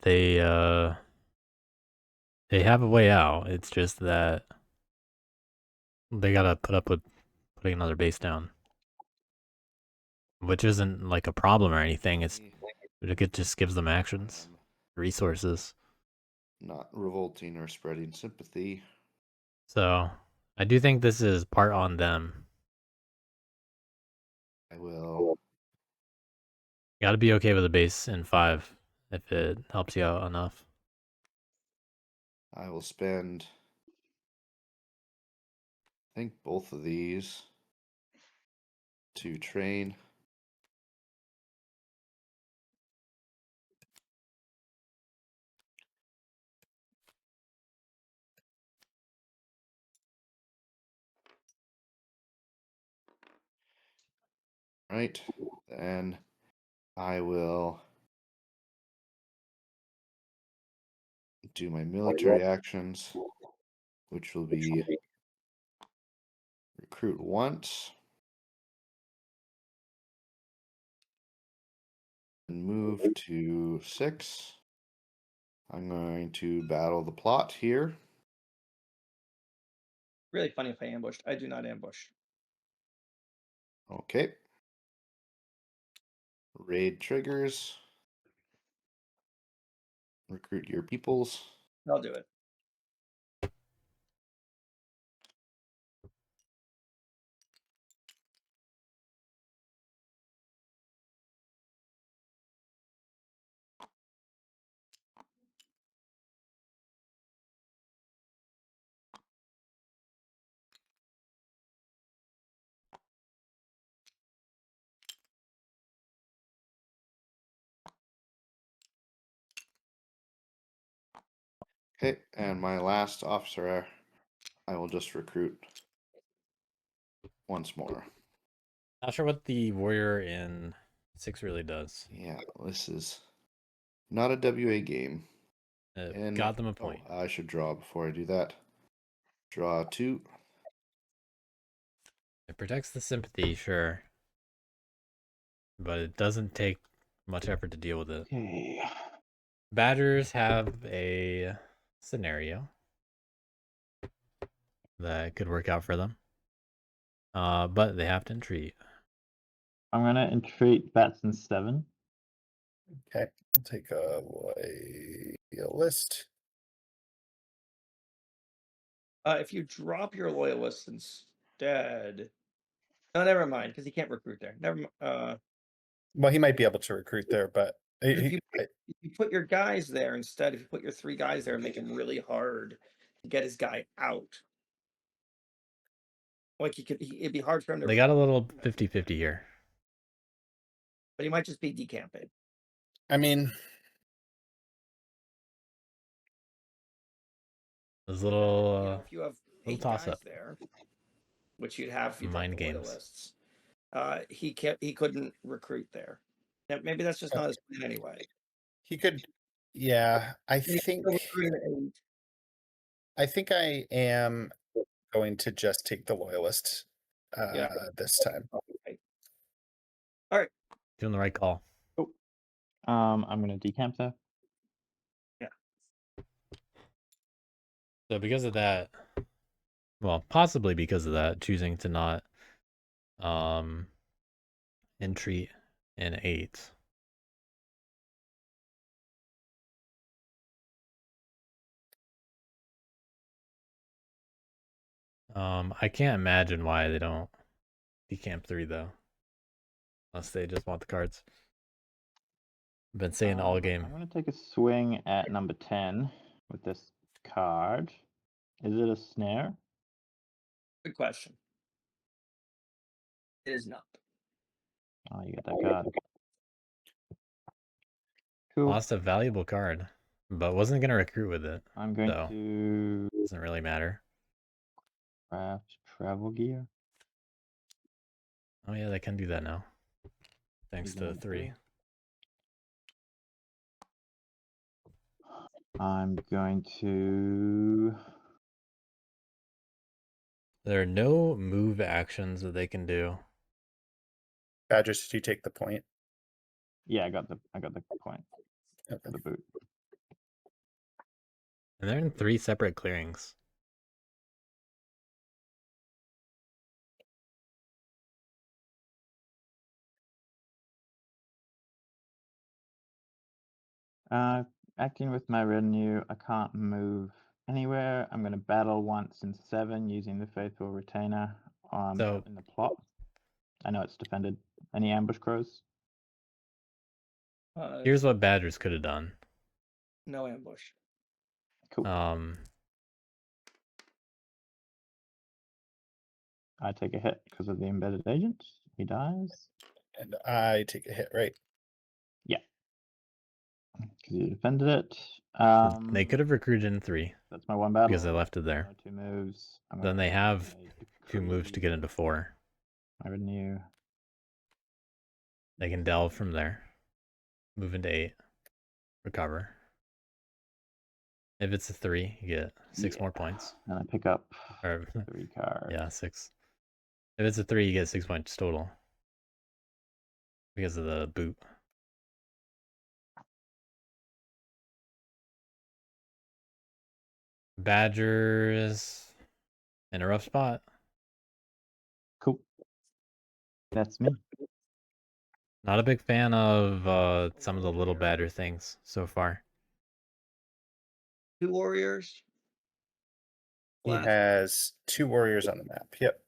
they have a way out. It's just that they gotta put up with putting another base down, which isn't like a problem or anything. It just gives them actions, resources. Not revolting or spreading sympathy. So I do think this is part on them. I will. You gotta be okay with a base in 5 if it helps you out enough. I will spend, I think, both of these to train. Right, then I will do my military actions, which will be recruit once and move to 6. I'm going to battle the plot here. Really funny if I ambushed. I do not ambush. Okay. Raid triggers. Recruit your peoples. I'll do it. Okay, and my last officer, I will just recruit once more. Not sure what the warrior in 6 really does. Yeah, this is not a WA game. Got them a point. Oh, I should draw before I do that. Draw 2. It protects the sympathy, sure. But it doesn't take much effort to deal with it. Okay. Badgers have a scenario that could work out for them. But they have to entreat. I'm gonna entreat bats in 7. Okay, I'll take a list. If you drop your loyalists instead, no, never mind, because he can't recruit there. Well, he might be able to recruit there, but If you put your guys there instead, if you put your 3 guys there and make him really hard to get his guy out, like it'd be hard for him to. They got a little 50-50 here. But he might just be decamping. I mean, there's a little if you have little 8 toss guys up there, which you'd have if you mind dropped the games. loyalists, he couldn't recruit there. Now, maybe that's just not his plan anyway. he could. Yeah, I think I am going to just take the loyalist this time. Okay. All right. Doing the right call. Oh. I'm gonna decamp there. Yeah. So because of that, well, possibly because of that, choosing to not entreat in 8. I can't imagine why they don't decamp 3 though. Unless they just want the cards. I've been saying all game. I'm going to take a swing at number 10 with this card. Is it a snare? Good question. It is not. Oh, you got that card. Cool. Lost a valuable card, but wasn't going to recruit with it. I'm going to... Doesn't really matter. Craft travel gear. Oh yeah, they can do that now. Thanks to 3. I'm going to There are no move actions that they can do. Badgers, did you take the point? Yeah, I got the point Okay. for the boot. And they're in 3 separate clearings. Acting with my retinue, I can't move anywhere. I'm going to battle once in 7 using the Faithful Retainer So in the plot. I know it's defended. Any ambush crows? here's what Badgers could have done. No ambush. Cool. I take a hit because of the embedded agent. He dies. And I take a hit, right? Yeah. Because you defended it. They could have recruited in 3. That's my one battle. Because they left it there. 2 moves. Then they have 2 moves to get into 4. My retinue. They can delve from there. Move into 8. Recover. If it's a 3, you get 6 more points. And I pick up Or 3 cards. yeah, 6. If it's a 3, you get 6 points total. Because of the boot. Badgers in a rough spot. Cool. That's me. Not a big fan of some of the little badger things so far. 2 warriors. He has 2 warriors on the map. Yep.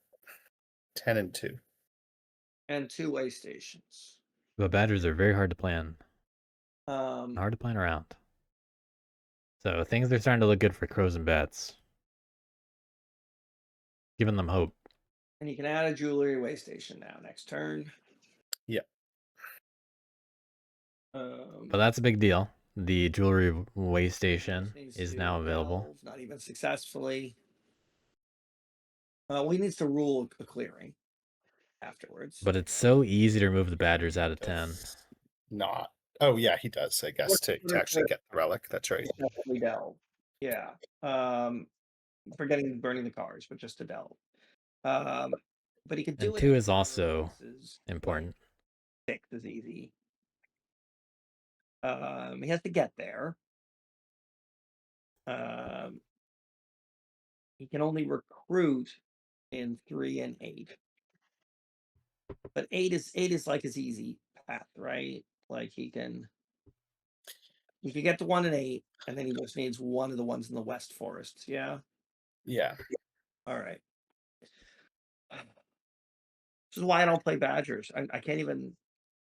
10 and 2. And 2 way stations. But badgers are very hard to plan. Hard to plan around. So things are starting to look good for crows and bats. Giving them hope. And you can add a jewelry way station now next turn. Yep. But that's a big deal. The jewelry way station is now available. Not even successfully. We needs to rule a clearing afterwards. But it's so easy to remove the badgers out of 10. Not. Oh yeah, he does. I guess to actually get the relic. That's right. Definitely delve. Yeah. Forgetting burning the cards, but just to delve. But he could do And it. 2 is also important. 6 is easy. He has to get there. He can only recruit in 3 and 8. But 8 is like his easy path, right? Like he can get to 1 and 8, and then he just needs one of the ones in the West Forest. Yeah. Yeah. All right. This is why I don't play Badgers. I can't even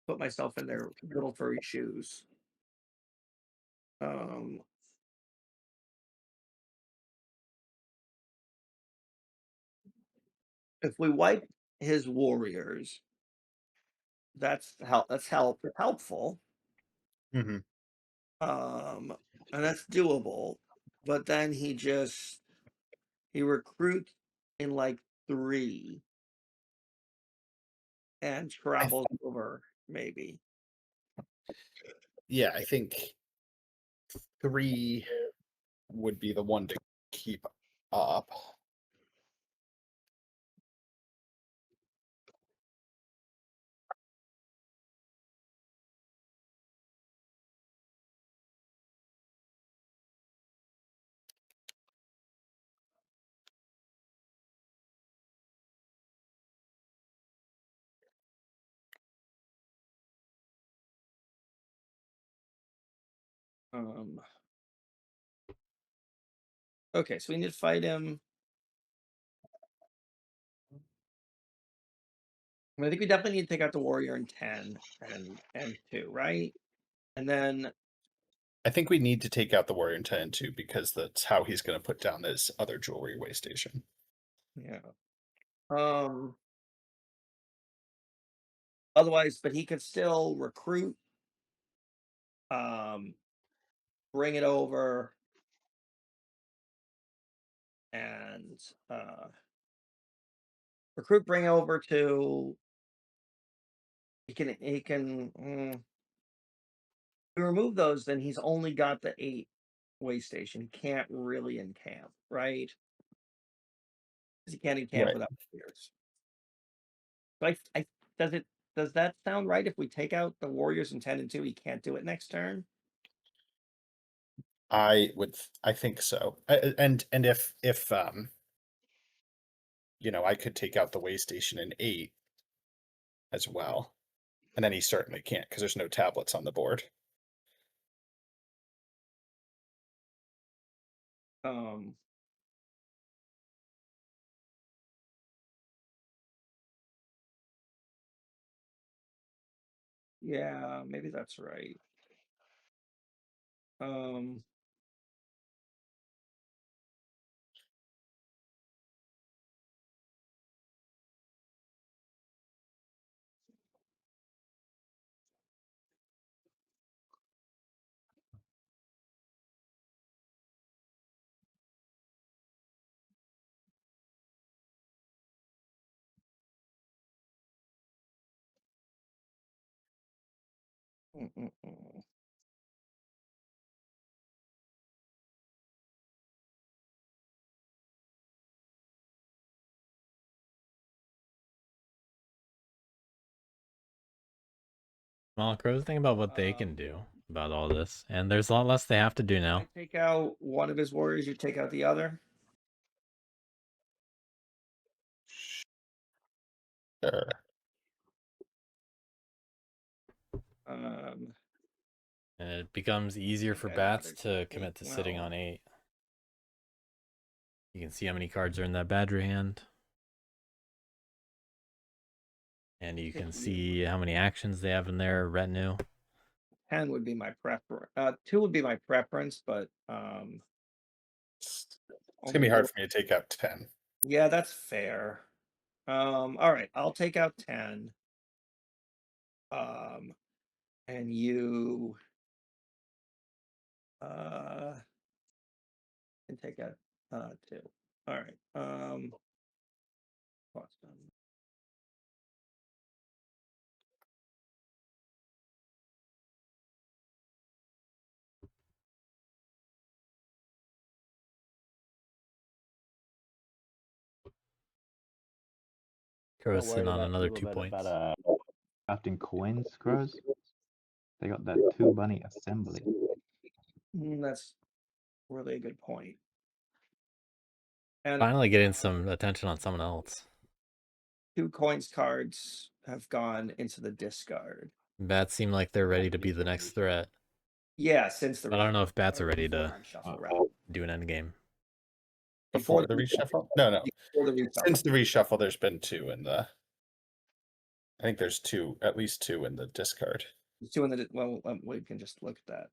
put myself in their little furry shoes. If we wipe his warriors, that's helpful. Mm-hmm. And that's doable. But then he recruits in like 3 and travels over maybe. Yeah, I think 3 would be the one to keep up. Okay, so we need to fight him. I think we definitely need to take out the warrior in 10 and 2, right? And then I think we need to take out the warrior in 10 and 2 because that's how he's going to put down this other jewelry way station. Yeah. Otherwise, but he could still recruit. Bring it over. And recruit, bring over to. He can if we remove those, then he's only got the 8 way station. He can't really encamp, right? because he can't encamp Right. without warriors. So does that sound right? If we take out the warriors in 10 and 2, he can't do it next turn. I think so. And if I could take out the way station in 8 as well, and then he certainly can't because there's no tablets on the board. Yeah, maybe that's right. Well, crows think about what they can do about all this, and there's a lot less they have to do now. Take out one of his warriors, you take out the other. Sure. And it becomes easier for bats to commit to sitting on 8. You can see how many cards are in that Badger hand. And you can see how many actions they have in their retinue. 10 would be my preference. 2 would be my preference, but It's gonna be hard for me to take out 10. Yeah, that's fair. All right, I'll take out 10. And you can take out 2. All right. Crows sitting on another 2 points. About crafting coins, crows. They got that 2 bunny assembly. That's really a good point. And finally getting some attention on someone else. 2 coins cards have gone into the discard. Bats seem like they're ready to be the next threat. Yeah, since the. But I don't know if bats are ready to do an endgame. Before the reshuffle? No. Before the reshuffle. Since the reshuffle, there's been 2 in the. I think there's 2, at least 2 in the discard. 2 in the. Well, we can just look at that.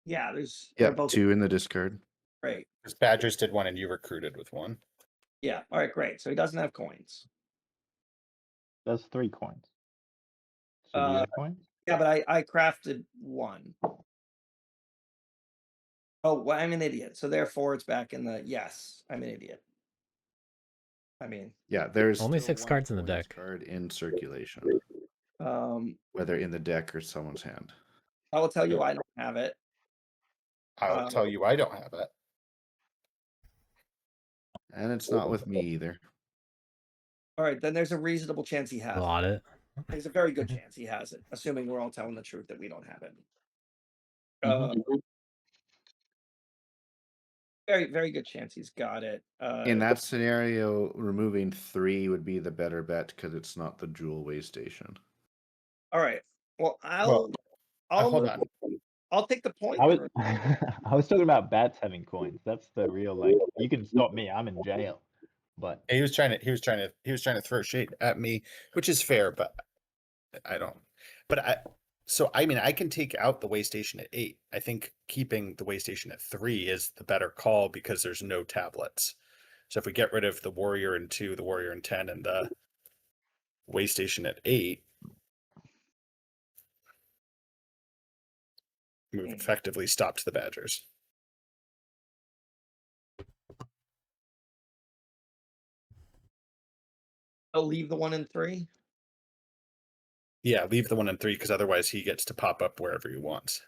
Yeah, there's. Yeah, both 2 in the discard. Great. Because Badgers did 1 and you recruited with 1. Yeah. All right. Great. So he doesn't have coins. There's 3 coins. So do you have coins? Yeah, but I crafted 1. Oh, well, I'm an idiot. So therefore, it's back in the. Yes, I'm an idiot. I mean. Yeah, there's only 6 cards in the deck. Card in circulation. Whether in the deck or someone's hand. I will tell you, I don't have it. I'll tell you, I don't have it. And it's not with me either. All right, then there's a reasonable chance he has it. There's a very good chance he has it, assuming we're all telling the truth that we don't have it. Very, very good chance he's got it. In that scenario, removing 3 would be the better bet because it's not the jewel way station. All right. Well, I'll hold on. I'll take the point. I was talking about bats having coins. That's the real, like, you can stop me. I'm in jail. But he was trying to throw shade at me, which is fair, but I don't. But I can take out the way station at 8. I think keeping the way station at 3 is the better call because there's no tablets. So if we get rid of the warrior in 2, the warrior in 10, and the way station at 8, we've effectively stopped the Badgers. I'll leave the 1 and 3. Yeah, leave the 1 and 3 because otherwise he gets to pop up wherever he wants.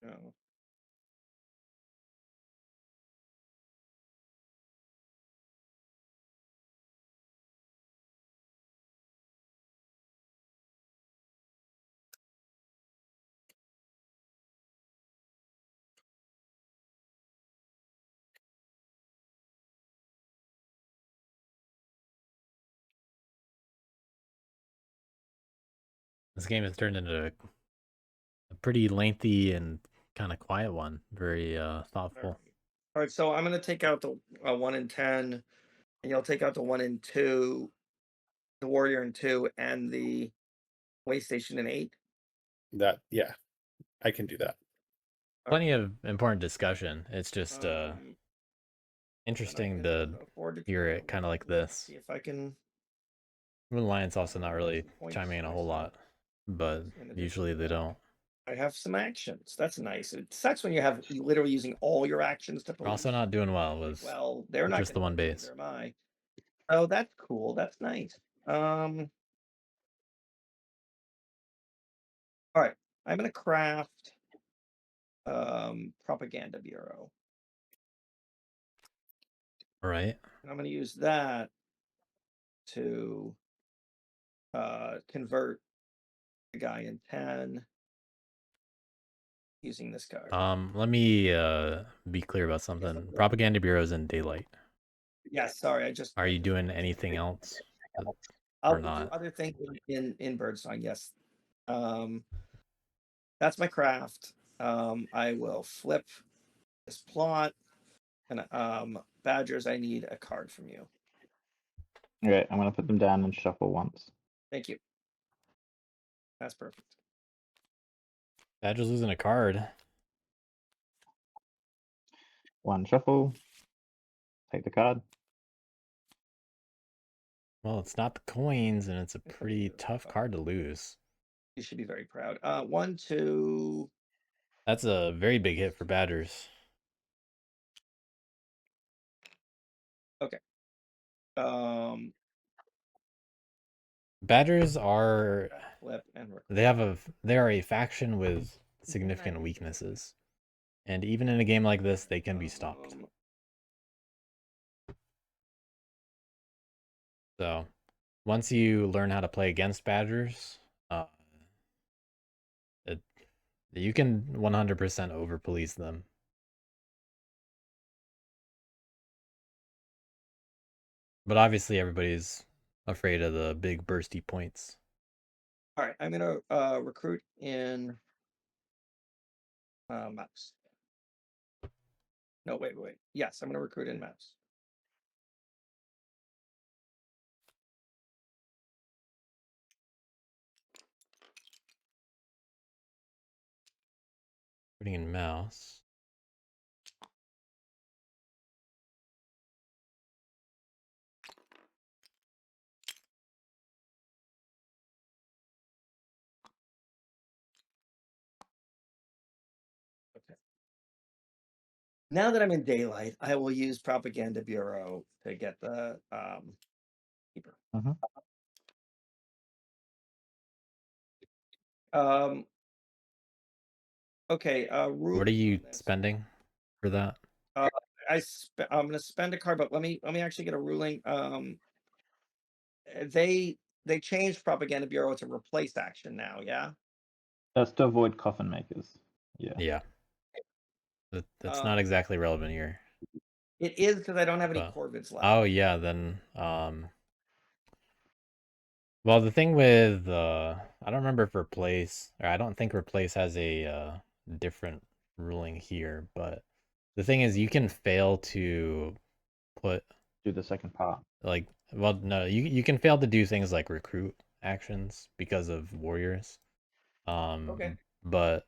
No. This game has turned into a pretty lengthy and kind of quiet one. Very thoughtful. All right, so I'm going to take out the 1 in 10, and you'll take out the 1 in 2, the warrior in 2, and the way station in 8. That, yeah, I can do that. Plenty of important discussion. It's just interesting to hear it kind of like this. See if I can. Moon Lion's also not really chiming in a whole lot, but usually they don't. I have some actions. That's nice. It sucks when you literally using all your actions to. We're also not doing well with they're not just the one base. Neither am I. Oh, that's cool. That's nice. All right, I'm gonna craft propaganda bureau. All right. And I'm gonna use that to convert the guy in 10 using this card. Let me be clear about something. Propaganda bureau's in daylight. Yes, sorry, Are you doing anything else? I'll do other things in Birdsong, yes. That's my craft. I will flip this plot, and Badgers, I need a card from you. Okay, I'm gonna put them down and shuffle once. Thank you. That's perfect. Badger's losing a card. 1 shuffle. Take the card. Well, it's not the coins, and it's a pretty tough card to lose. You should be very proud. 1, 2. That's a very big hit for Badgers. Okay. Badgers are flip and they are a faction with significant weaknesses. And even in a game like this, they can be stopped. So, once you learn how to play against Badgers, you can 100% over-police them. But obviously, everybody's afraid of the big bursty points. All right, I'm gonna recruit in mouse. No, wait. Yes, I'm gonna recruit in mouse. Putting in mouse. Okay. Now that I'm in daylight, I will use Propaganda Bureau to get the keeper. Okay. What are you spending for that? I'm gonna spend a card, but let me actually get a ruling. They changed Propaganda Bureau to replace action now. Yeah. That's to avoid coffin makers. Yeah. Yeah. That's not exactly relevant here. It is because I don't have any Corvids left. Oh yeah, then well, the thing with I don't remember if replace, or I don't think replace has a different ruling here, but the thing is you can fail to do the second part. Like, well, no, you can fail to do things like recruit actions because of warriors. Okay. But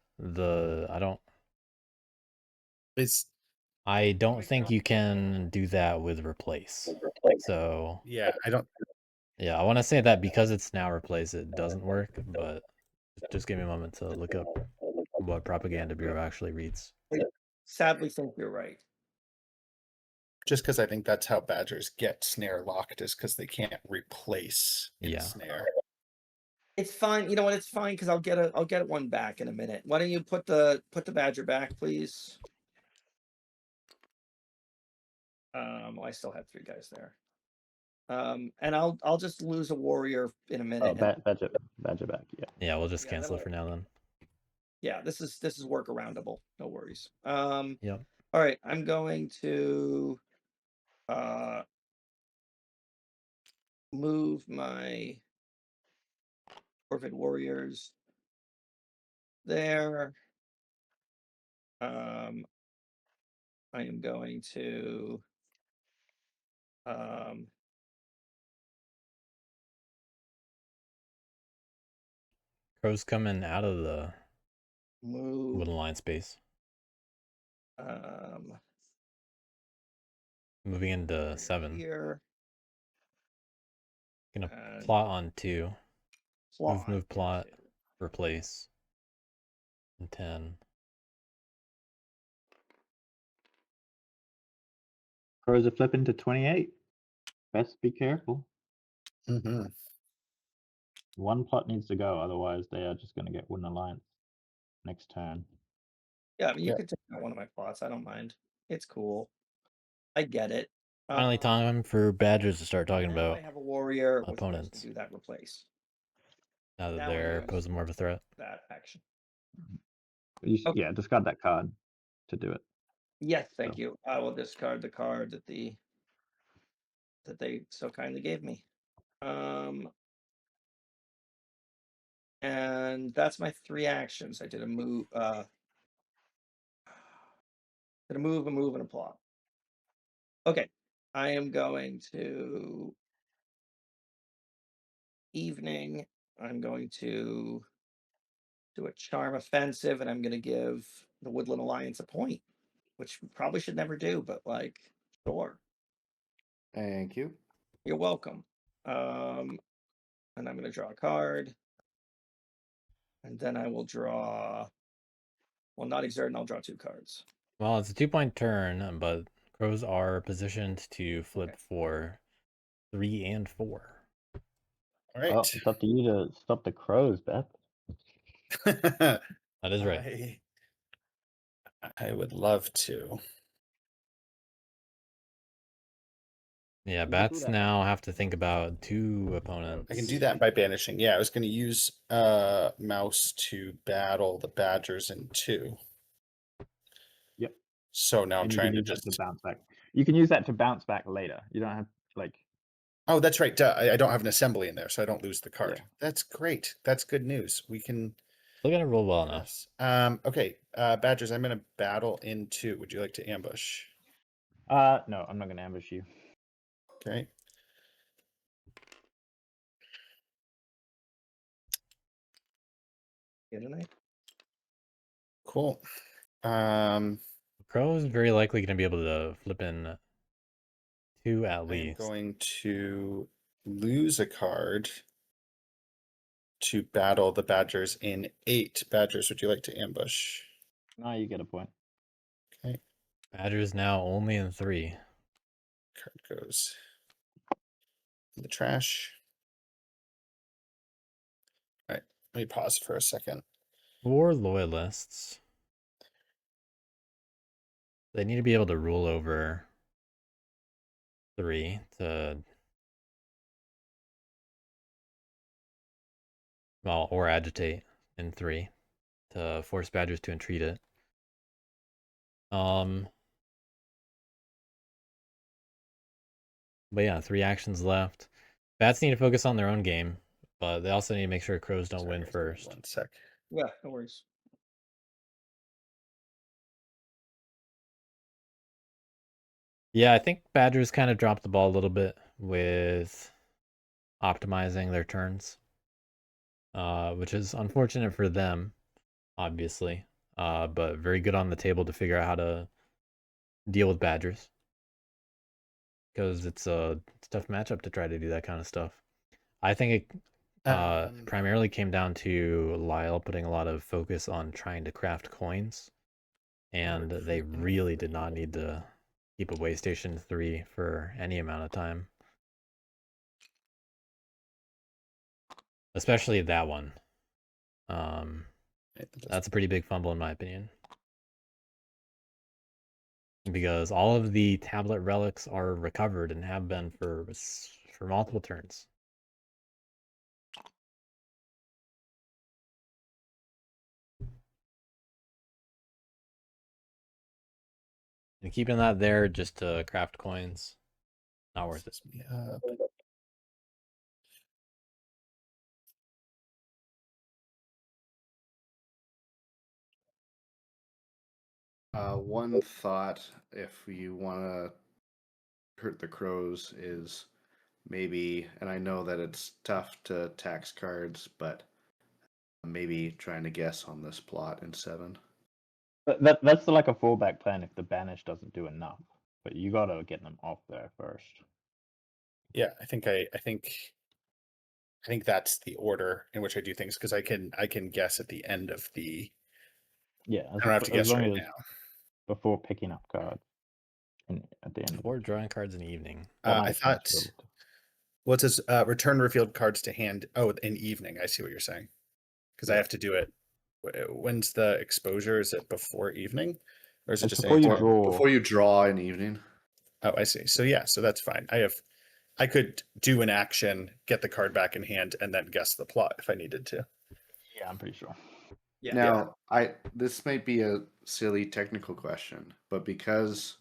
I don't think you can do that with replace. So yeah, I want to say that because it's now replace, it doesn't work, but just give me a moment to look up what Propaganda Bureau actually reads. Sadly, think you're right. Just because I think that's how Badgers get snare locked is because they can't replace snare. It's fine. You know what? It's fine because I'll get one back in a minute. Why don't you put the Badger back, please? I still have 3 guys there. And I'll just lose a warrior in a minute. Badger back. Yeah. Yeah, we'll just cancel it for now then. Yeah, this is workaroundable. No worries. Yep. All right, I'm going to move my Forfeit warriors. There. I am going to Crow's coming out of the move Wooden Line space. Moving into 7. Here. Gonna plot on 2. Move, plot, 2. replace. And 10. Crows are flipping to 28. Best be careful. Mm-hmm. One plot needs to go, otherwise they are just going to get Wooden Alliance next turn. Yeah, I mean, you could take out one of my plots. I don't mind. It's cool. I get it. Finally, time for Badgers to start talking now about I have a warrior opponents. to do that replace. Now that Now I they're use posing more of a threat. that action. You, Yeah, discard that card to do it. Yes, thank you. I will discard the card that they so kindly gave me. And that's my 3 actions. I did a move, a move, and a plot. Okay, I am going to evening. I'm going to do a charm offensive, and I'm going to give the Woodland Alliance a point, which we probably should never do, but like, sure. Thank you. You're welcome. And I'm going to draw a card. And then I will draw, well, not exert, and I'll draw 2 cards. Well, it's a 2-point turn, but Crows are positioned to flip for 3 and 4. All right. Oh, it's up to you to stop the Crows, Beth. That is right. I would love to. Yeah, Bats now have to think about 2 opponents. I can do that by banishing. Yeah, I was going to use mouse to battle the Badgers in 2. Yep. So now I'm trying to just bounce back. You can use that to bounce back later. You don't have like. Oh, that's right. Duh. I don't have an assembly in there, so I don't lose the card. Yeah. That's great. That's good news. We can. Still gonna roll well enough. Okay, Badgers. I'm gonna battle in 2. Would you like to ambush? No, I'm not gonna ambush you. Okay. Yeah, didn't I? Cool. Crow is very likely gonna be able to flip in 2 at I'm least. going to lose a card to battle the Badgers in 8. Badgers, would you like to ambush? No, you get a point. Okay. Badgers now only in 3. Card goes in the trash. All right, let me pause for a second. For loyalists, they need to be able to rule over 3 to, well, or agitate in 3 to force Badgers to entreat it. But yeah, 3 actions left. Bats need to focus on their own game, but they also need to make sure Crows don't win first. 1 sec. Yeah, no worries. Yeah, I think Badgers kind of dropped the ball a little bit with optimizing their turns, which is unfortunate for them, obviously, but very good on the table to figure out how to deal with Badgers, because it's a tough matchup to try to do that kind of stuff. I think it primarily came down to Lyle putting a lot of focus on trying to craft coins, and they really did not need to keep a way station 3 for any amount of time. Especially that one. That's a pretty big fumble in my opinion. Because all of the tablet relics are recovered and have been for multiple turns. And keeping that there just to craft coins, not worth it. One thought, if you want to hurt the crows, is maybe, and I know that it's tough to tax cards, but maybe trying to guess on this plot in 7. That's like a fallback plan if the banish doesn't do enough. But you gotta get them off there first. Yeah, I think that's the order in which I do things, because I can guess at the end of the. Yeah, I don't have to guess right now. Before picking up cards. At the end. Or drawing cards in the evening. I thought. Well, it says return revealed cards to hand. Oh, in evening. I see what you're saying. Because I have to do it. When's the exposure? Is it before evening, or is it just before you draw? Before you draw in evening. Oh, I see. So yeah, so that's fine. I could do an action, get the card back in hand, and then guess the plot if I needed to. Yeah, I'm pretty sure. Yeah. Now, this might be a silly technical question, but because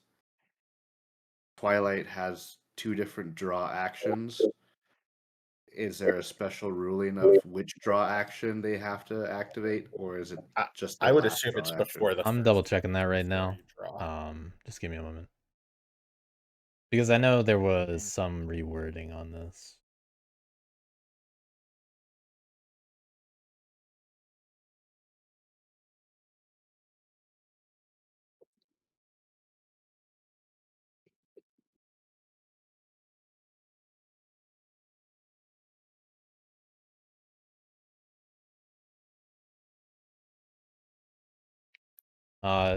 Twilight has 2 different draw actions, is there a special ruling of which draw action they have to activate, or is it just? I would assume it's before the. I'm double checking that right now. Just give me a moment, because I know there was some rewording on this.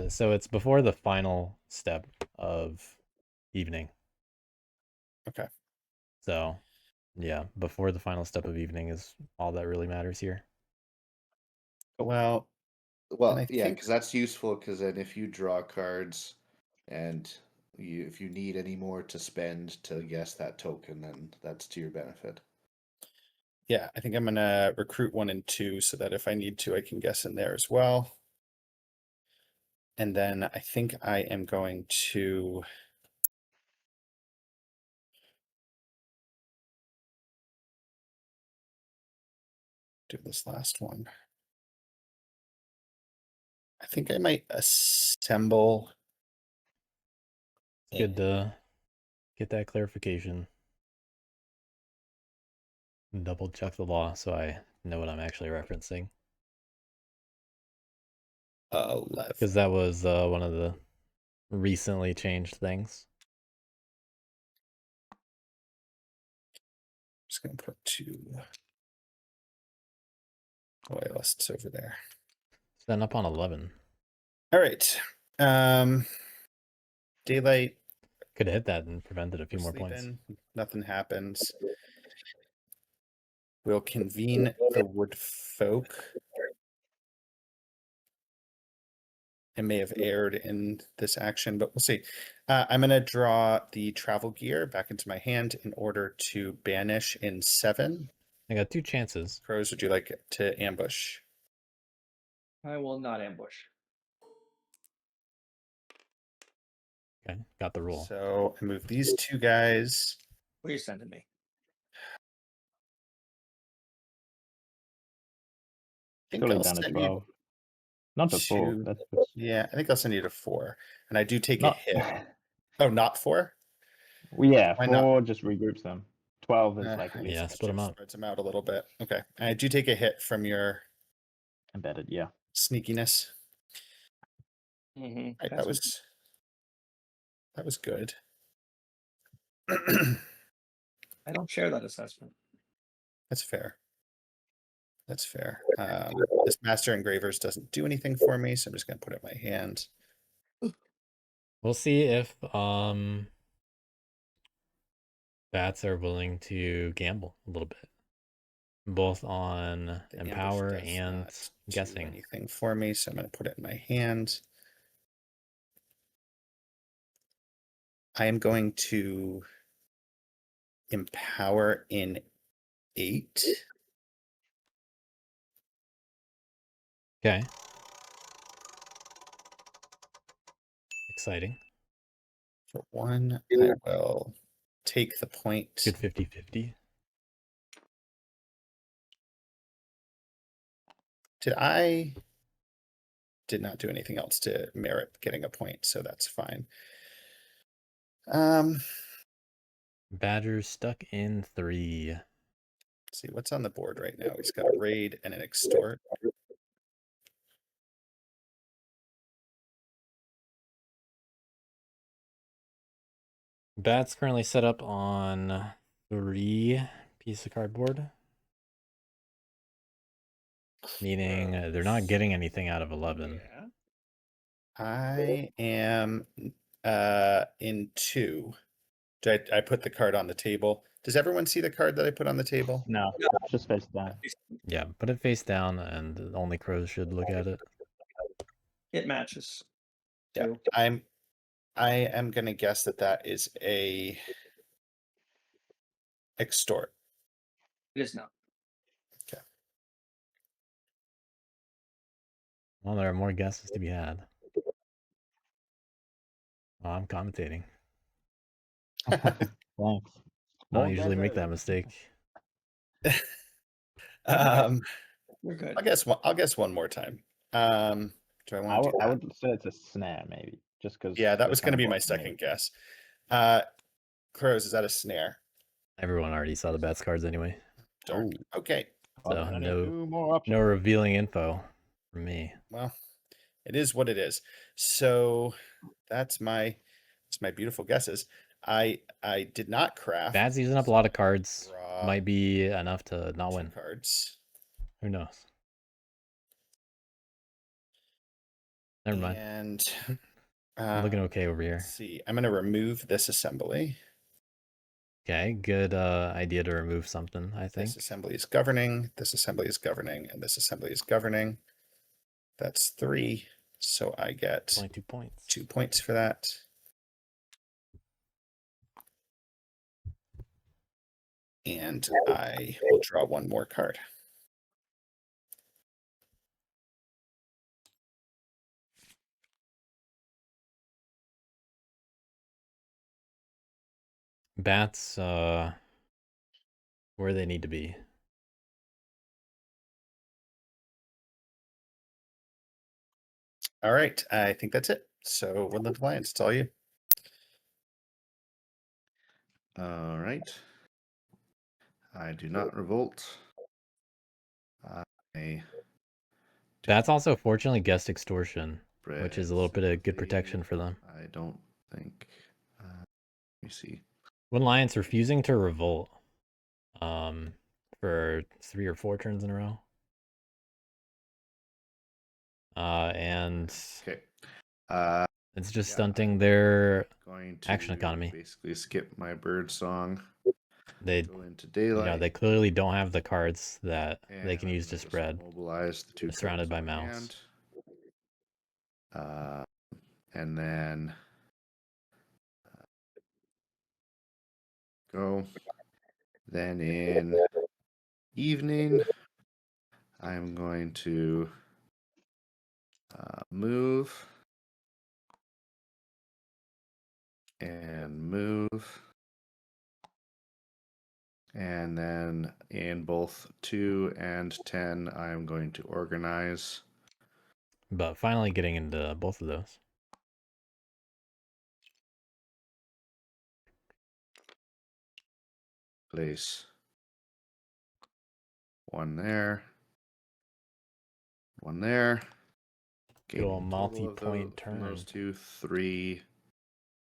So it's before the final step of evening. Okay. So, yeah, before the final step of evening is all that really matters here. Well, yeah, because that's useful. Because then, if you draw cards, and if you need any more to spend to guess that token, then that's to your benefit. Yeah, I think I'm gonna recruit 1 and 2 so that if I need to, I can guess in there as well. And then I think I am going to. Do this last one. I think I might assemble. It's good to get that clarification. Double check the law so I know what I'm actually referencing. 11. Because that was one of the recently changed things. I'm just gonna put 2. Oh, I lost it's over there. Stand up on 11. All right. Daylight. Could have hit that and prevented a few more points. Nothing happens. We'll convene the wood folk. I may have erred in this action, but we'll see. I'm going to draw the travel gear back into my hand in order to banish in 7. I got 2 chances. Crows, would you like to ambush? I will not ambush. Okay, got the rule. So I move these 2 guys. What are you sending me? I think I'll down to send 12. you Not to 4. Yeah, I think I'll send you to 4. And I do take a hit. Oh, not 4? Well, yeah, Why 4 not? just regroups them. 12 is like yeah, split them up. Spreads them out a little bit. Okay, and I do take a hit from your embedded. Yeah, sneakiness. Mm-hmm. Right, that was good. I don't share that assessment. That's fair. That's fair. This Master Engravers doesn't do anything for me, so I'm just gonna put it in my hand. We'll see if bats are willing to gamble a little bit, both on The empower ambush does and not guessing. do anything for me, so I'm gonna put it in my hand. I am going to empower in 8. Okay. Exciting. For 1, I will take the point. Good 50-50. Did I did not do anything else to merit getting a point, so that's fine. Badger's stuck in 3. Let's see what's on the board right now. He's got a raid and an extort. Bat's currently set up on 3 pieces of cardboard. Meaning they're not getting anything out of 11. Yeah. I am in 2. I put the card on the table. Does everyone see the card that I put on the table? No, it's just face down. Yeah, put it face down, and only crows should look at it. It matches. Yeah, Too. I am gonna guess that is a extort. It is not. Okay. Well, there are more guesses to be had. Oh, I'm commentating. Thanks. I don't usually make that mistake. We're good. I'll guess one more time. Do I want to? I would say it's a snare, maybe, just because. Yeah, that was going to be my second guess. Crows, is that a snare? Everyone already saw the Bats cards anyway. Darn. Okay. So Well, no revealing info from me. Well, it is what it is. So that's my beautiful guesses. I did not craft. Bats using up a lot of cards. Draw Might be enough to not 2 win. cards. Who knows? Never mind. And I'm looking okay over here. let's see. I'm going to remove this assembly. Okay, good idea to remove something, I think. This assembly is governing. This assembly is governing, and this assembly is governing. That's 3. So I get Only 2 points. 2 points for that. And I will draw 1 more card. Bats, where they need to be. All right, I think that's it. So Woodland Alliance, it's all you. All right. I do not revolt. I Bats also fortunately guessed extortion, which is a little bit of good safely. protection for them. I don't think. Let me see. Woodland Alliance refusing to revolt for 3 or 4 turns in a row. And Okay. it's just yeah, stunting their going to action economy. Basically skip my bird song. They Go into daylight. they clearly don't have the cards that they can and use I'm to gonna just spread. Mobilize the 2 They're surrounded cards by in my mouse. hand. And then go. Then in evening, I'm going to move and move. And then in both 2 and 10, I'm going to organize. But finally getting into both of those. Place 1 there. 1 there. Do a Gaining total of multi-point from those turn. 2, 3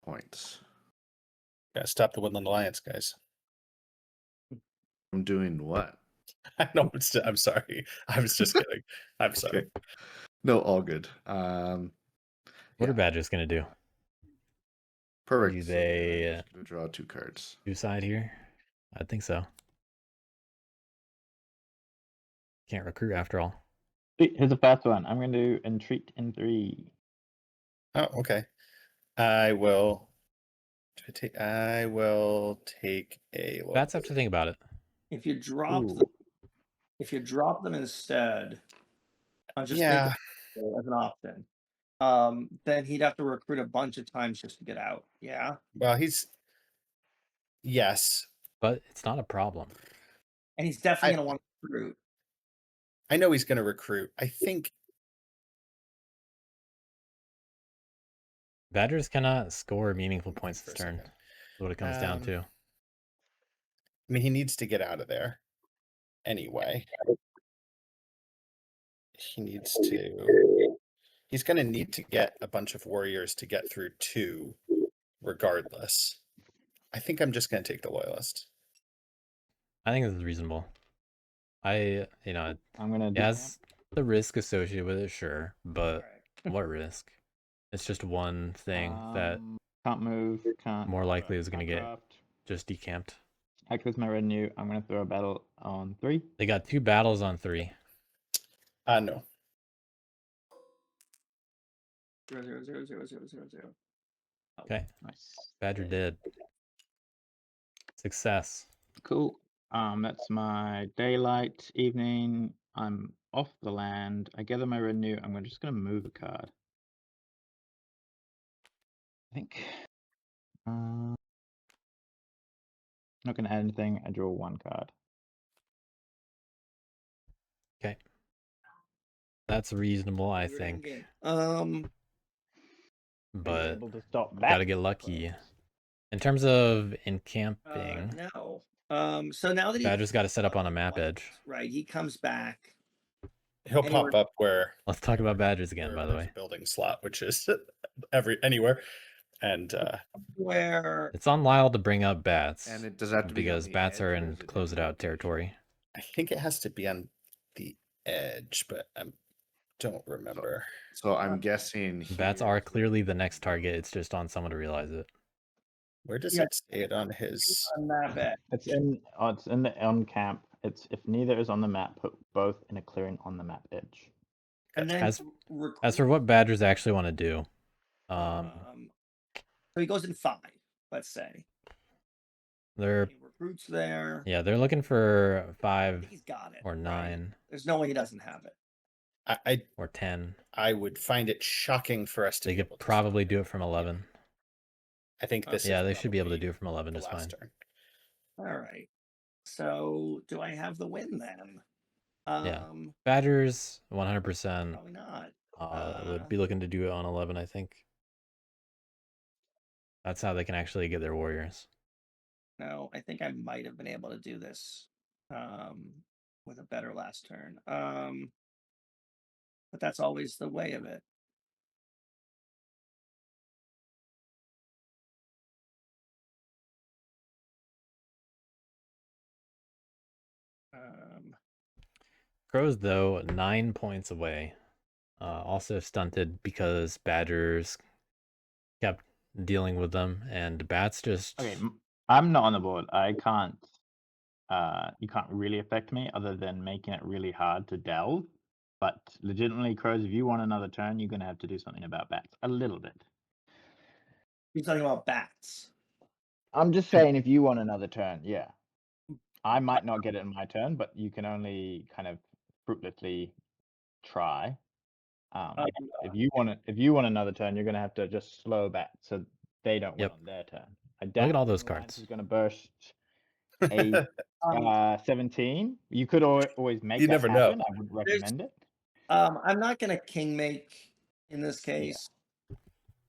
points. Yeah, stop the Woodland Alliance, guys. I'm doing what? I know. I'm sorry. I was just kidding. I'm sorry. Okay. No, all good. What are Badgers gonna do? Perfect. Do So they I'm just gonna draw 2 cards. suicide here? I think so. Can't recruit after all. Here's the first one. I'm going to entreat in 3. Oh, okay. I will take a look. Bats have to think about it. If you drop them instead, I'm just thinking as an option. Then he'd have to recruit a bunch of times just to get out. Yeah. Well, yes. But it's not a problem. And he's definitely gonna want to recruit. I know he's gonna recruit. I think Badgers cannot score meaningful points for this a turn. second. That's what it comes down to. I mean, he needs to get out of there anyway. He needs to. He's going to need to get a bunch of warriors to get through 2 regardless. I think I'm just going to take the loyalist. I think this is reasonable. I'm gonna. It has the risk associated with it, sure, but what risk? It's just one thing that can't move. Can't. more likely is going to get craft. just decamped. Activates my retinue. I'm gonna throw a battle on 3. They got 2 battles on 3. No. 0, 0, 0, 0, 0, 0, 0. Okay. Nice. Badger did. Success. Cool. That's my daylight evening. I'm off the land. I gather my retinue. I'm just gonna move a card. I think. Not gonna add anything. I draw 1 card. Okay. That's reasonable, I think. But able to stop gotta get lucky. In terms of encamping, no. So now that Badger's got to set up on a map edge. Right, he comes back. He'll pop up where. Let's talk about Badgers again, by the way. A building slot, which is anywhere, and where it's on Lyle to bring up bats, and it does have to be because bats are in close it out territory. I think it has to be on the edge, but I don't remember. So I'm guessing bats are clearly the next target. It's just on someone to realize it. Where does it say it on his? On that bit. It's in the on camp. It's if neither is on the map, put both in a clearing on the map edge. And then as for what Badgers actually want to do, so he goes in 5. Let's say they're he recruits there. Yeah, they're looking for 5 he's got it, or 9. Right? There's no way he doesn't have it. Or 10. I would find it shocking for us to. They could probably do it from 11. I think this. Yeah, they should be able to do it from 11 just fine. Turn. All right. So do I have the win then? Yeah. Badgers 100%. Probably not. Would be looking to do it on 11, I think. That's how they can actually get their warriors. No, I think I might have been able to do this with a better last turn. But that's always the way of it. Crows, though, 9 points away. Also stunted because Badgers kept dealing with them, and Bats just... Okay, I'm not on the board. I can't... you can't really affect me other than making it really hard to delve. But legitimately, Crows, if you want another turn, you're going to have to do something about bats. A little bit. You're talking about bats. I'm just saying if you want another turn, yeah. I might not get it in my turn, but you can only kind of fruitlessly try. If you want another turn, you're going to have to just slow back so they don't win on their turn. Look at all those cards. He's going to burst a 17. You could always make you that never happen. Know. I would recommend it. I'm not going to king make in this case.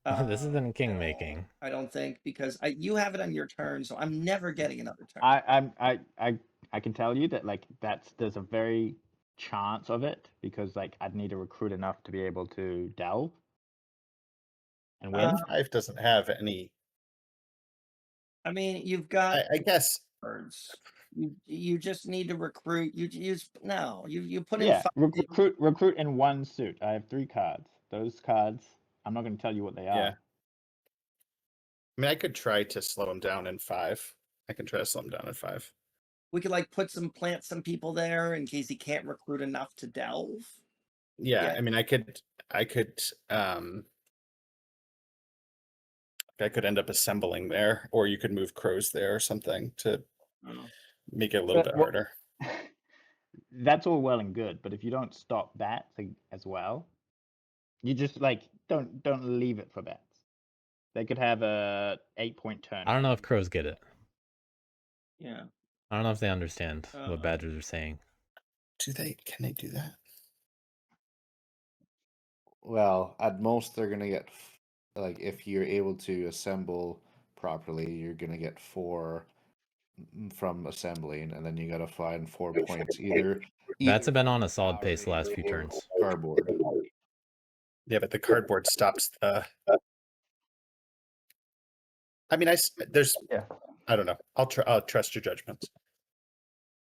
Yeah. This isn't king making. I don't think, because you have it on your turn, so I'm never getting another turn. I can tell you that there's a very chance of it, because I'd need to recruit enough to be able to delve and win. 5 doesn't have any. I mean, you've got. I guess. Birds. You just need to recruit. You put in. Yeah, recruit in 1 suit. I have 3 cards. Those cards, I'm not going to tell you what they are. Yeah. I mean, I could try to slow him down in 5. I can try to slow him down in 5. We could plant some people there in case he can't recruit enough to delve. Yeah. I mean, I could end up assembling there, or you could move crows there or something to make it a little bit harder. That's all well and good, but if you don't stop bats as well, you just don't leave it for bats. They could have a 8-point turn. I don't know if crows get it. Yeah. I don't know if they understand what Badgers are saying. Can they do that? Well, at most they're gonna get like if you're able to assemble properly, you're gonna get 4 from assembling, and then you gotta find 4 points either. Bats have been from on a solid pace the last few or turns. Cardboard. Yeah, but the cardboard stops the. I mean, there's. Yeah. I don't know. I'll trust your judgments.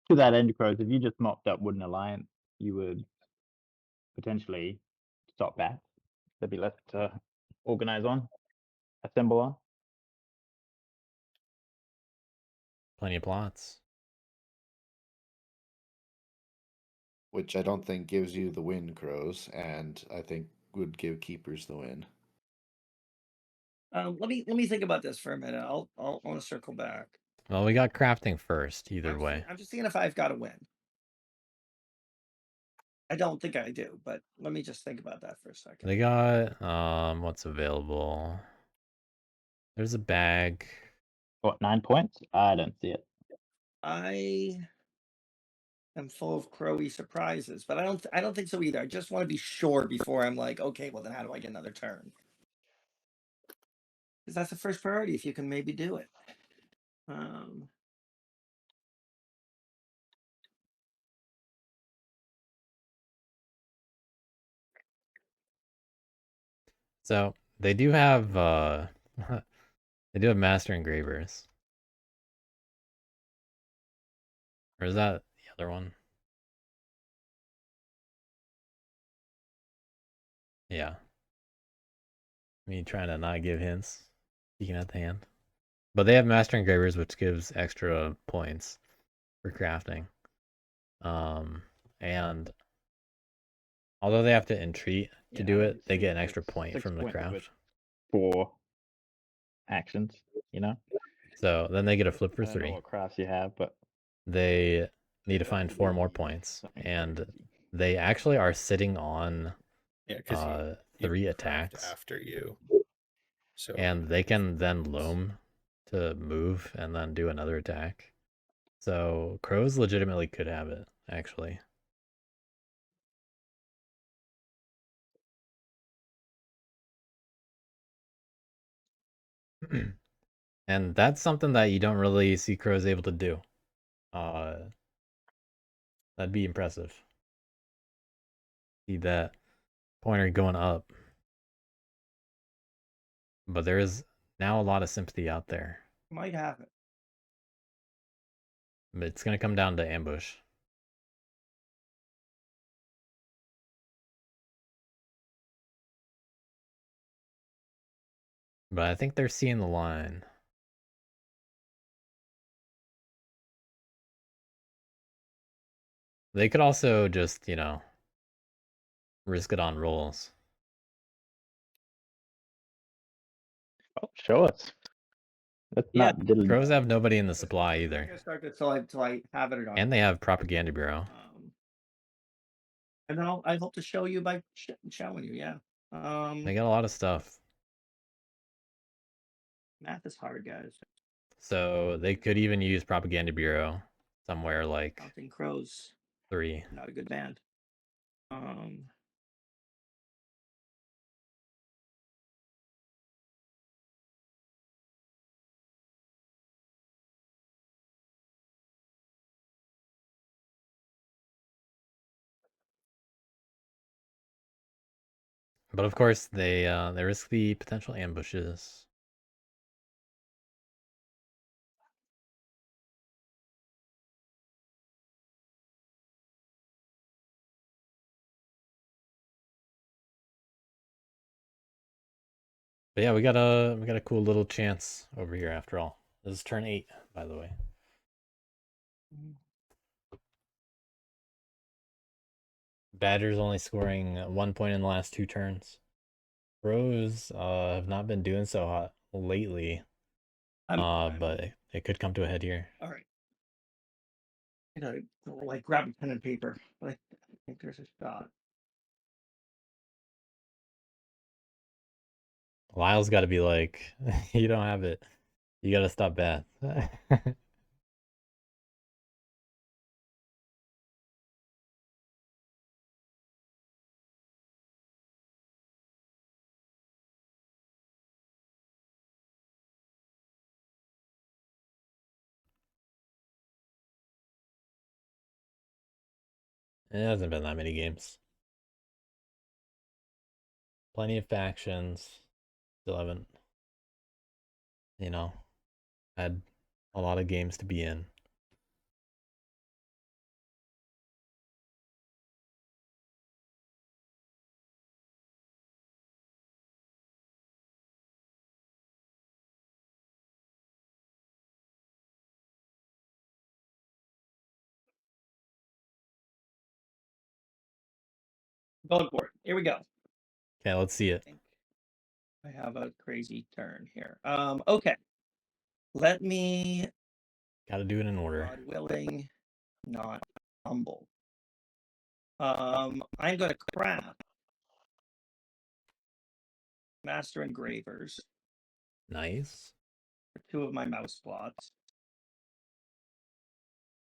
To that end, Crows, if you just mopped up Wooden Alliance, you would potentially stop bats. There'd be less to organize on, assemble on. Plenty of plots. Which I don't think gives you the win, Crows, and I think would give keepers the win. Let me think about this for a minute. I'll want to circle back. Well, we got crafting first, either way. I'm just seeing if I've got to win. I don't think I do, but let me just think about that for a second. They got what's available? There's a bag. What, 9 points? I don't see it. I am full of crowy surprises, but I don't think so either. I just want to be sure before I'm like, okay, well then how do I get another turn? Because that's the first priority. If you can maybe do it. So they do have they do have master engravers. Or is that the other one? Yeah. Me trying to not give hints. Peeking at the hand. But they have master engravers, which gives extra points for crafting. And although they have to entreat to do it, they get an extra point from the craft. 4 actions, you know? So then they get a flip for I don't know 3. what crafts you have, but They need to find 4 more points. And they actually are sitting on 3 attacks after you. So and they can then loam to move and then do another attack. So crows legitimately could have it, actually. And that's something that you don't really see crows able to do. That'd be impressive. See that pointer going up. But there is now a lot of sympathy out there. Might have it. But it's going to come down to ambush. But I think they're seeing the line. They could also just, risk it on rolls. oh, show us. That's Yeah. not diddly. Crows have nobody in the supply I'm either. not gonna start this till I have it or not. And they have Propaganda Bureau. And I hope to show you by showing you, yeah. They got a lot of stuff. Math is hard, guys. So they could even use Propaganda Bureau somewhere like Counting Crows. 3. Not a good band. But of course, they risk the potential ambushes. But yeah, we got a cool little chance over here after all. This is turn 8, by the way. Badgers only scoring 1 point in the last 2 turns. Crows have not been doing so hot lately. But it could come to a head here. All right. Like grab a pen and paper, but I think there's a shot. Lyle's got to be like, you don't have it. You got to stop bad. It hasn't been that many games. Plenty of factions. Still haven't, had a lot of games to be in. Going for it. Here we go. Okay, let's see it. I have a crazy turn here. Okay. Let me. Got to do it in order. God willing, not humble. I'm going to craft master engravers. Nice. For 2 of my mouse plots.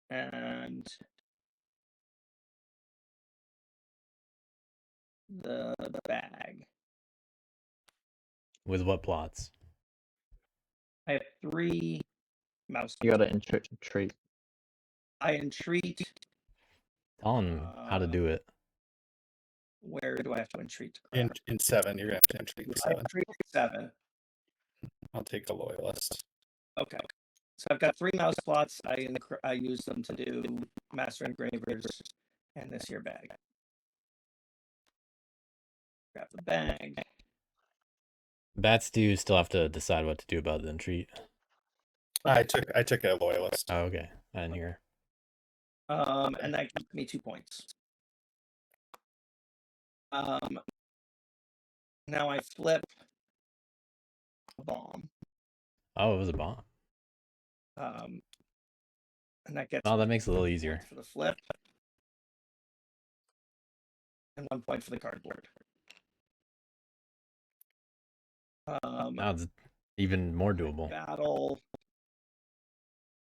And the bag. With what plots? I have 3 mouse. You gotta entreat. I entreat. Tell him how to do it. Where do I have to entreat? In 7, you're gonna have to entreat in 7. 7. I'll take a loyalist. Okay. So I've got 3 mouse plots. I use them to do master engravers and this here bag. Grab the bag. Bats do still have to decide what to do about the entreat. I took a loyalist. Oh, okay. I didn't hear. And that gives me 2 points. Now I flip a bomb. Oh, it was a bomb. And that gets. Oh, that makes it a little easier. For the flip. And 1 point for the cardboard. Now it's even more doable. Battle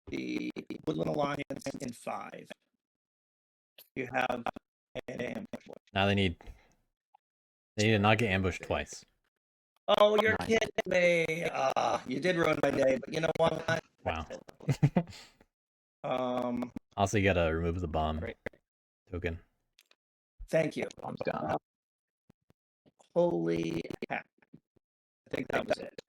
the Woodland Alliance in 5. You have an ambush. Now they need to not get ambushed twice. Oh, you're kidding me. You did ruin my day, but you know what? Wow. Um, Also, you gotta remove the bomb token. Thank you. I'm done. Holy heck. I think that was it.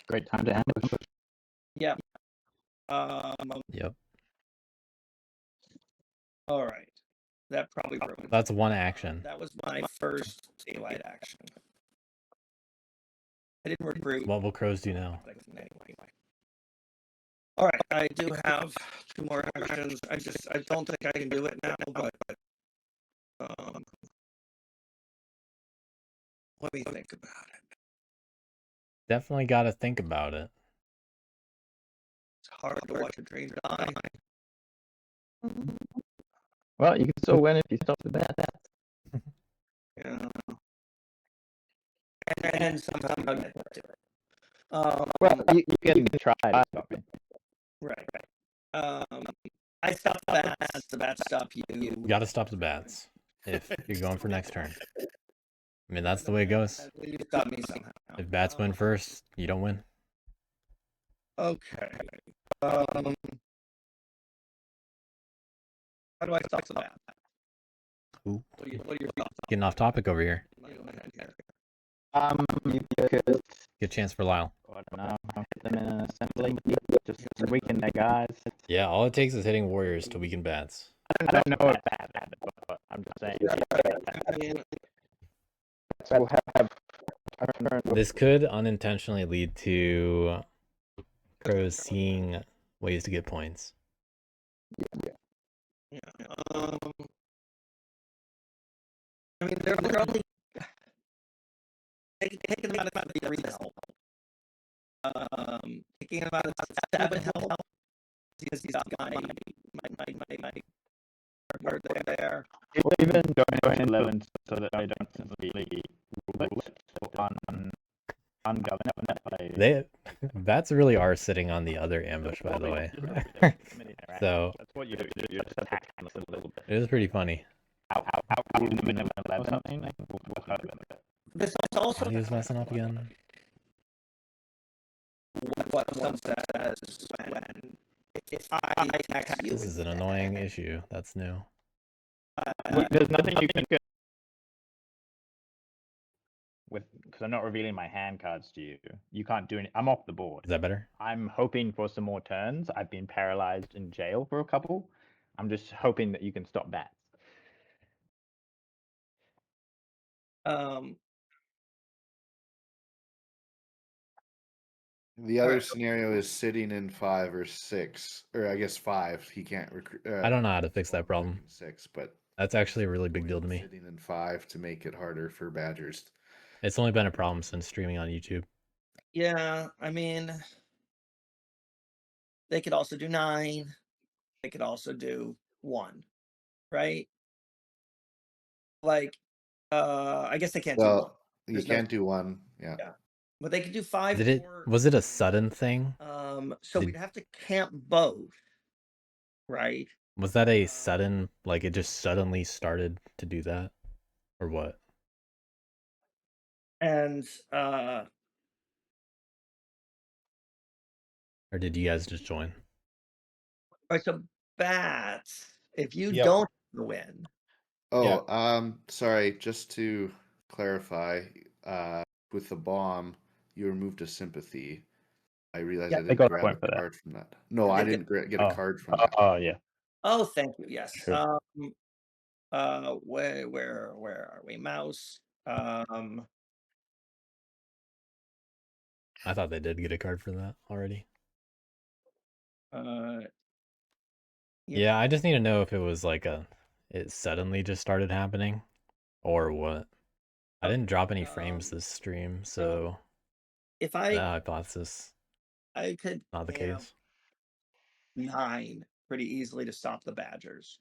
Great time to ambush. Yep. Yep. All right. That probably ruined. That's one action. That was my first daylight action. I didn't recruit. What will crows do now? All right, I do have 2 more actions. I don't think I can do it now, but let me think about it. Definitely got to think about it. It's hard to watch a dream die. Well, you can still win if you stop the bat. Yeah. And somehow I get to it. Well, you can try to stop me. Right. I stop the bats. The bats stop you. You got to stop the bats if you're going for next turn. I mean, that's the way it goes. You stop me somehow. If bats win first, you don't win. Okay. How do I stop the bat? Ooh. What are your thoughts? Getting off topic over here. You could. Good chance for Lyle. I don't know. Hit them in an assembly. Just weaken their guys. Yeah, all it takes is hitting warriors to weaken bats. I don't know about that, but I'm just saying. So we'll have a turn. This could unintentionally lead to crows seeing ways to get points. Yeah. I mean, they're only taking about 3 help. Taking about 7 help because he's got my word there. Even going 11 so that I don't simply rule it. So They bats really are sitting on the other ambush, by the way. So that's what you do. You just attack a little bit. it is pretty funny. How something? This also He was messing up again. what someone says when if I text you. This is an annoying issue. That's new. There's nothing you can with because I'm not revealing my hand cards to you. You can't do any. I'm off the board. Is that better? I'm hoping for some more turns. I've been paralyzed in jail for a couple. I'm just hoping that you can stop bats. The other scenario is sitting in 5 or 6, or I guess 5. He can't recruit. I don't know how to fix that problem. 6, but that's actually a really big deal to me. Sitting in 5 to make it harder for badgers. It's only been a problem since streaming on YouTube. Yeah, I mean, they could also do 9. They could also do 1, right? Like, I guess they can't do 1. You can't do 1. Yeah. But they could do 5. Was it a sudden thing? So we'd have to camp both, right? Was that a sudden, like it just suddenly started to do that, or what? And or did you guys just join? All right, so bats, if you don't win. Oh, sorry, just to clarify, with the bomb, you removed a sympathy. I realized I didn't grab a card from that. No, I didn't get a card from that. Oh, yeah. Oh, thank you. Yes. Sure. Where are we? Mouse. I thought they did get a card for that already. Yeah, I just need to know if it was like it suddenly just started happening, or what. I didn't drop any frames this stream, so if I hypothesis, I could not the case. 9 pretty easily to stop the Badgers.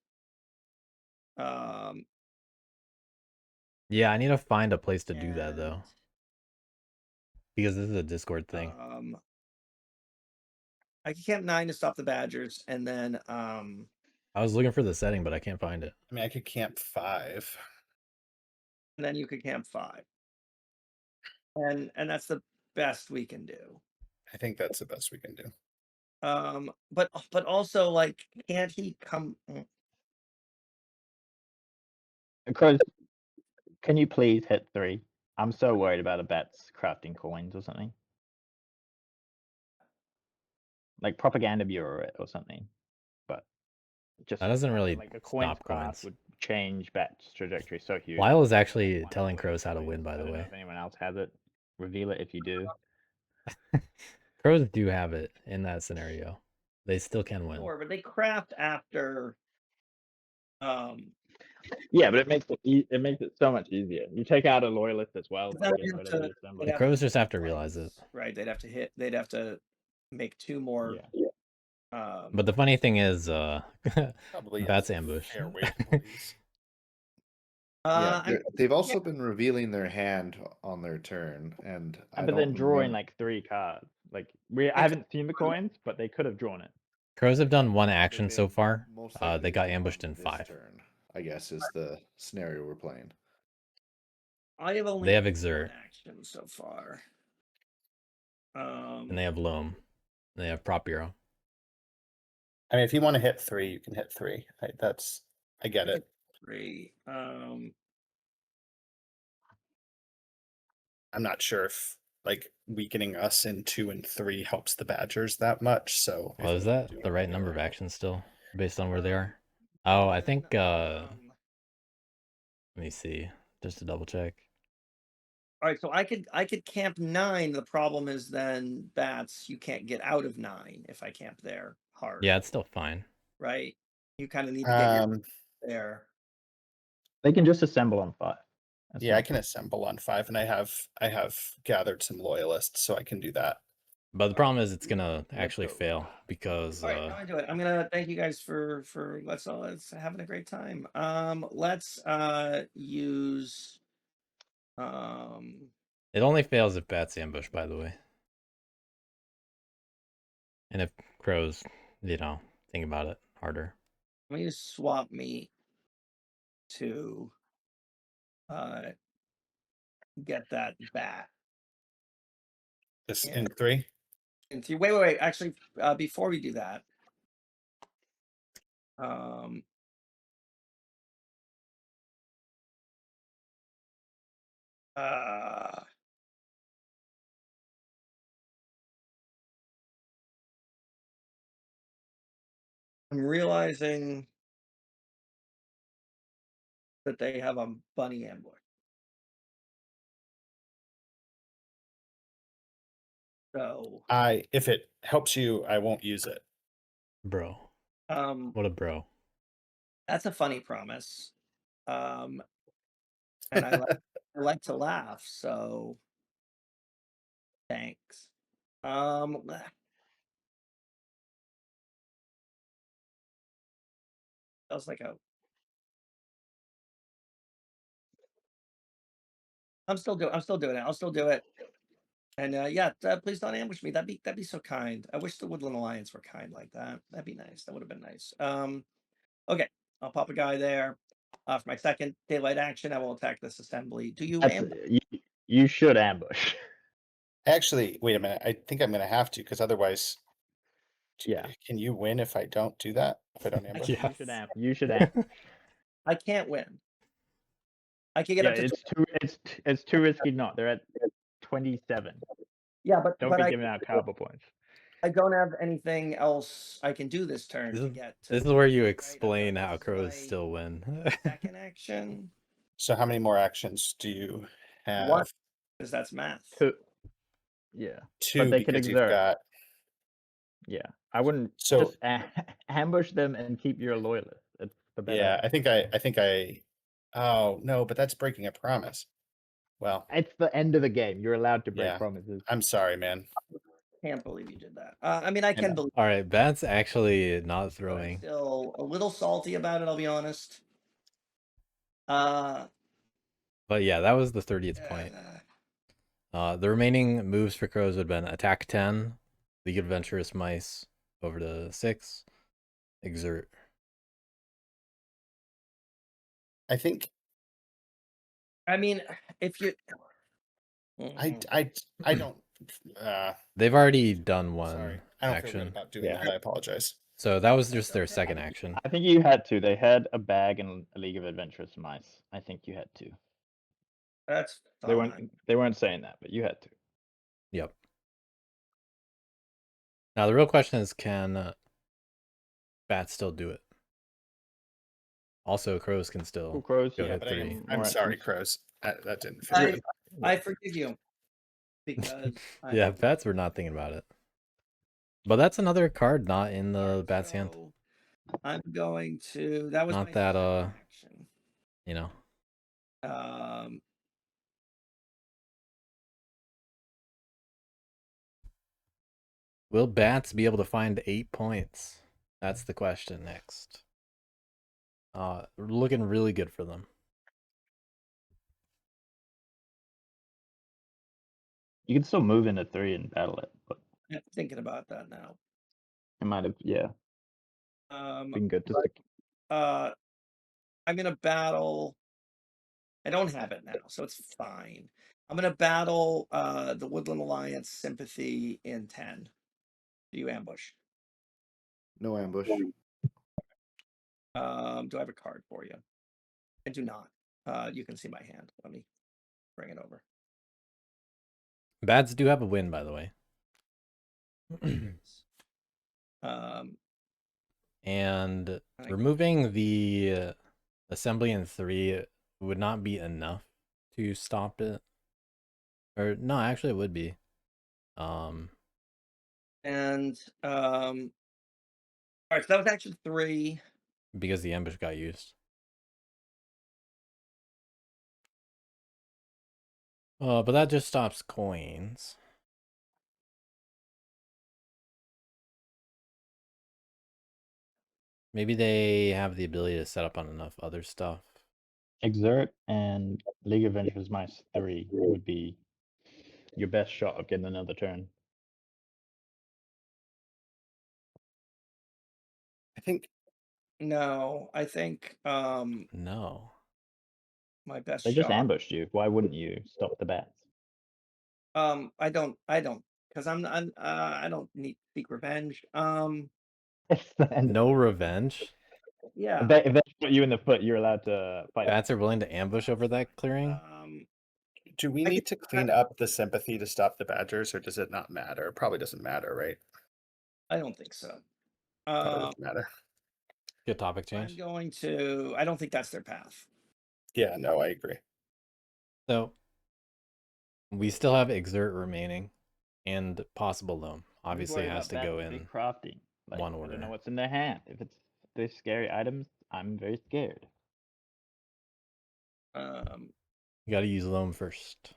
Yeah, I need to find a place to do that though, because this is a Discord thing. I can camp 9 to stop the Badgers, and then I was looking for the setting, but I can't find it. I mean, I could camp 5. And then you could camp 5. And that's the best we can do. I think that's the best we can do. But also, like, can't he come? Because can you please hit 3? I'm so worried about a bat's crafting coins or something. Like Propaganda Bureau or something. But just that doesn't really like the coins craft would change bat's trajectory so huge. Lyle is actually telling Crows how to win, by the way. If anyone else has it, reveal it if you do. Crows do have it in that scenario. They still can win. Sure, but they craft after. Yeah, but it makes it so much easier. You take out a loyalist as well. The Crows just have to realize it. Right, they'd have to hit. They'd have to make 2 more. Yeah. But the funny thing is, bats ambush. They've also been revealing their hand on their turn, but then drawing like 3 cards. Like I haven't seen the coins, but they could have drawn it. Crows have done 1 action so far. They got ambushed in 5. Turn, I guess, is the scenario we're playing. I have only. They have exert action so far. And they have loam. They have prop bureau. I mean, if you want to hit 3, you can hit 3. I get it. 3. I'm not sure if like weakening us in 2 and 3 helps the Badgers that much. So well, is that the right number of actions still, based on where they are? Oh, I think let me see, just to double check. All right, so I could camp 9. The problem is then bats, you can't get out of 9 if I camp there hard. Yeah, it's still fine. Right? You kind of need to get there. They can just assemble on 5. Yeah, I can assemble on 5, and I have gathered some loyalists, so I can do that. But the problem is it's gonna actually fail because. All right, now I do it. I'm gonna thank you guys for let's having a great time. Let's use. It only fails if bats ambush, by the way. And if crows, think about it harder. I'm gonna use swap meet to get that bat. This in 3? And three. Wait. Actually, before we do that, I'm realizing that they have a bunny ambush. So if it helps you, I won't use it. Bro. What a bro. That's a funny promise. And I like to laugh, so thanks. That was like a. I'm still doing it. I'll still do it. And yeah, please don't ambush me. That'd be so kind. I wish the Woodland Alliance were kind like that. That'd be nice. That would have been nice. Okay, I'll pop a guy there. For my second daylight action, I will attack this assembly. Do you ambush? You should ambush. Actually, wait a minute. I think I'm going to have to, because otherwise, Yeah. Can you win if I don't do that? If I don't ambush? Yes. You should ambush. I can't win. I can get up to. It's too risky not. They're at 27. Yeah, but don't be giving out cowboy points. I don't have anything else I can do this turn to get. This is where you explain how crows still win. Second action. So how many more actions do you have? One, because that's math. Two. Yeah. Two, but they because could you've exert. got. Yeah, I wouldn't So just ambush them and keep your loyalist. It's the better. Yeah, I think I. Oh no, but that's breaking a promise. Well, it's the end of the game. You're allowed to break promises. I'm sorry, man. Can't believe you did that. I mean, I can believe. All right, Bat's actually not throwing. I'm still a little salty about it. I'll be honest. But yeah, that was the 30th point. The remaining moves for crows would have been attack 10, League of Adventurous Mice over to 6, exert. I think. I mean, if you. I don't. They've already done one sorry. I don't action. feel good about doing that. I apologize. So that was just their second action. I think you had to. They had a bag and a League of Adventurous Mice. I think you had to. That's fine. They weren't saying that, but you had to. Yep. Now the real question is, can Bats still do it? Also, crows can still crows, go hit 3. I'm sorry, crows. That didn't feel good. I forgive you because yeah, Bats were not thinking about it. But that's another card not in the Bat's hand. I'm going to. That was not my that action. You know. Will Bats be able to find 8 points? That's the question next. Looking really good for them. You can still move into 3 and battle it, but I'm thinking about that now. It might have, been good to stick. I'm gonna battle. I don't have it now, so it's fine. I'm gonna battle the Woodland Alliance Sympathy in 10. Do you ambush? No ambush. Do I have a card for you? I do not. You can see my hand. Let me bring it over. Bats do have a win, by the way. And removing the assembly in 3 would not be enough to stop it. Or no, actually it would be. All right, so that was action 3. Because the ambush got used. But that just stops coins. Maybe they have the ability to set up on enough other stuff. Exert and League of Adventurous Mice 3 would be your best shot of getting another turn. I think. No, I think. No. My best. They just ambushed you. Why wouldn't you stop the Bats? I don't because I don't need to seek revenge. It's the end. No revenge. Yeah. If they put you in the foot, you're allowed to fight. Bats are willing to ambush over that clearing. Do we need to clean up the sympathy to stop the badgers, or does it not matter? It probably doesn't matter, right? I don't think so. Probably doesn't matter. Good topic change. I'm going to. I don't think that's their path. Yeah, no, I agree. So we still have exert remaining and possible loam. Obviously, it has to go in crafting. Like, one I order. don't know what's in their hand. If it's they're scary items, I'm very scared. You got to use loam first.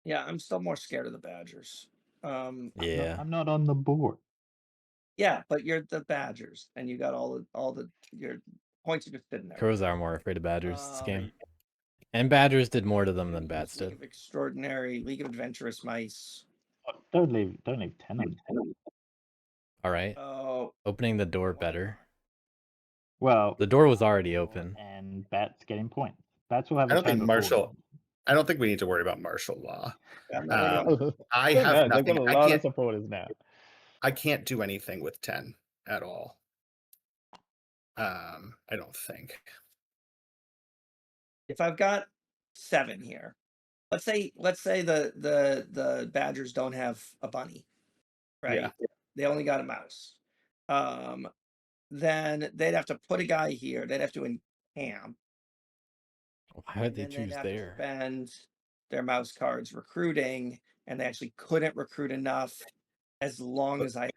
Yeah, I'm still more scared of the Badgers. Yeah, I'm not on the board. Yeah, but you're the Badgers, and you got all the your points are just sitting there. crows are more afraid of badgers this game, and badgers did more to them than bats did. League of Extraordinary, League of Adventurous Mice. Don't leave 10 on. All right. Oh, Opening the door better. Well, The door was already open. and bats getting points. Bats will have. I don't think martial. I don't think we need to worry about martial law. I have nothing. I've got a lot of supporters now. I can't do anything with 10 at all. I don't think. if I've got 7 here, let's say the Badgers don't have a bunny, right? Yeah. They only got a mouse. Then they'd have to put a guy here. They'd have to encamp. Why would they choose there? Spend their mouse cards recruiting, and they actually couldn't recruit enough. As long as I have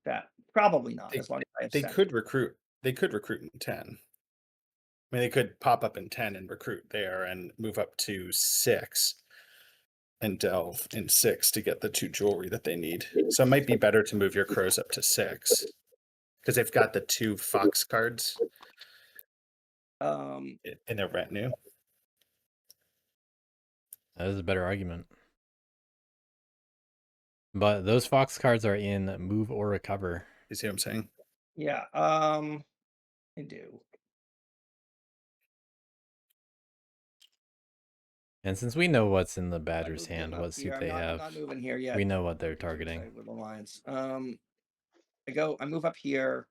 that, probably not. As long as I have they 7. could recruit. They could recruit in 10. I mean, they could pop up in 10 and recruit there, and move up to 6, and delve in 6 to get the 2 jewelry that they need. So it might be better to move your crows up to 6 because they've got the 2 fox cards in their retinue. That is a better argument. But those fox cards are in move or recover. You see what I'm saying? Yeah, I do. And since we know what's in the Badgers' hand, what suit they have, I'm not moving here yet. we know what they're targeting. With Alliance. I move up here.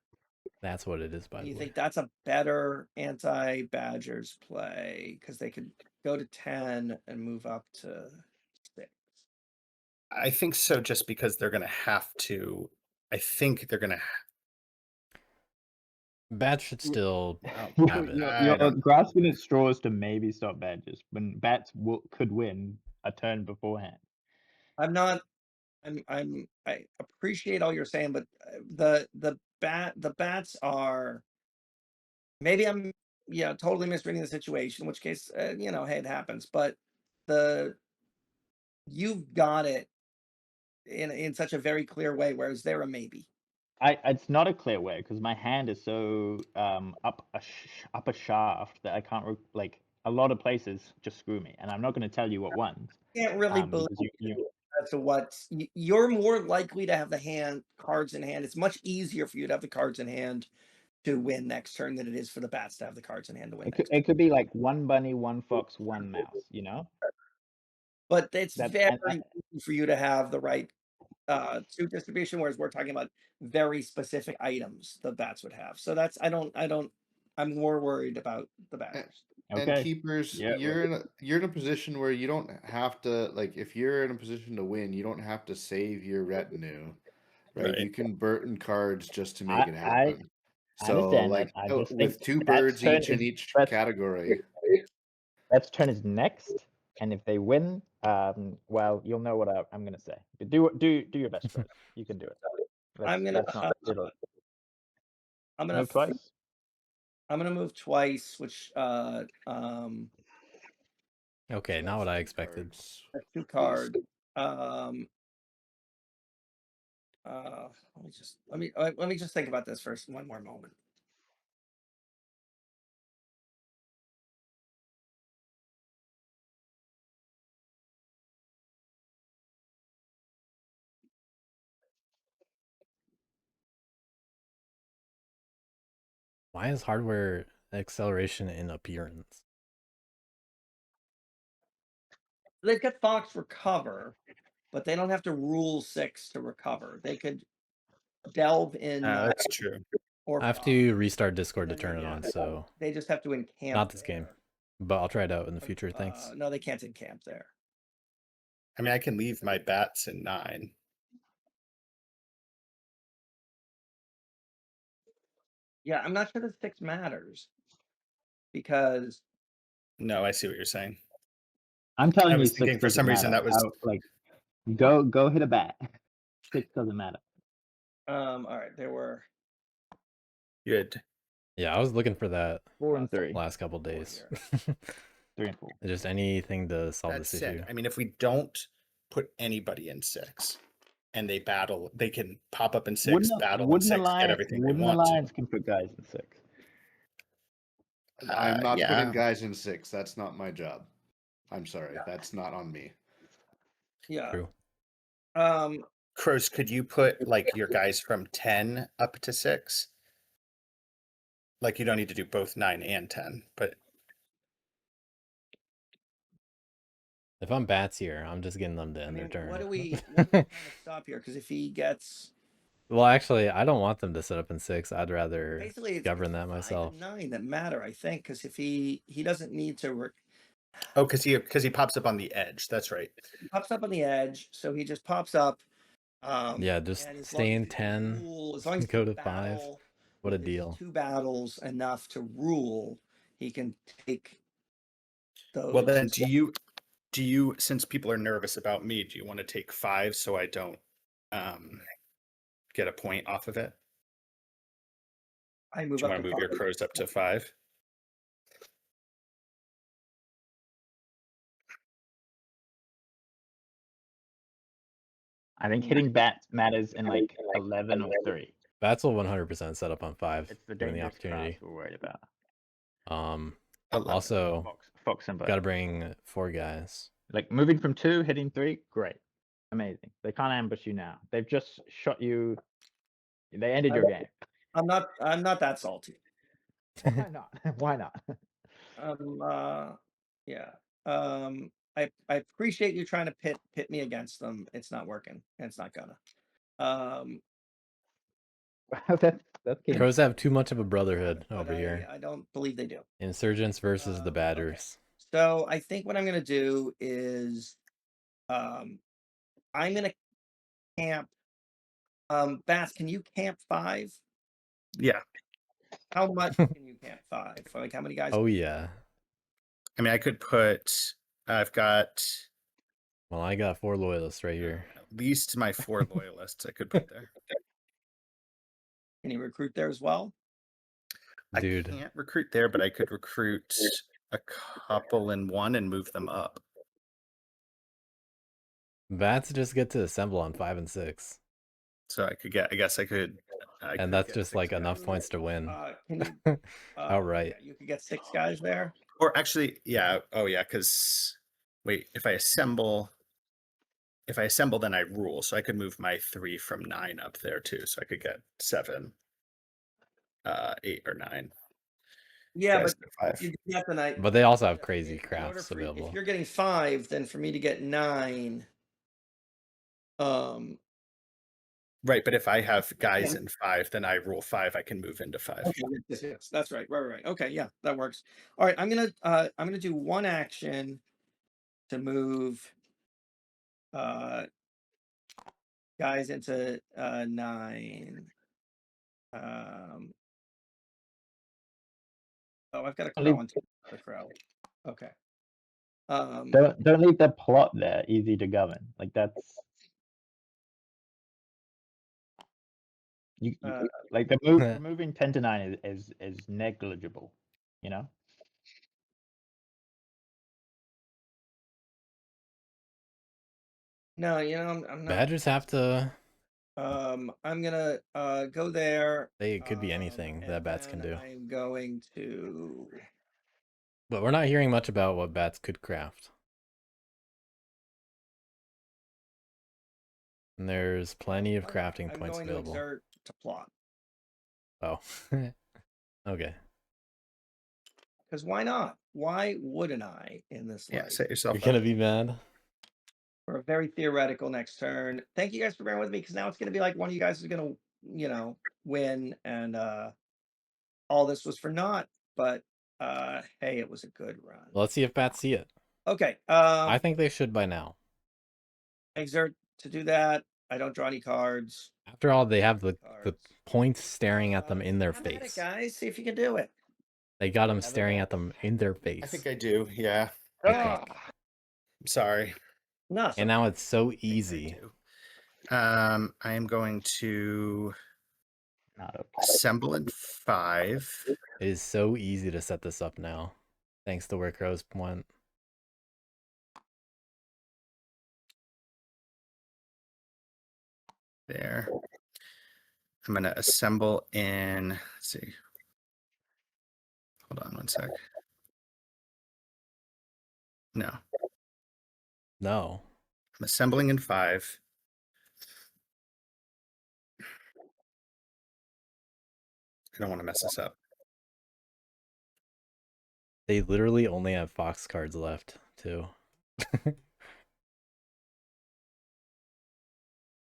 That's what it is, by the way. You think that's a better anti-Badgers play because they could go to 10 and move up to 6? I think so, just because they're going to have to. I think they're going to. Bats should still have it. You're grasping at straws to maybe stop Badgers when bats could win a turn beforehand. I'm not. I appreciate all you're saying, but the bats are. Maybe I'm totally misreading the situation. In which case, hey, it happens. But you've got it in such a very clear way, whereas they're a maybe. It's not a clear way because my hand is so up a shaft that I can't like a lot of places just screw me, and I'm not going to tell you what ones. Can't really believe as to what you're more likely to have the cards in hand. It's much easier for you to have the cards in hand to win next turn than it is for the bats to have the cards in hand to win. It could be like 1 bunny, 1 fox, 1 mouse, But it's very easy for you to have the right suit distribution, whereas we're talking about very specific items the bats would have. So that's I'm more worried about the Badgers. Okay. And keepers, you're in a position where you don't have to, like, if you're in a position to win, you don't have to save your retinue, right? You can burden cards just to make it happen. So, like, with 2 birds each in each category. Let's turn is next, and if they win, well, you'll know what I'm going to say. Do your best, Chris. You can do it. I'm gonna move twice. I'm gonna move twice, which okay, not what I expected. 2 cards. Let me just think about this for one more moment. Why is hardware acceleration in appearance? They've got Fox recover, but they don't have to rule 6 to recover. They could delve in. That's true. Or I have to restart Discord to turn it on, so they just have to encamp. not this game, but I'll try it out in the future. Thanks. No, they can't encamp there. I mean, I can leave my bats in 9. Yeah, I'm not sure that 6 matters because. No, I see what you're saying. I'm telling you, was 6 thinking for doesn't some reason matter. that was like go hit a bat. 6 doesn't matter. All right, there were. good. Yeah, I was looking for that 4 and 3. last couple days. 3 and 4. Just anything to solve That this said, issue. I mean, if we don't put anybody in 6 and they battle, they can pop up in 6, battle in 6, get everything they want. Alliance can put guys in 6. I'm not yeah. putting guys in 6. That's not my job. I'm sorry. That's not on me. Yeah. True. Crows, could you put like your guys from 10 up to 6? Like you don't need to do both 9 and 10, but If I'm bats here, I'm just getting them to end their turn. What do we kind of stop here? Because if he gets. Well, actually, I don't want them to set up in 6. I'd rather Basically, govern that myself. 5 and 9 that matter, I think, because if he doesn't need to. because he pops up on the edge. That's right. He pops up on the edge, so he just pops up. Yeah, just stay in 10. As long as go to 5. What a deal! 2 battles enough to rule. He can take those. Well, then, do you, since people are nervous about me, do you want to take 5 so I don't get a point off of it? I Do you want to move your crows up to 5? I think hitting bats matters in like 11 or 3. Bats will 100% set up on 5. It's the given the dangerous opportunity. class we're worried about. Also, Fox and Bird. got to bring 4 guys. Like moving from 2, hitting 3, great, amazing. They can't ambush you now. They've just shot you. They ended your game. I'm not that salty. Why not? Why not? Yeah. I appreciate you trying to pit me against them. It's not working. And it's not gonna. That's game. Crows have too much of a brotherhood over here. I don't believe they do. Insurgents versus the Badgers. Okay. So I think what I'm gonna do is, I'm gonna camp. Bass, can you camp 5? Yeah. How much can you camp 5? Like how many guys? Oh yeah. I mean, I could put. I've got. Well, I got 4 loyalists right here. At least my 4 loyalists I could put there. Can you recruit there as well? Dude. I can't recruit there, but I could recruit a couple in 1 and move them up. Bats just get to assemble on 5 and 6. So I could get. I guess I could. And that's just like enough points to win. Can you, outright. You could get 6 guys there. Or actually, yeah. Oh yeah, because wait, if I assemble, then I rule. So I could move my 3 from 9 up there too. So I could get 7, 8 or 9. Yeah, Guys but get 5. you get the night. But they also have crazy In order crafts available. If you're getting 5, then for me to get 9. Right, but if I have guys in 5, then I rule 5. I can move into 5. Okay, yes, that's right. Right. Okay, yeah, that works. All right, I'm gonna do 1 action to move guys into 9. Oh, I've got a crow on the crow. Okay. Don't leave the plot there easy to govern. Like that's you like the move moving 10 to 9 is negligible, you know? No, I'm not. Badgers have to. I'm gonna go there. It could be anything that bats can do. I'm going to. But we're not hearing much about what bats could craft. And there's plenty of crafting points available. To exert to plot. Oh. Okay. Because why not? Why wouldn't I in this Yeah, life? set yourself You're up. gonna be mad. For a very theoretical next turn. Thank you guys for bearing with me because now it's going to be like one of you guys is going to, win, and all this was for naught. But hey, it was a good run. Let's see if bats see it. Okay. I think they should by now. Exert to do that. I don't draw any cards. After all, they have the points staring at them in their Have at it, face. guys. See if you can do it. They got them staring at them in their face. I think I do. Yeah. Okay. I'm sorry. No. And now it's so I think I easy. do. I am going to assemble in 5. It is so easy to set this up now, thanks to where Crows went. There. I'm going to assemble in, let's see. Hold on one sec. No. No. I'm assembling in 5. I don't want to mess this up. They literally only have Fox cards left, too.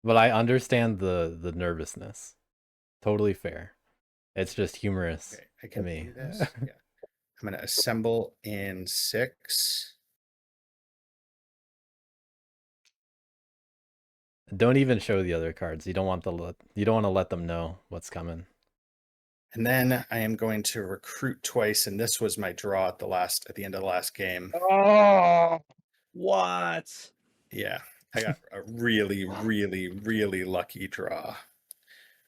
But I understand the nervousness. Totally fair. It's just humorous Okay, I can to me. do this. Yeah. I'm going to assemble in 6. Don't even show the other cards. You don't want to let them know what's coming. And then I am going to recruit twice, and this was my draw at the end of the last game. Oh, what? Yeah, I got a really, really, really lucky draw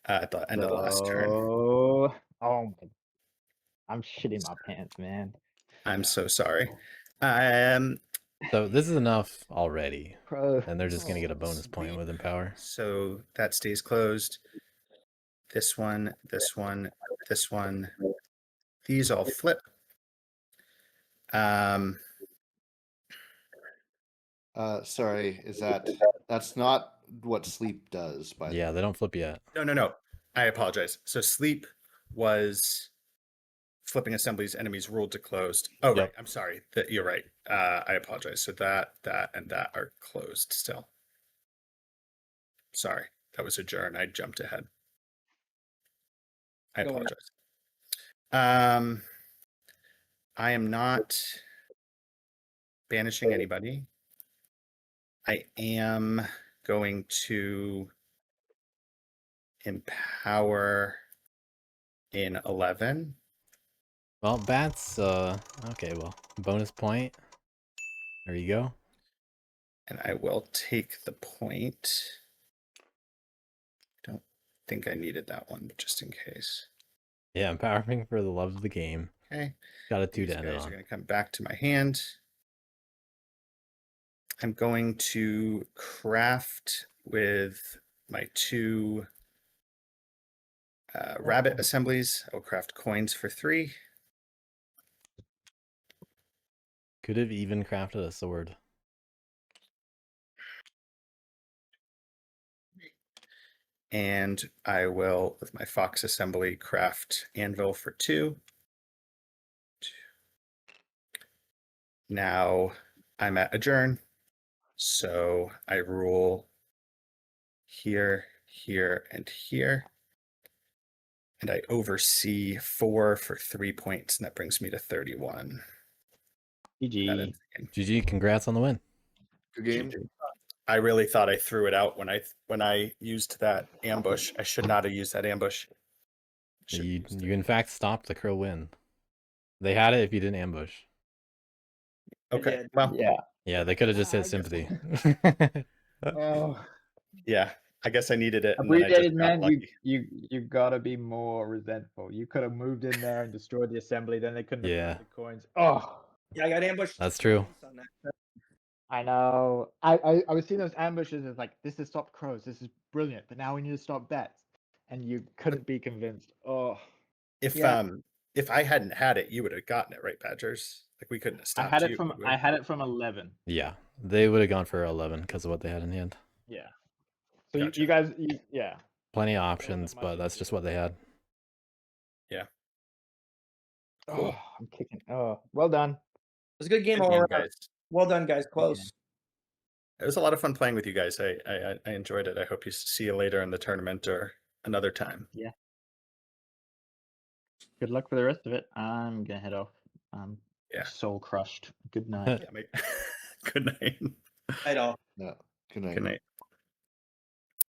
at the end of the last turn. Oh my! I'm shitting my pants, man. I'm so sorry. So this is enough already. Bro. And they're just gonna get a bonus point with Empower. So that stays closed. This one, this one, this one. These all flip. Sorry, that's not what sleep does, by the way. Yeah, they don't flip yet. No. I apologize. So sleep was flipping assemblies, enemies ruled to closed. Oh, Yep. right. I'm sorry. You're right. I apologize. So that, and that are closed still. Sorry. That was adjourn. I jumped ahead. I apologize. I am not banishing anybody. I am going to empower in 11. Well, bats, okay, well, bonus point. There you go. And I will take the point. Don't think I needed that one, but just in case. Yeah, empowering for the love of the game. Okay. Got a 2 These to end it guys are on. going to come back to my hand. I'm going to craft with my 2 rabbit assemblies. I'll craft coins for 3. Could have even crafted a sword. And I will, with my fox assembly, craft anvil for 2. Now I'm at adjourn. So I rule here, here, and here. And I oversee 4 for 3 points, and that brings me to 31. GG. GG, congrats on the win. Good game. I really thought I threw it out when I used that ambush. I should not have used that ambush. You in fact stopped the crow win. They had it if you didn't ambush. Okay. Well, yeah, they could have just hit sympathy. Oh. Yeah, I guess I needed it. Abbreviated man, you gotta be more resentful. You could have moved in there and destroyed the assembly, then they couldn't have put the coins. Oh. Yeah, I got ambushed. That's true. I know. I was seeing those ambushes as like, this is stop crows, this is brilliant, but now we need to stop bats. And you couldn't be convinced. Oh. If I hadn't had it, you would have gotten it, right, Badgers? Like we couldn't have stopped I had it from 11. Yeah, they would have gone for 11 because of what they had in hand. Yeah. So Gotcha. you guys, yeah. Plenty of options, but that's just what they had. Yeah. Cool. Oh, I'm kicking. Oh, well done. It was a good game Good all game, around. guys. Well done, guys. Close. It was a lot of fun playing with you guys. I enjoyed it. I hope you see you later in the tournament or another time. Yeah. Good luck for the rest of it. I'm gonna head off. Yeah. Soul crushed. Good night. Good night. Right off. No. Good night. Good night.